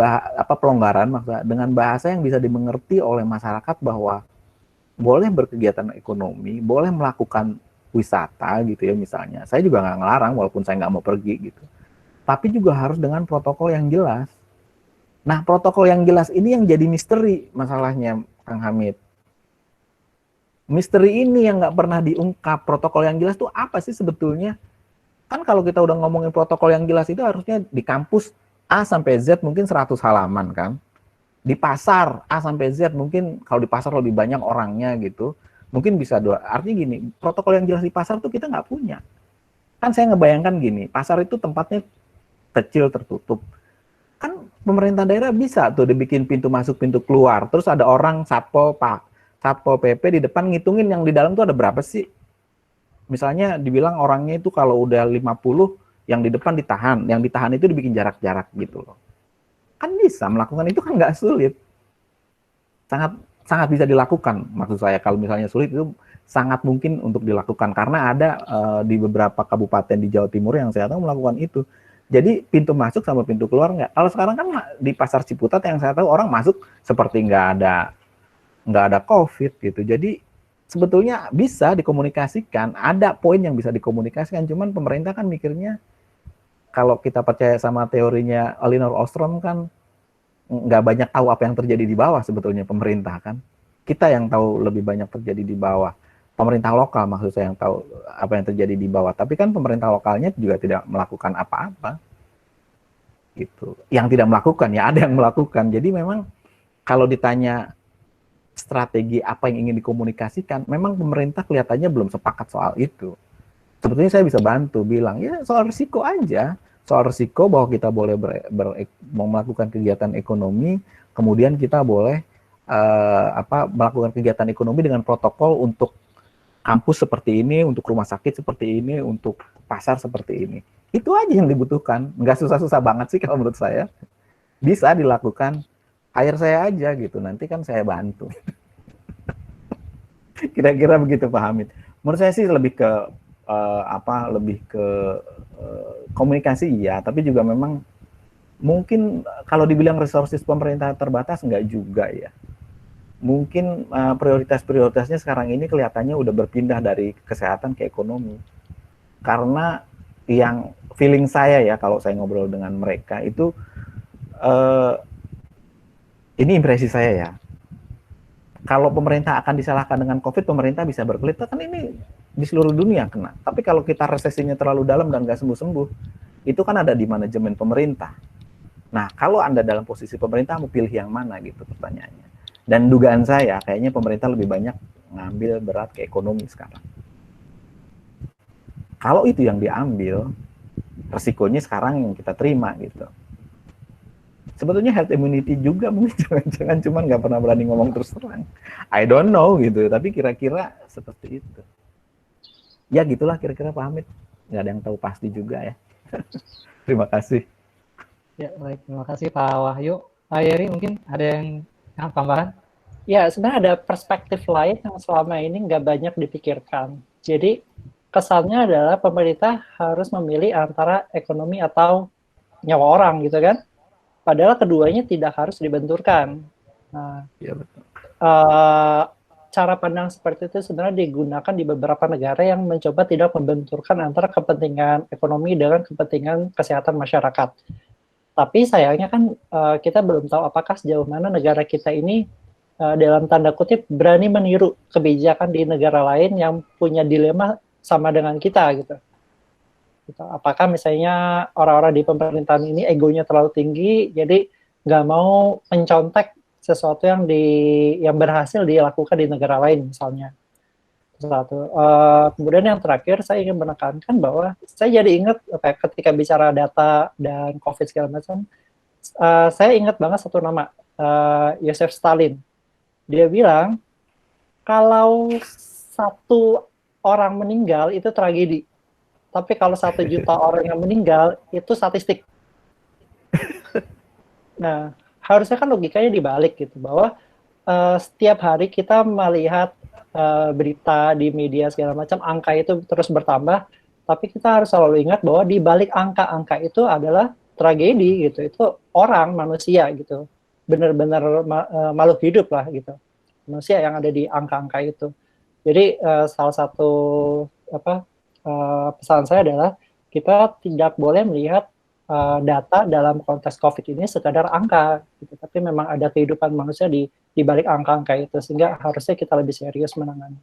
pelonggaran, maksudnya dengan bahasa yang bisa dimengerti oleh masyarakat bahwa boleh berkegiatan ekonomi, boleh melakukan wisata gitu ya misalnya. Saya juga nggak ngelarang walaupun saya nggak mau pergi gitu. Tapi juga harus dengan protokol yang jelas. Nah, protokol yang jelas ini yang jadi misteri masalahnya, Kang Hamid. Misteri ini yang nggak pernah diungkap. Protokol yang jelas itu apa sih sebetulnya? Kan kalau kita udah ngomongin protokol yang jelas itu harusnya di kampus A sampai Z mungkin 100 halaman kan. Di pasar A sampai Z mungkin kalau di pasar lebih banyak orangnya gitu. Mungkin bisa artinya gini, protokol yang jelas di pasar tuh kita nggak punya. Kan saya ngebayangkan gini, pasar itu tempatnya kecil tertutup. Kan pemerintah daerah bisa tuh dibikin pintu masuk, pintu keluar. Terus ada orang Satpol PP di depan ngitungin yang di dalam tuh ada berapa sih. Misalnya dibilang orangnya itu kalau udah 50, yang di depan ditahan. Yang ditahan itu dibikin jarak-jarak gitu loh. Kan bisa melakukan itu, kan nggak sulit. Sangat bisa dilakukan. Maksud saya kalau misalnya sulit itu sangat mungkin untuk dilakukan. Karena ada di beberapa kabupaten di Jawa Timur yang saya tahu melakukan itu. Jadi pintu masuk sama pintu keluar nggak. Kalau sekarang kan di pasar Ciputat yang saya tahu orang masuk seperti nggak ada COVID gitu. Jadi sebetulnya bisa dikomunikasikan, ada poin yang bisa dikomunikasikan. Cuman pemerintah kan mikirnya kalau kita percaya sama teorinya Elinor Ostrom kan nggak banyak tahu apa yang terjadi di bawah sebetulnya pemerintah kan. Kita yang tahu lebih banyak terjadi di bawah. Pemerintah lokal maksud saya yang tahu apa yang terjadi di bawah. Tapi kan pemerintah lokalnya juga tidak melakukan apa-apa. Gitu. Yang tidak melakukan ya ada yang melakukan. Jadi memang kalau ditanya strategi apa yang ingin dikomunikasikan, memang pemerintah kelihatannya belum sepakat soal itu. Sebetulnya saya bisa bantu bilang ya soal risiko aja. Soal risiko bahwa kita boleh melakukan kegiatan ekonomi, kemudian kita boleh melakukan kegiatan ekonomi dengan protokol untuk kampus seperti ini, untuk rumah sakit seperti ini, untuk pasar seperti ini. Itu aja yang dibutuhkan. Nggak susah-susah banget sih kalau menurut saya. Bisa dilakukan. Hire saya aja gitu, nanti kan saya bantu. Kira-kira begitu Pak Hamid. Menurut saya sih lebih ke komunikasi ya, tapi juga memang mungkin kalau dibilang resources pemerintah terbatas nggak juga ya. Mungkin prioritas-prioritasnya sekarang ini kelihatannya udah berpindah dari kesehatan ke ekonomi. Karena yang feeling saya ya kalau saya ngobrol dengan mereka itu ini impresi saya ya. Kalau pemerintah akan disalahkan dengan COVID, pemerintah bisa berkelit, kan ini di seluruh dunia kena. Tapi kalau kita resesinya terlalu dalam dan nggak sembuh-sembuh, itu kan ada di manajemen pemerintah. Nah, kalau Anda dalam posisi pemerintah, mau pilih yang mana gitu pertanyaannya. Dan dugaan saya, kayaknya pemerintah lebih banyak ngambil berat ke ekonomi sekarang. Kalau itu yang diambil, resikonya sekarang yang kita terima gitu. Sebetulnya herd immunity juga mungkin jangan-jangan cuman nggak pernah berani ngomong terus terang. I don't know gitu, tapi kira-kira seperti itu. Ya gitulah kira-kira Pak Hamid. Nggak ada yang tahu pasti juga ya. Terima kasih. Ya baik, terima kasih Pak Wahyu. Pak Yeri mungkin ada yang tambahan? Ya, sebenarnya ada perspektif lain yang selama ini nggak banyak dipikirkan. Jadi kesannya adalah pemerintah harus memilih antara ekonomi atau nyawa orang gitu kan. Padahal keduanya tidak harus dibenturkan. Nah, ya, betul. Cara pandang seperti itu sebenarnya digunakan di beberapa negara yang mencoba tidak membenturkan antara kepentingan ekonomi dengan kepentingan kesehatan masyarakat. Tapi sayangnya kan kita belum tahu apakah sejauh mana negara kita ini dalam tanda kutip berani meniru kebijakan di negara lain yang punya dilema sama dengan kita gitu. Apakah misalnya orang-orang di pemerintahan ini egonya terlalu tinggi, jadi nggak mau mencontek sesuatu yang berhasil dilakukan di negara lain misalnya. Satu. Kemudian yang terakhir saya ingin menekankan bahwa saya jadi ingat ketika bicara data dan COVID segala macam, saya ingat banget satu nama, Joseph Stalin. Dia bilang kalau satu orang meninggal itu tragedi. tapi kalau 1 juta orang yang meninggal itu statistik. Nah, harusnya kan logikanya dibalik gitu, bahwa setiap hari kita melihat berita di media segala macam, angka itu terus bertambah, tapi kita harus selalu ingat bahwa di balik angka-angka itu adalah tragedi gitu, itu orang, manusia gitu, benar-benar makhluk hidup lah gitu, manusia yang ada di angka-angka itu. Jadi salah satu pesan saya adalah kita tidak boleh melihat data dalam konteks COVID ini sekadar angka, gitu. Tapi memang ada kehidupan manusia di balik angka-angka itu, sehingga harusnya kita lebih serius menangani.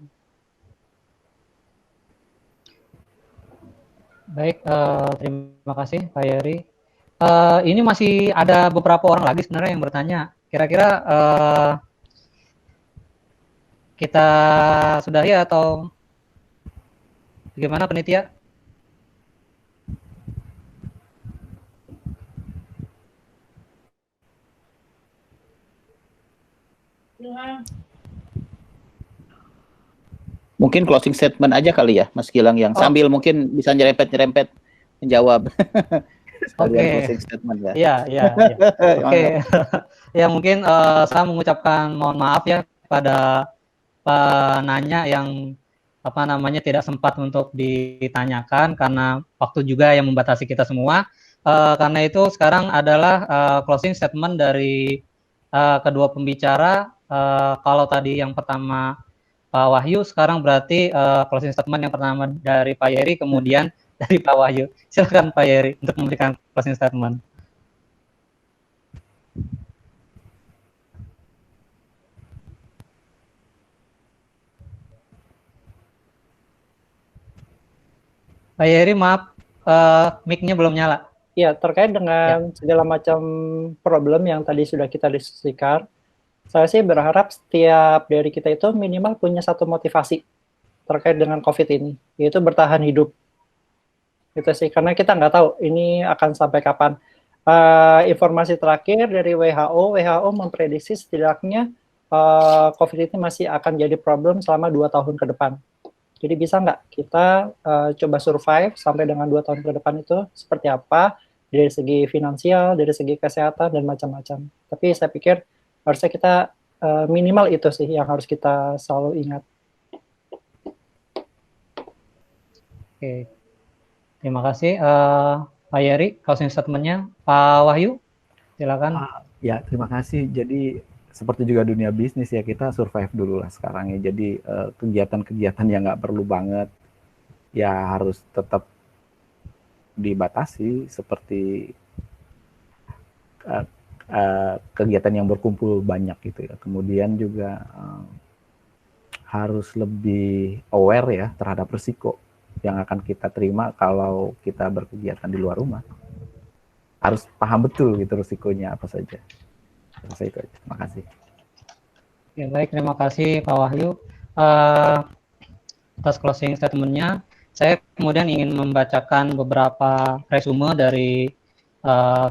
Baik, terima kasih Pak Yeri. Ini masih ada beberapa orang lagi sebenarnya yang bertanya. Kira-kira kita sudahi atau bagaimana panitia? Mungkin closing statement aja kali ya, Mas Gilang, yang sambil mungkin bisa nyerempet-nyerempet menjawab. Oke. Closing statement ya. Iya. Oke. Ya mungkin saya mengucapkan mohon maaf ya pada penanya yang tidak sempat untuk ditanyakan karena waktu juga yang membatasi kita semua. Karena itu sekarang adalah closing statement dari kedua pembicara. Kalau tadi yang pertama Pak Wahyu, sekarang berarti closing statement yang pertama dari Pak Yeri, kemudian dari Pak Wahyu. Silakan Pak Yeri untuk memberikan closing statement. Pak Yeri, maaf, mic-nya belum nyala. Ya, terkait dengan segala macam problem yang tadi sudah kita diskusikan, saya sih berharap setiap dari kita itu minimal punya satu motivasi terkait dengan COVID ini, yaitu bertahan hidup. Itu sih, karena kita nggak tahu ini akan sampai kapan. Informasi terakhir dari WHO memprediksi setidaknya COVID ini masih akan jadi problem selama 2 tahun ke depan. Jadi bisa nggak kita coba survive sampai dengan 2 tahun ke depan itu seperti apa, dari segi finansial, dari segi kesehatan, dan macam-macam. Tapi saya pikir harusnya kita minimal itu sih yang harus kita selalu ingat. Oke, terima kasih Pak Yeri, closing statement-nya. Pak Wahyu, silakan. Ya, terima kasih. Jadi seperti juga dunia bisnis ya, kita survive dulu lah sekarang ya. Jadi kegiatan-kegiatan yang nggak perlu banget ya harus tetap dibatasi, seperti kegiatan yang berkumpul banyak gitu ya. Kemudian juga harus lebih aware ya terhadap risiko yang akan kita terima kalau kita berkegiatan di luar rumah. Harus paham betul gitu risikonya apa saja. Saya itu aja. Terima kasih. Ya, baik, terima kasih Pak Wahyu atas closing statement-nya. Saya kemudian ingin membacakan beberapa resume dari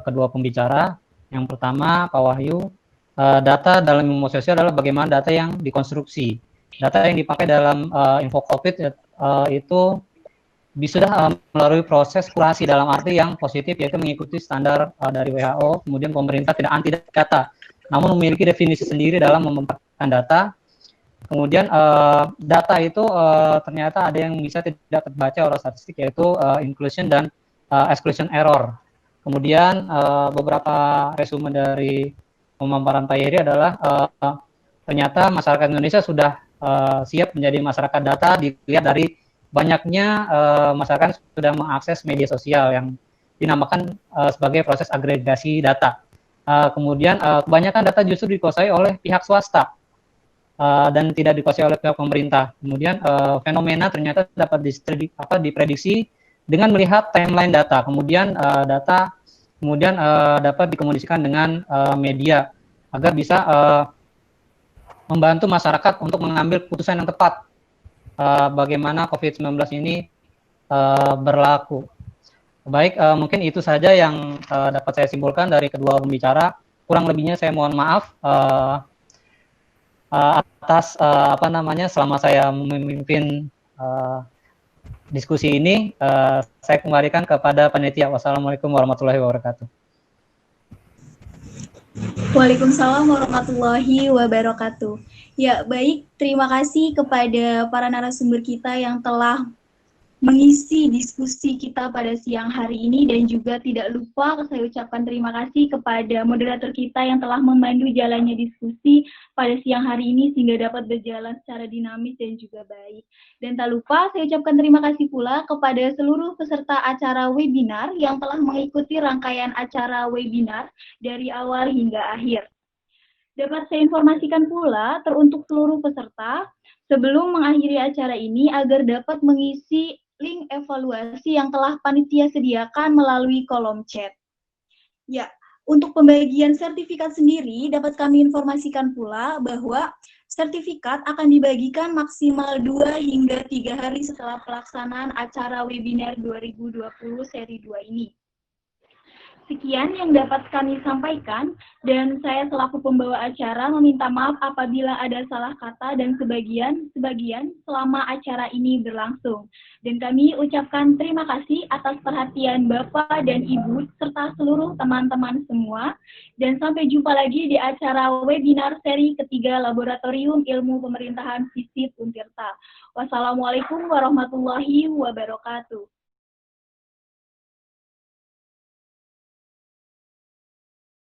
kedua pembicara. Yang pertama, Pak Wahyu, data dalam ilmu sosial adalah bagaimana data yang dikonstruksi. Data yang dipakai dalam info COVID itu sudah melalui proses kurasi dalam arti yang positif, yaitu mengikuti standar dari WHO. Kemudian pemerintah tidak anti data, namun memiliki definisi sendiri dalam memaparkan data. Kemudian data itu ternyata ada yang bisa tidak terbaca oleh statistik, yaitu inclusion dan exclusion error. Kemudian beberapa resume dari pemaparan Pak Yeri adalah ternyata masyarakat Indonesia sudah siap menjadi masyarakat data, dilihat dari banyaknya masyarakat sudah mengakses media sosial yang dinamakan sebagai proses agregasi data. Kemudian kebanyakan data justru dikuasai oleh pihak swasta dan tidak dikuasai oleh pihak pemerintah. Kemudian fenomena ternyata dapat diprediksi dengan melihat timeline data. Kemudian data dapat dikomunikasikan dengan media agar bisa membantu masyarakat untuk mengambil keputusan yang tepat bagaimana COVID-19 ini berlaku. Baik, mungkin itu saja yang dapat saya simpulkan dari kedua pembicara. Kurang lebihnya saya mohon maaf atas selama saya memimpin diskusi ini. Saya kembalikan kepada panitia. Wassalamualaikum warahmatullahi wabarakatuh. Waalaikumsalam warahmatullahi wabarakatuh. Ya, baik. Terima kasih kepada para narasumber kita yang telah mengisi diskusi kita pada siang hari ini, dan juga tidak lupa saya ucapkan terima kasih kepada moderator kita yang telah memandu jalannya diskusi pada siang hari ini sehingga dapat berjalan secara dinamis dan juga baik. Dan tak lupa saya ucapkan terima kasih pula kepada seluruh peserta acara webinar yang telah mengikuti rangkaian acara webinar dari awal hingga akhir. Dapat saya informasikan pula teruntuk seluruh peserta, sebelum mengakhiri acara ini agar dapat mengisi link evaluasi yang telah panitia sediakan melalui kolom chat. Ya, untuk pembagian sertifikat sendiri dapat kami informasikan pula bahwa sertifikat akan dibagikan maksimal 2 hingga 3 hari setelah pelaksanaan acara webinar 2020 seri 2 ini. Sekian yang dapat kami sampaikan, dan saya selaku pembawa acara meminta maaf apabila ada salah kata dan sebagian selama acara ini berlangsung. Dan kami ucapkan terima kasih atas perhatian Bapak dan Ibu serta seluruh teman-teman semua, dan sampai jumpa lagi di acara webinar seri ketiga Laboratorium Ilmu Pemerintahan FISIP Untirta. Wassalamualaikum warahmatullahi wabarakatuh.